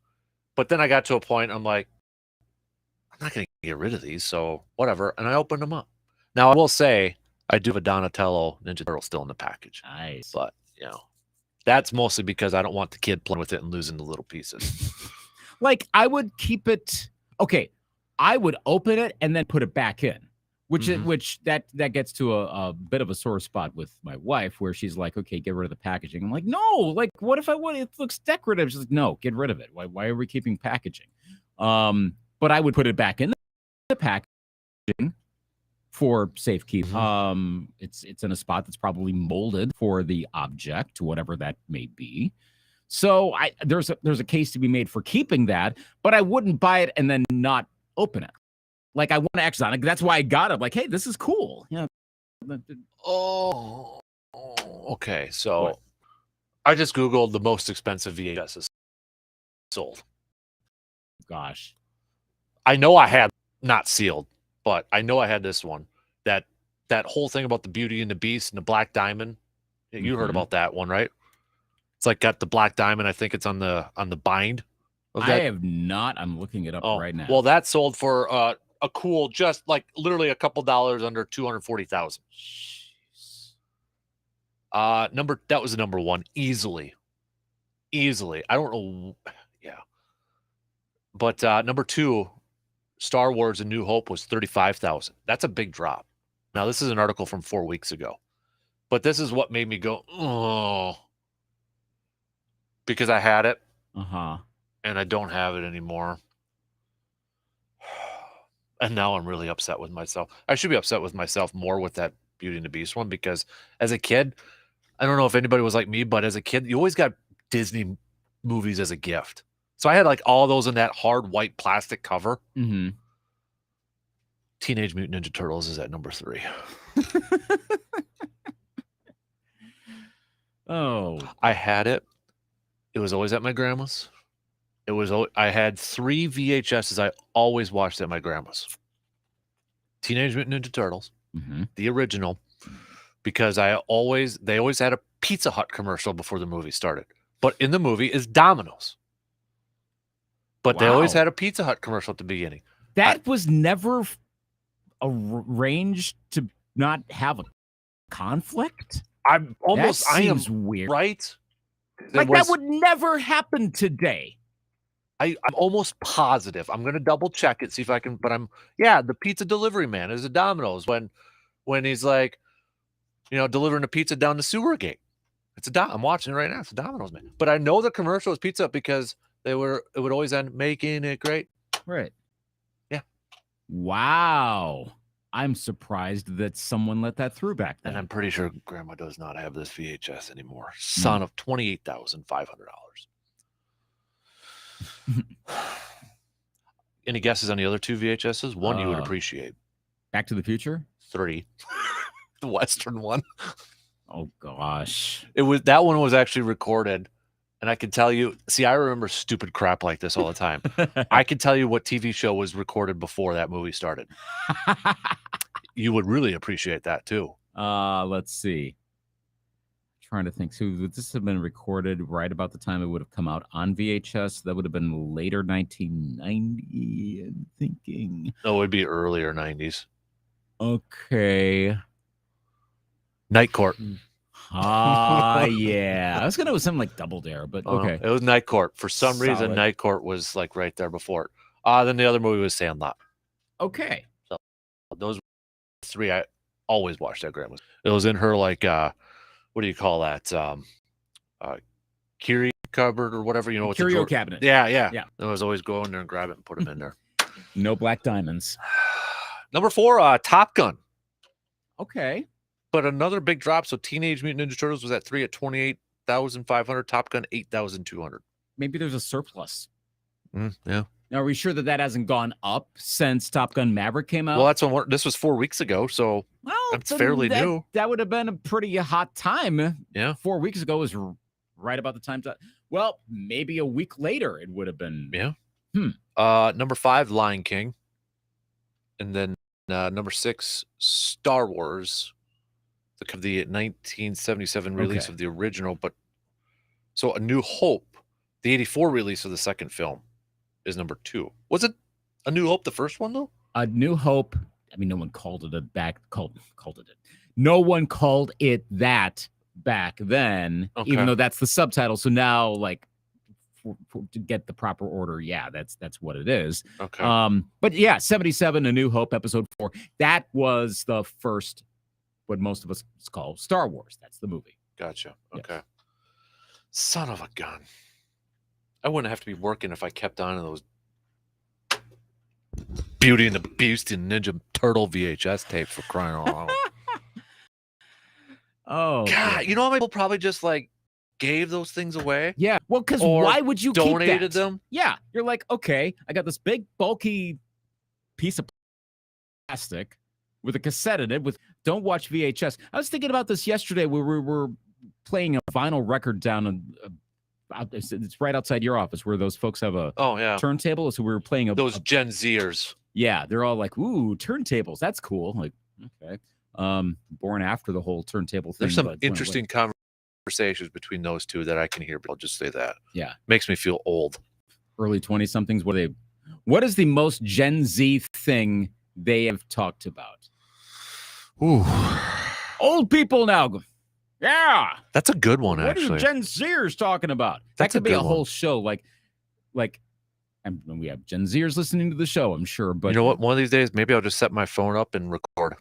But then I got to a point, I'm like, I'm not going to get rid of these, so whatever. And I opened them up. Now, I will say, I do have a Donatello Ninja Turtle still in the package. Nice. But, that's mostly because I don't want the kid playing with it and losing the little pieces. I would keep it. Okay. I would open it and then put it back in. Which that gets to a bit of a sore spot with my wife, where she's like, "Okay, get rid of the packaging." I'm like, "No, what if I want it? Looks decorative." She's like, "No, get rid of it. Why are we keeping packaging?" But I would put it back in the packaging for safekeeping. It's in a spot that's probably molded for the object, whatever that may be. So there's a case to be made for keeping that, but I wouldn't buy it and then not open it. I want to exit on it. That's why I got it. Hey, this is cool. Yeah. Oh, okay. So I just Googled the most expensive VHSs sold. Gosh. I know I had not sealed, but I know I had this one. That whole thing about the Beauty and the Beast and the Black Diamond. You heard Mhm. about that one, right? It's like got the Black Diamond. I think it's on the bind of that. I have not. I'm looking it up right now. Well, that sold for a cool, just like literally a couple dollars under 240,000. That was the number one easily. I don't know. Yeah. But number two, Star Wars: A New Hope was 35,000. That's a big drop. Now, this is an article from 4 weeks ago, but this is what made me go, oh, because I had it and I don't have it anymore. And now I'm really upset with myself. I should be upset with myself more with that Beauty and the Beast one, because as a kid, I don't know if anybody was like me, but as a kid, you always got Disney movies as a gift. So I had like all those in that hard white plastic cover. Mm-hmm. Teenage Mutant Ninja Turtles is at number 3. Oh. I had it. It was always at my grandma's. I had 3 VHSs I always watched at my grandma's. Teenage Mutant Ninja Turtles, the original, because they always had a Pizza Hut commercial before the movie started. But in the movie is Domino's. But they always had a Pizza Hut commercial at the beginning. That was never arranged to not have a conflict? I am weird. Right? Like that would never happen today. I'm almost positive. I'm going to double check it, see if I can, but the pizza delivery man is a Domino's when he's like, delivering a pizza down the sewer gate. I'm watching it right now. It's a Domino's man. But I know the commercial is Pizza Hut because it would always end making it great. Right. Yeah. Wow. I'm surprised that someone let that through back then. And I'm pretty sure Grandma does not have this VHS anymore. Son of $28,500. Any guesses on the other 2 VHSs? One you would appreciate. Back to the Future? 3. The Western one. Oh gosh. That one was actually recorded, and I can tell you, I remember stupid crap like this all the time. I can tell you what TV show was recorded before that movie started. You would really appreciate that too. Let's see. Trying to think. So would this have been recorded right about the time it would have come out on VHS? That would have been later 1990. I'm thinking. No, it would be earlier 90s. Okay. Night Court. Yeah. I was gonna go something like Double Dare, but okay. It was Night Court. For some reason, Night Court was like right there before it. Then the other movie was Sandlot. Okay. So those 3 I always watched at grandma's. It was in her like what do you call that? Curio cupboard or whatever, with the Curio cabinet. Yeah. I was always go in there and grab it and put them in there. No Black Diamonds. Number 4, Top Gun. Okay. But another big drop. So Teenage Mutant Ninja Turtles was at 3 at 28,500. Top Gun 8,200. Maybe there's a surplus. Yeah. Now, are we sure that hasn't gone up since Top Gun Maverick came out? Well, that's when this was 4 weeks ago, so that's fairly new. That would have been a pretty hot time. Yeah. 4 weeks ago was right about the time. Well, maybe a week later it would have been. Yeah. Number 5, Lion King. And then number 6, Star Wars. The 1977 release of the original. But so A New Hope, the 84 release of the second film, is number 2. Was it A New Hope the first one though? A New Hope. I mean, no one called it called it. No one called it that back then, even though that's the subtitle. So now, like, to get the proper order, that's what it is. Okay. But yeah, 77, A New Hope, Episode 4. That was the first, what most of us call Star Wars. That's the movie. Gotcha. Okay. Yes. Son of a gun. I wouldn't have to be working if I kept on in those Beauty and the Beast and Ninja Turtle VHS tapes, for crying out loud. Oh, God. You know how many people probably just like gave those things away? Yeah. Well, because why would you donated keep that? them? Yeah. You're like, okay, I got this big bulky piece of plastic with a cassette in it with don't watch VHS. I was thinking about this yesterday where we were playing a vinyl record down it's right outside your office where those folks have a turntable. So we were playing those Gen Zers. Yeah, they're all like, ooh, turntables. That's cool. Like, okay. Born after the whole turntable thing. There's some interesting conversations between those two that I can hear, but I'll just say that. Yeah. Makes me feel old. Early 20-somethings. What is the most Gen Z thing they have talked about? Ooh. Old people now. Yeah. That's a good one, actually. What are Gen Zers talking about? That could be a whole show. Like, and we have Gen Zers listening to the show, I'm sure. But you know what? One of these days, maybe I'll just set my phone up and record.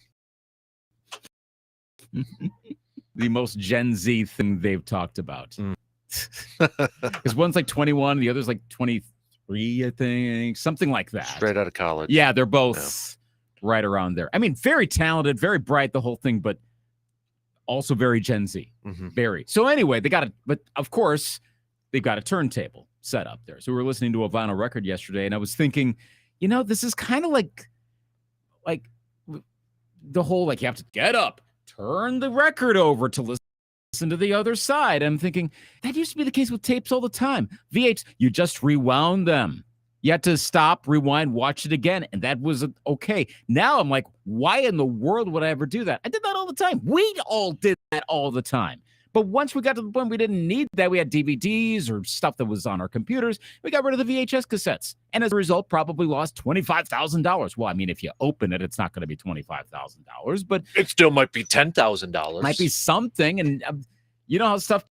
The most Gen Z thing they've talked about. Because one's like 21, the other's like 23, I think. Something like that. Straight out of college. Yeah, they're both right around there. I mean, very talented, very bright, the whole thing, but also very Gen Z. Very. So anyway, but of course, they've got a turntable set up there. So we were listening to a vinyl record yesterday, and I was thinking, this is kind of like the whole, like, you have to get up, turn the record over to listen to the other side. I'm thinking, that used to be the case with tapes all the time. VH, you just rewound them. You had to stop, rewind, watch it again, and that was okay. Now I'm like, why in the world would I ever do that? I did that all the time. We all did that all the time. But once we got to the point we didn't need that, we had DVDs or stuff that was on our computers. We got rid of the VHS cassettes. And as a result, probably lost $25,000. Well, I mean, if you open it, it's not going to be $25,000, but it still might be $10,000. Might be something. And you know how stuff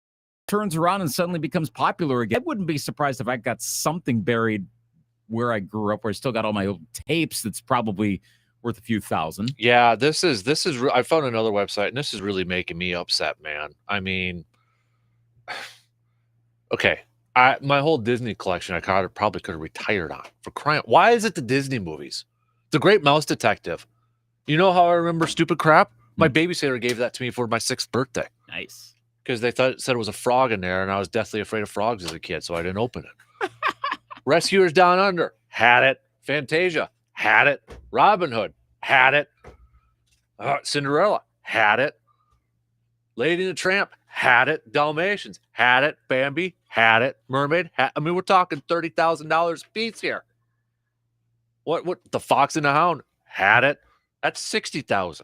turns around and suddenly becomes popular again. I wouldn't be surprised if I got something buried where I grew up, where I still got all my old tapes. That's probably worth a few thousand. Yeah, this is I found another website, and this is really making me upset, man. I mean, okay, my whole Disney collection I probably could have retired on, for crying. Why is it the Disney movies? The Great Mouse Detective. You know how I remember stupid crap? My babysitter gave that to me for my 6th birthday. Nice. Because they said it was a frog in there, and I was deathly afraid of frogs as a kid, so I didn't open it. Rescuers Down Under, had it. Fantasia, had it. Robin Hood, had it. Cinderella, had it. Lady and the Tramp, had it. Dalmatians, had it. Bambi, had it. Mermaid, I mean, we're talking $30,000 a piece here. What? The Fox and the Hound, had it. That's $60,000.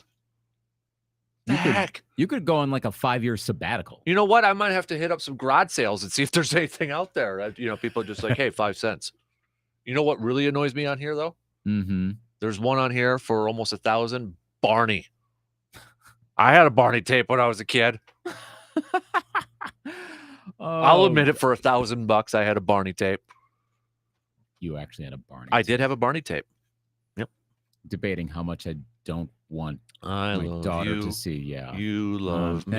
Heck. You could go on like a 5-year sabbatical. You know what? I might have to hit up some garage sales and see if there's anything out there. People are just like, hey, 5 cents. You know what really annoys me on here, though? Mm-hmm. There's one on here for almost $1,000. Barney. I had a Barney tape when I was a kid. I'll admit it, for $1,000, I had a Barney tape. You actually had a Barney. I did have a Barney tape. Yep. Debating how much I don't want my daughter to see. Yeah. You love me.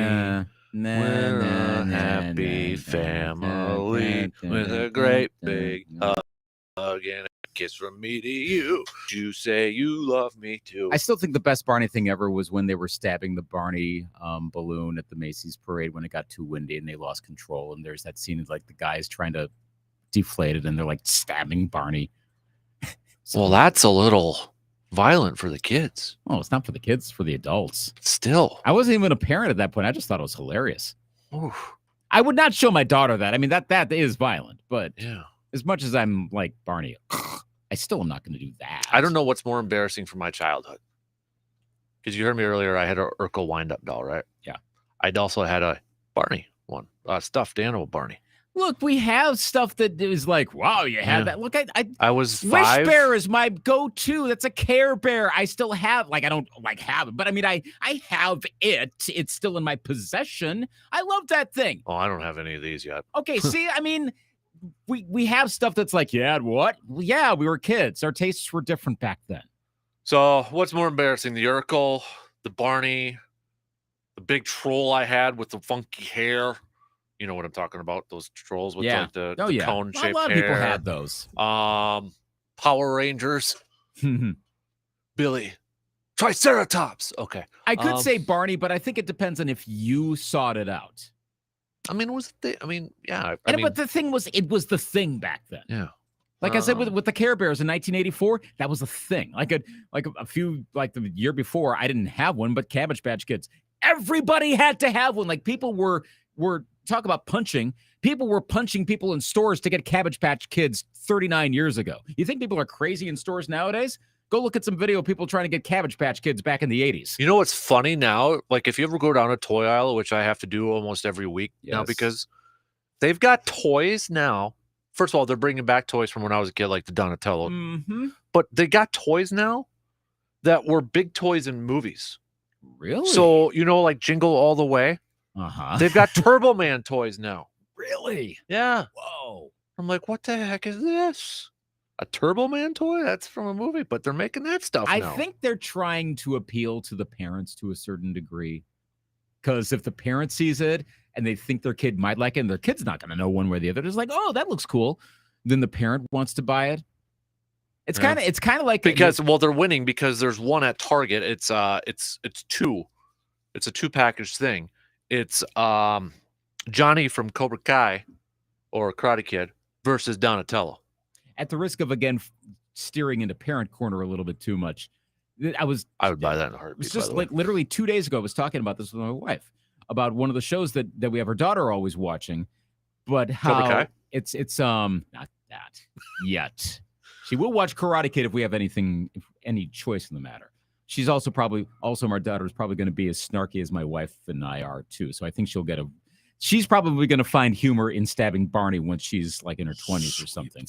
We're a happy family with a great big hug and a kiss from me to you. You say you love me too. I still think the best Barney thing ever was when they were stabbing the Barney balloon at the Macy's parade when it got too windy and they lost control. And there's that scene of like the guys trying to deflate it and they're like stabbing Barney. Well, that's a little violent for the kids. Oh, it's not for the kids, it's for the adults. Still. I wasn't even a parent at that point. I just thought it was hilarious. Oof. I would not show my daughter that. I mean, that is violent, but yeah. As much as I'm like Barney, I still am not going to do that. I don't know what's more embarrassing from my childhood. Because you heard me earlier, I had an Urkel wind-up doll, right? Yeah. I'd also had a Barney one, stuffed animal Barney. Look, we have stuff that is like, wow, you had that. Look, I was 5. Wish Bear is my go-to. That's a Care Bear. I still have, I don't have it, but I mean, I have it. It's still in my possession. I love that thing. Oh, I don't have any of these yet. Okay, see, I mean, we have stuff that's like, yeah, what? Well, yeah, we were kids. Our tastes were different back then. So what's more embarrassing, the Urkel, the Barney, the big troll I had with the funky hair? You know what I'm talking about? Those trolls with like the cone-shaped hair. A lot of people had those. Power Rangers. Billy. Triceratops. Okay. I could say Barney, but I think it depends on if you sought it out. I mean, yeah. But the thing was, it was the thing back then. Yeah. Like I said, with the Care Bears in 1984, that was a thing. Like the year before, I didn't have one, but Cabbage Patch Kids, Everybody had to have one. Like people were talk about punching. People were punching people in stores to get Cabbage Patch Kids 39 years ago. You think people are crazy in stores nowadays? Go look at some video of people trying to get Cabbage Patch Kids back in the 80s. You know what's funny now? Like if you ever go down a toy aisle, which I have to do almost every week now because they've got toys now. First of all, they're bringing back toys from when I was a kid, like the Donatello. Mm-hmm. But they got toys now that were big toys in movies. Really? So, like Jingle All the Way. Uh-huh. They've got Turbo Man toys now. Really? Yeah. Whoa. I'm like, what the heck is this? A Turbo Man toy? That's from a movie, but they're making that stuff now. I think they're trying to appeal to the parents to a certain degree. Because if the parent sees it and they think their kid might like it, and their kid's not going to know one way or the other, they're just like, oh, that looks cool. Then the parent wants to buy it. It's kind of like because they're winning because there's one at Target. It's two. It's a 2-package thing. It's Johnny from Cobra Kai or Karate Kid versus Donatello. At the risk of again steering into parent corner a little bit too much, I would buy that in a heartbeat. It was just like literally 2 days ago. I was talking about this with my wife about one of the shows that we have our daughter always watching, but how it's not that yet. She will watch Karate Kid if we have any choice in the matter. She's also my daughter is probably going to be as snarky as my wife and I are too. So I think she's probably going to find humor in stabbing Barney when she's like in her 20s or something.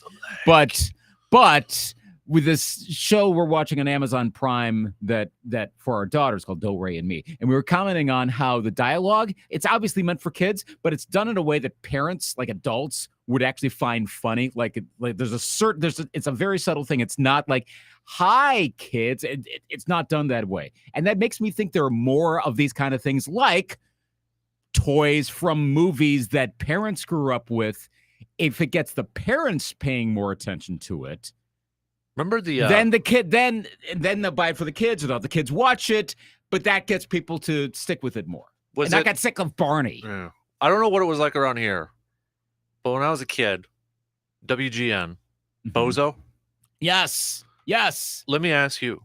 But with this show we're watching on Amazon Prime that for our daughters called Do Ray and Me, and we were commenting on how the dialogue, it's obviously meant for kids, but it's done in a way that parents, like adults, would actually find funny. Like it's a very subtle thing. It's not like, hi kids. It's not done that way, and that makes me think there are more of these kind of things, like toys from movies that parents grew up with. If it gets the parents paying more attention to it. Remember then the kid then they'll buy it for the kids, or the kids watch it, but that gets people to stick with it more. I got sick of Barney. Yeah. I don't know what it was like around here, but when I was a kid, WGN, Bozo. Yes. Let me ask you: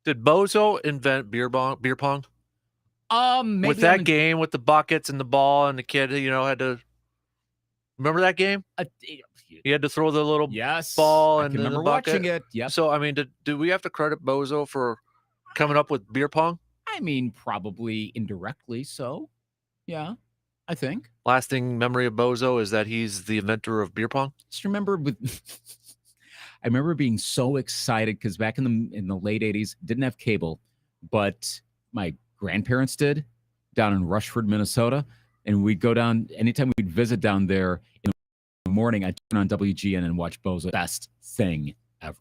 did Bozo invent beer pong? Maybe with that game with the buckets and the ball, and the kid, had to remember that game. He had to throw the little ball and I remember the bucket. watching it. Yeah. So I mean, do we have to credit Bozo for coming up with beer pong? I mean, probably indirectly. So, yeah, I think. Lasting memory of Bozo is that he's the inventor of beer pong. Just remember I remember being so excited because back in the late 80s, didn't have cable, but my grandparents did down in Rushford, Minnesota, and we'd go down anytime we'd visit down there. Morning, I turn on WGN and watch Bozo. Best thing ever.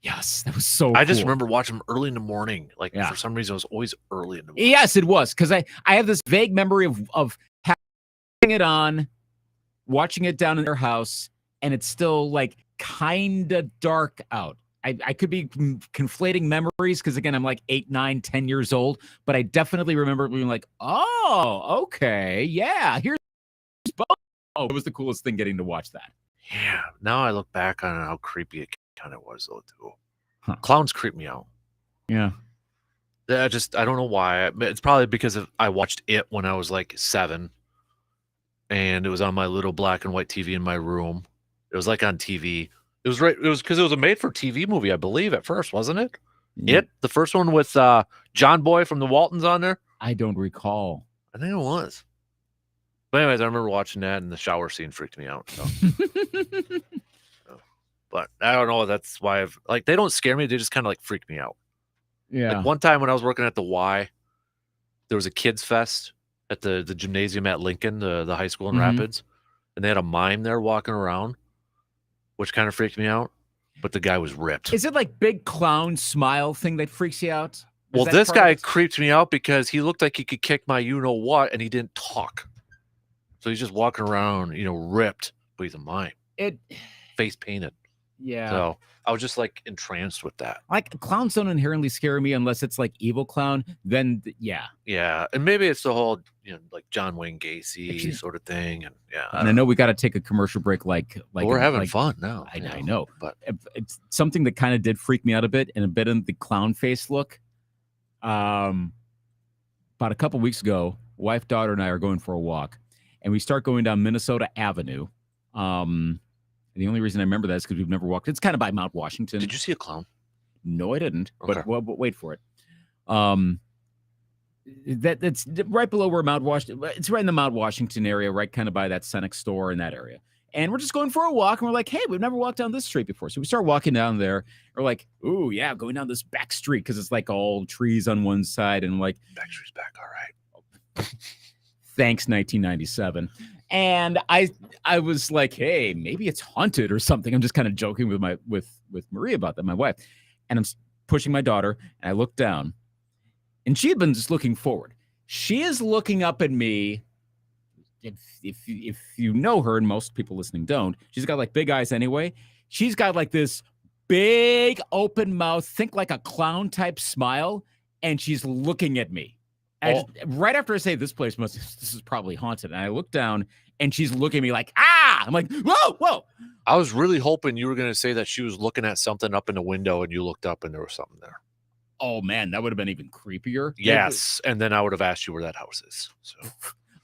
Yes, that was so I just cool. remember watching him early in the morning. Like for some reason, it was always early in the morning. Yes, it was, because I have this vague memory of having it on, watching it down in their house, and it's still like kind of dark out. I could be conflating memories because, again, I'm like 8, 9, 10 years old, but I definitely remember being like, oh, okay, yeah, here's Bozo. Oh, it was the coolest thing getting to watch that. Yeah. Now I look back on how creepy it kind of was, though, too. Clowns creep me out. Yeah. I don't know why. It's probably because I watched it when I was like 7, and it was on my little black and white TV in my room. It was like on TV. It was because it was a made-for-TV movie, I believe, at first, wasn't it? Yeah. The first one with John Boy from the Waltons on there. I don't recall. I think it was. But anyways, I remember watching that, and the shower scene freaked me out. So. But I don't know. That's why they don't scare me. They just kind of like freak me out. Yeah. Like one time when I was working at the Y, there was a kids fest at the gymnasium at Lincoln, the high school in Rapids, and they had a mime there walking around, which kind of freaked me out. But the guy was ripped. Is it like big clown smile thing that freaks you out? Well, this guy creeped me out because he looked like he could kick my you-know-what, and he didn't talk. So he's just walking around, ripped, but he's a mime. Face painted. Yeah. So I was just like entranced with that. Like clowns don't inherently scare me unless it's like evil clown. Then yeah. Yeah, and maybe it's the whole like John Wayne Gacy sort of thing, and yeah. And I know we got to take a commercial break. Like we're having fun now. I know, but it's something that kind of did freak me out a bit, and a bit in the clown face look. about a couple weeks ago, wife, daughter, and I are going for a walk, and we start going down Minnesota Avenue. The only reason I remember that is because we've never walked. It's kind of by Mount Washington. Did you see a clown? No, I didn't. Okay. But wait for it. That's right below where Mount Washington. It's right in the Mount Washington area, right kind of by that Senex store in that area. And we're just going for a walk, and we're like, hey, we've never walked down this street before. So we start walking down there. We're like, ooh, yeah, going down this back street because it's like all trees on one side. And I'm like, back street's back, all right. Thanks, 1997. And I was like, hey, maybe it's haunted or something. I'm just kind of joking with with Marie about that, my wife. And I'm pushing my daughter, and I look down, and she had been just looking forward. She is looking up at me. If you know her, and most people listening don't, she's got like big eyes anyway. She's got like this big open mouth, think like a clown type smile, and she's looking at me. And right after I say this is probably haunted, and I look down, and she's looking at me like, ah! I'm like, whoa! I was really hoping you were going to say that she was looking at something up in the window, and you looked up, and there was something there. Oh man, that would have been even creepier. Yes, and then I would have asked you where that house is. So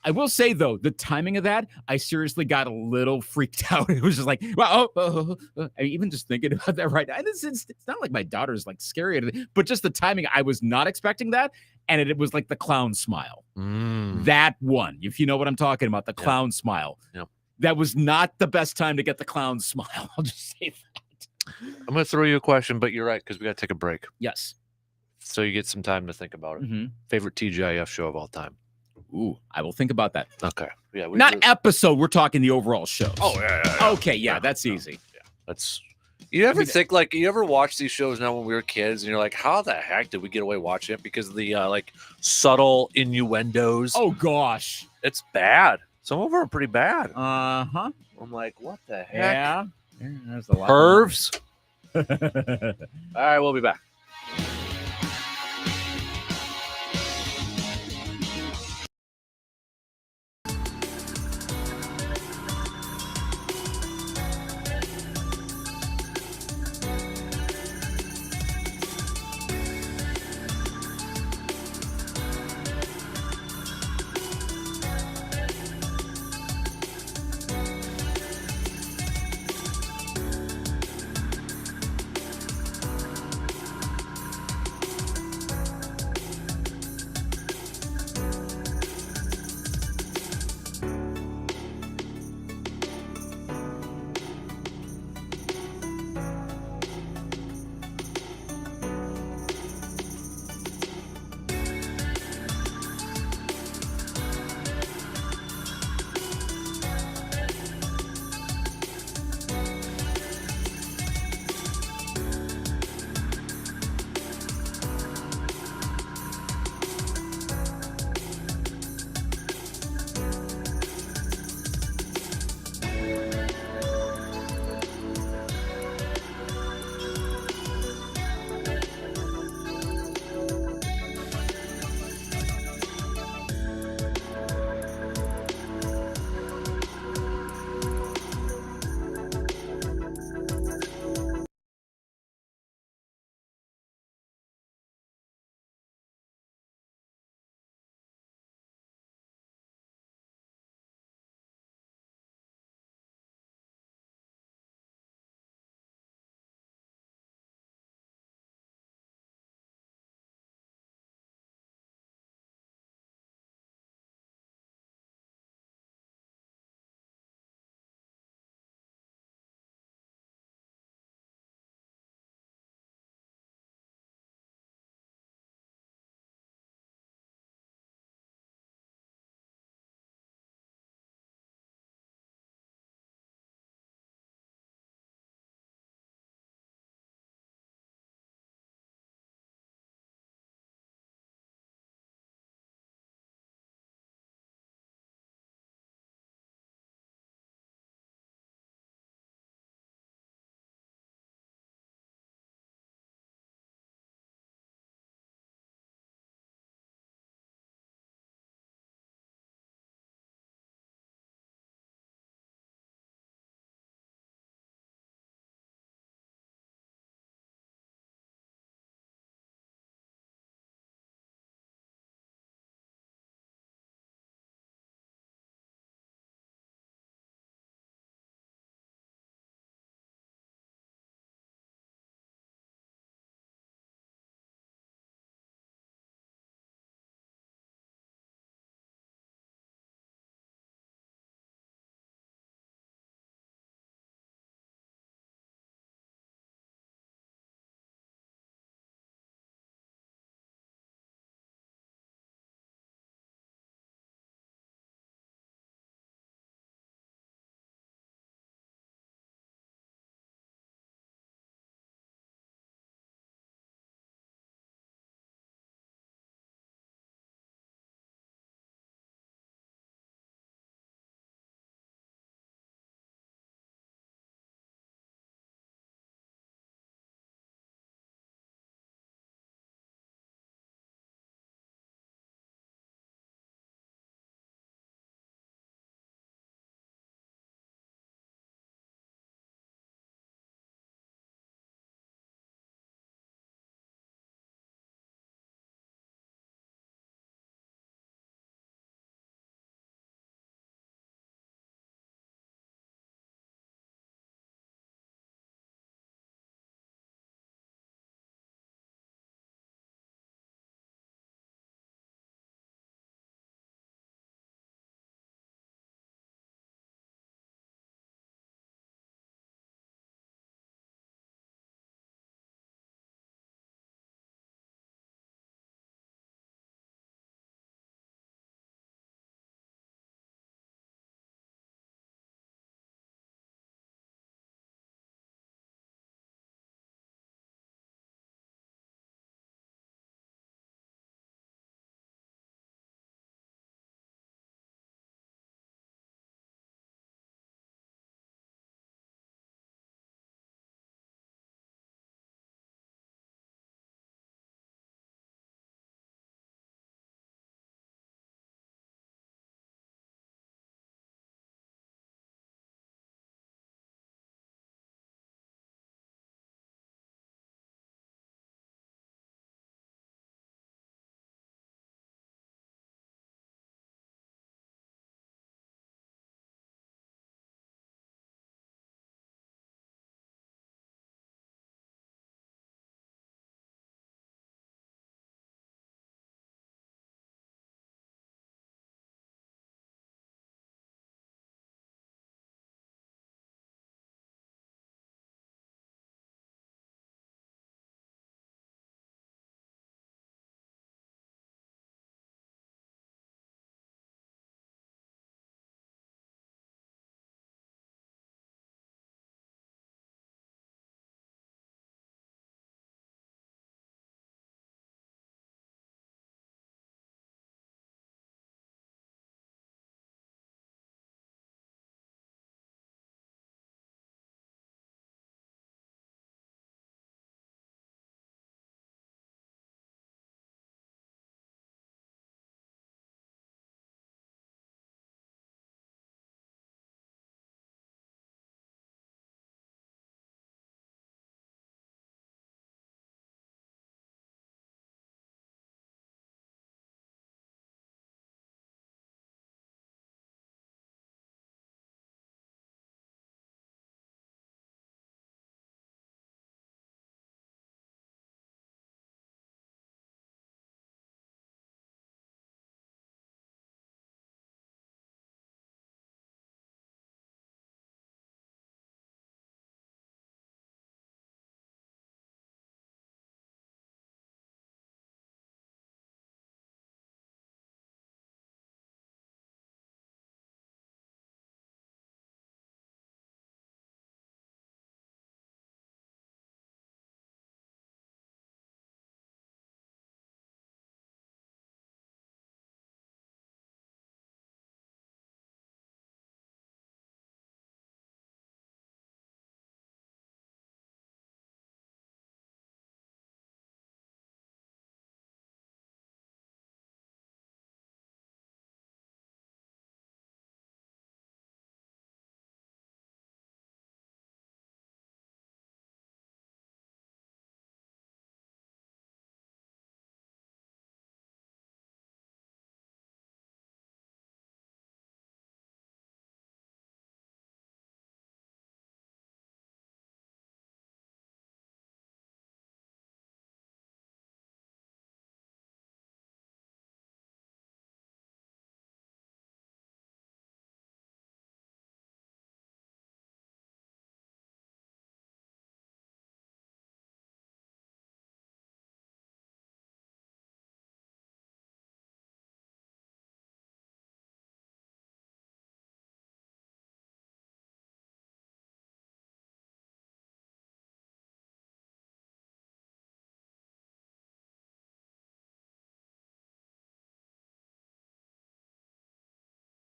I will say though, the timing of that, I seriously got a little freaked out. It was just like, well, even just thinking about that right now. And it's not like my daughter's like scary, but just the timing. I was not expecting that, and it was like the clown smile. That one, if you know what I'm talking about, the clown smile. Yep. That was not the best time to get the clown smile. I'll just say that. I'm going to throw you a question, but you're right, because we got to take a break. Yes. So you get some time to think about it. Mm-hmm. Favorite TGIF show of all time? Ooh, I will think about that. Okay. Yeah. Not episode. We're talking the overall show. Oh, yeah. Okay, yeah, that's easy. Yeah. That's. You ever think like you ever watch these shows now when we were kids, and you're like, how the heck did we get away watching it? Because of the like subtle innuendos. Oh gosh, it's bad. Some of them are pretty bad. Uh-huh. I'm like, what the heck? Yeah. There's a lot. Pervs. All right, we'll be back.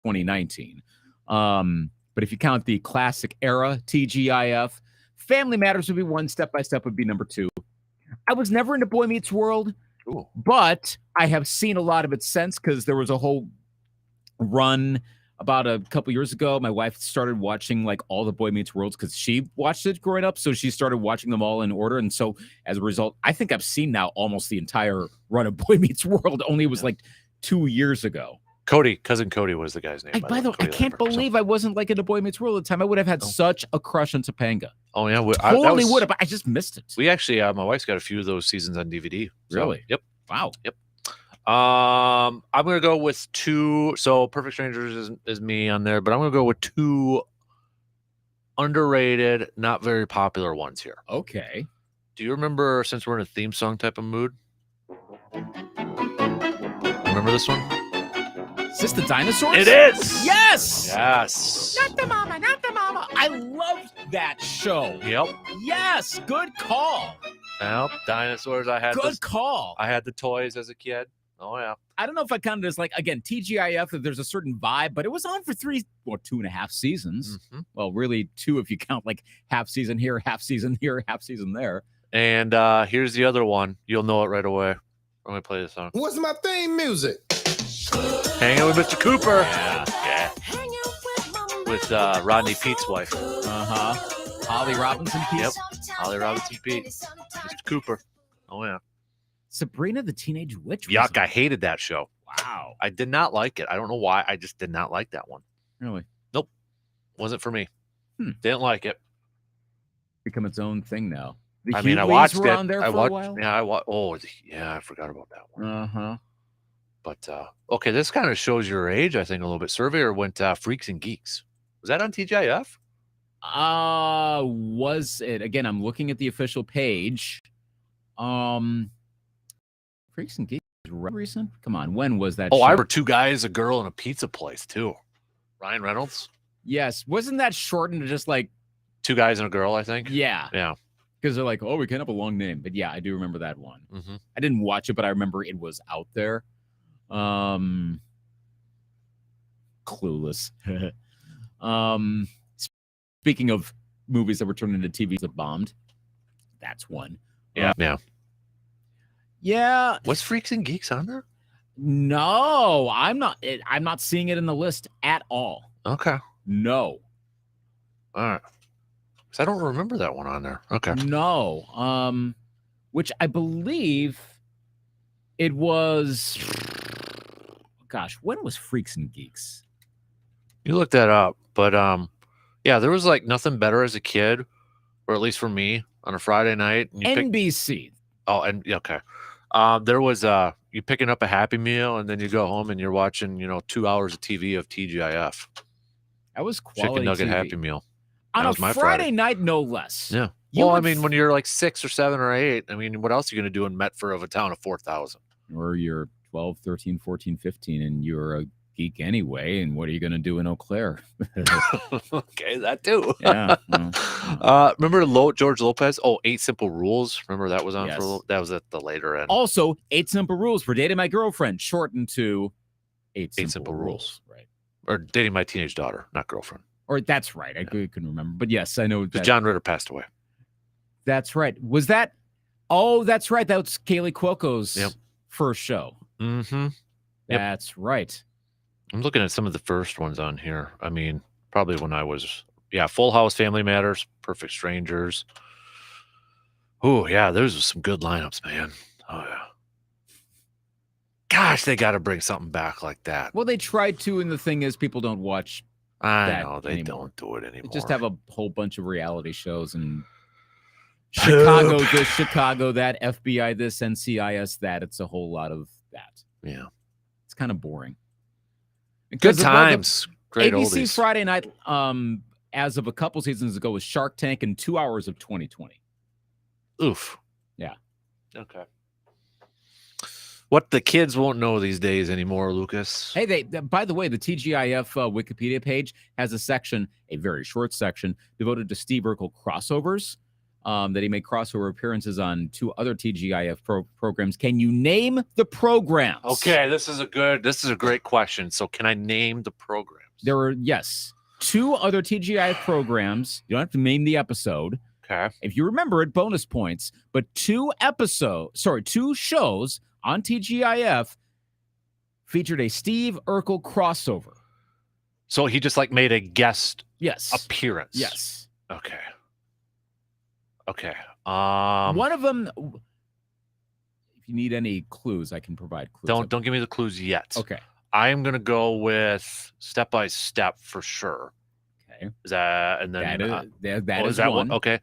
2019. But if you count the classic era TGIF, Family Matters would be one, Step by Step would be number two. I was never into Boy Meets World, but I have seen a lot of it since because there was a whole run about a couple years ago. My wife started watching like all the Boy Meets Worlds because she watched it growing up. So she started watching them all in order. And so as a result, I think I've seen now almost the entire run of Boy Meets World. Only it was like 2 years ago. Cousin Cody was the guy's name. By the way, I can't believe I wasn't like into Boy Meets World at the time. I would have had such a crush on Topanga. Oh yeah, totally would have. But I just missed it. We actually, my wife's got a few of those seasons on DVD. So, really? Yep. Wow. Yep. I'm gonna go with two. So Perfect Strangers is me on there, but I'm gonna go with two underrated, not very popular ones here. Okay. Do you remember? Since we're in a theme song type of mood, remember this one? Is this the dinosaurs? It is. Yes. Yes. Not the mama. Not the mama. I loved that show. Yep. Yes. Good call. Yep. Dinosaurs. I had good call. I had the toys as a kid. Oh yeah. I don't know if I counted as like, again, TGIF, that there's a certain vibe, but it was on for 2.5 seasons. Mm-hmm. Well, really 2 if you count like half season here, half season here, half season there. And here's the other one. You'll know it right away. I'm gonna play this song. What's my theme music? Hanging with Mr. Cooper. Yeah. With Rodney Pete's wife. Holly Robinson Pete. Yep. Holly Robinson Pete. Mr. Cooper. Oh yeah. Sabrina the Teenage Witch. Yuck, I hated that show. Wow. I did not like it. I don't know why. I just did not like that one. Really? Nope. Wasn't for me. Didn't like it. Become its own thing now. The I mean, I Hughleys watched were it. on there I for watched. a while? Yeah, I forgot about that one. But okay, this kind of shows your age, I think, a little bit. Surveyor went Freaks and Geeks. Was that on TGIF? Was it? Again, I'm looking at the official page. Freaks and Geeks recent? Come on, when was that? Oh, show? I remember Two Guys, a Girl, and a Pizza Place too. Ryan Reynolds. Yes, wasn't that shortened to just like Two Guys and a Girl? I think. Yeah. Yeah. Because they're like, oh, we can't have a long name, but yeah, I do remember that one. Mm-hmm. I didn't watch it, but I remember it was out there. Clueless. Speaking of movies that were turned into TVs that bombed, that's one. Yeah. Yeah. Yeah. Was Freaks and Geeks on there? No, I'm not. I'm not seeing it in the list at all. Okay. No. All right. Because I don't remember that one on there. Okay. No. Which I believe it was. Gosh, when was Freaks and Geeks? You looked that up, but yeah, there was like nothing better as a kid, or at least for me, on a Friday night. NBC. And okay. There was you picking up a Happy Meal, and then you go home and you're watching, 2 hours of TV of TGIF. That was quality Chicken Nugget TV. Happy Meal. On That a was my Friday night, no less. Yeah. You Well, I would mean, when you're like 6 or 7 or 8, I mean, what else are you going to do in Metford of a town of 4,000? Or you're 12, 13, 14, 15, and you're a geek anyway, and what are you going to do in Eau Claire? Okay, that too. Yeah. Remember George Lopez? Oh, 8 Simple Rules. Remember that was on for a little, that was at the later end. Also, 8 Simple Rules for Dating My Girlfriend, shortened to 8 Simple Rules. Right. Or Dating My Teenage Daughter, not Girlfriend. Or that's right. I couldn't remember. But yes, I know that. John Ritter passed away. That's right. Was that? Oh, that's right. That was Kaylee Cuoco's first show. Mm-hmm. That's right. I'm looking at some of the first ones on here. I mean, probably when I was, Full House, Family Matters, Perfect Strangers. Oh, yeah, those were some good lineups, man. Oh, yeah. Gosh, they got to bring something back like that. Well, they tried to, and the thing is, people don't watch. I know they anymore. don't do it anymore. They just have a whole bunch of reality shows and Chicago this, Chicago that, FBI this, NCIS that. It's a whole lot of that. Yeah. It's kind of boring. Good times. Great ABC oldies. Friday night, as of a couple seasons ago, was Shark Tank and 2 hours of 2020. Oof. Yeah. Okay. What the kids won't know these days anymore, Lucas. Hey, by the way, the TGIF Wikipedia page has a section, a very short section, devoted to Steve Urkel crossovers. that he made crossover appearances on 2 other TGIF programs. Can you name the programs? Okay, this is a great question. So can I name the programs? There were, yes, 2 other TGIF programs. You don't have to name the episode. Okay. If you remember it, bonus points. But 2 shows on TGIF featured a Steve Urkel crossover. So he just like made a guest appearance. Yes. Okay. Okay. One of them, if you need any clues, I can provide clues. Don't give me the clues yet. Okay. I am gonna go with Step by Step for sure. Okay. Is that and then that is that one. Okay.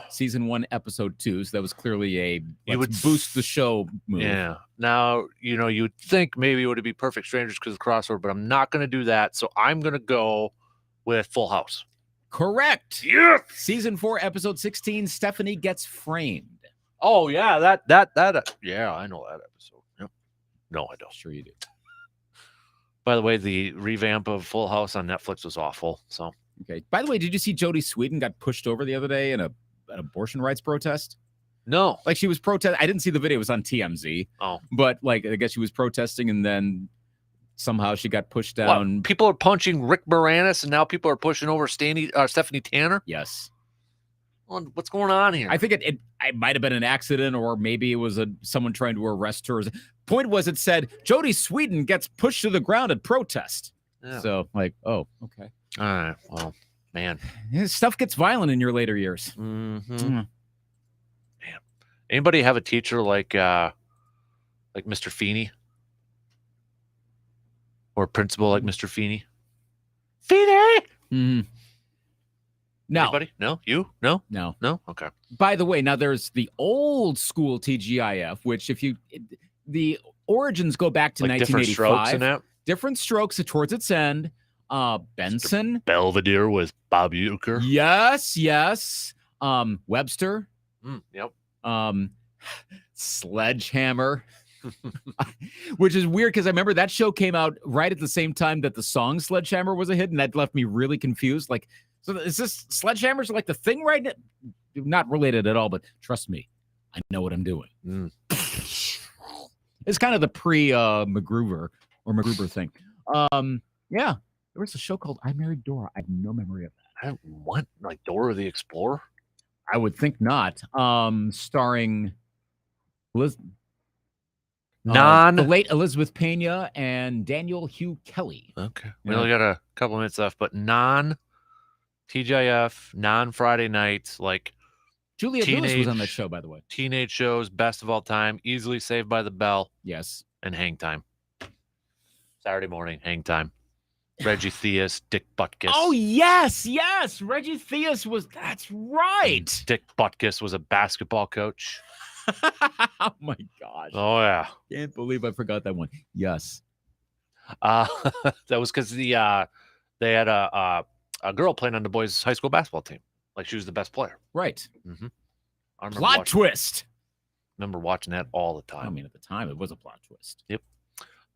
Season 1, episode 2. So that was clearly a You would boost the show move. Yeah. Now, you'd think maybe it would be Perfect Strangers because of the crossover, but I'm not gonna do that. So I'm gonna go with Full House. Correct. Yes. Season 4, episode 16, Stephanie Gets Framed. Oh yeah, that yeah, I know that episode. Yep. No, I don't. Sure you do. By the way, the revamp of Full House on Netflix was awful. So okay. By the way, did you see Jodie Sweetin got pushed over the other day in an abortion rights protest? No. Like she was protesting. I didn't see the video. It was on TMZ. Oh. But like I guess she was protesting and then somehow she got pushed down. What? People are punching Rick Moranis and now people are pushing over Stephanie Tanner? Yes. What's going on here? I think it might have been an accident or maybe it was someone trying to arrest her. Point was it said Jodie Sweetin gets pushed to the ground at protest. Yeah. So like, oh, okay. All right. Well, man. Stuff gets violent in your later years. Mm-hmm. Man. Anybody have a teacher like Mr. Feeney? Or a principal like Mr. Feeney? Feeney! Mm-hmm. No. Anybody? No? You? No? No. No? Okay. By the way, now there's the old school TGIF, which the origins go back to like 1985. Different strokes in that? Different strokes towards its end. Benson. Belvedere with Bob Uecker. Yes. Webster. Yep. Sledgehammer. Which is weird because I remember that show came out right at the same time that the song Sledgehammer was a hit, and that left me really confused. Like, so is this Sledgehammer's like the thing right now? Not related at all, but trust me, I know what I'm doing. It's kind of the pre-MacGruber or MacGruber thing. Yeah, there was a show called I Married Dora. I have no memory of that. What? Like Dora the Explorer? I would think not. Starring the late Elizabeth Pena and Daniel Hugh Kelly. Okay. We only got a couple minutes left, but non-TGIF, non-Friday nights, like Julia Lewis was on that show, by the way. Teenage shows, best of all time, easily Saved by the Bell. Yes. And Hang Time. Saturday morning, Hang Time. Reggie Theus, Dick Butkus. Oh, yes. Reggie Theus that's right. Dick Butkus was a basketball coach. Oh, my gosh. Oh, yeah. Can't believe I forgot that one. Yes. That was because they had a girl playing on the boys' high school basketball team. Like she was the best player. Right. Mm-hmm. Plot twist. Remember watching that all the time. I mean, at the time, it was a plot twist. Yep.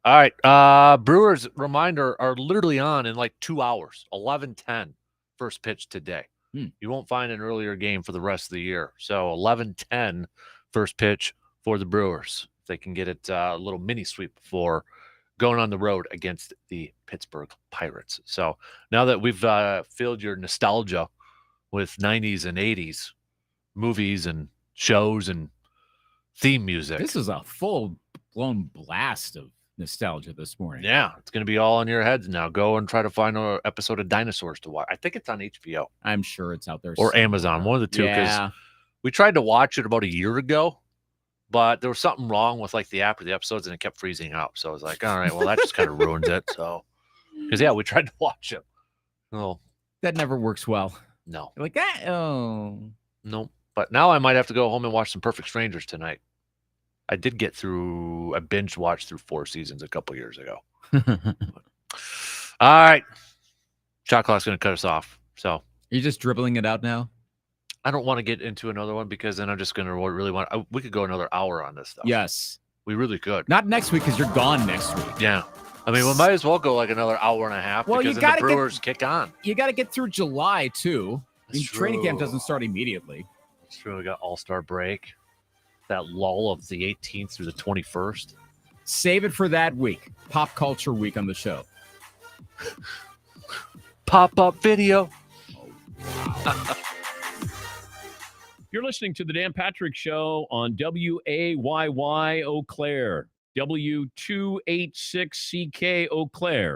All right. Brewers, reminder, are literally on in like 2 hours. 11:10 first pitch today. You won't find an earlier game for the rest of the year. So 11:10 first pitch for the Brewers. They can get it a little mini sweep before going on the road against the Pittsburgh Pirates. So now that we've filled your nostalgia with 90s and 80s movies and shows and theme music. This is a full-blown blast of nostalgia this morning. Yeah, it's going to be all in your heads now. Go and try to find an episode of Dinosaurs to watch. I think it's on HBO. I'm sure it's out there. Or Amazon, one of the two. Yeah. We tried to watch it about a year ago, but there was something wrong with like the app or the episodes, and it kept freezing out. So I was like, all right, well, that just kind of ruins it. So, because we tried to watch it. Oh, that never works well. No. You're like that? Oh. No. But now I might have to go home and watch some Perfect Strangers tonight. I binge watched through 4 seasons a couple years ago. All right. Shot clock's going to cut us off. So you're just dribbling it out now? I don't want to get into another one because then I'm just going to really we could go another hour on this stuff. Yes. We really could. Not next week because you're gone next week. Yeah. I mean, we might as well go like another hour and a half because then the Brewers kick on. You got to get through July, too. I mean, training camp doesn't start immediately. It's true. We got All-Star break. That lull of the 18th through the 21st. Save it for that week. Pop culture week on the show. Pop-up video. You're listening to the Dan Patrick Show on WAYY Eau Claire, W286CK Eau Claire.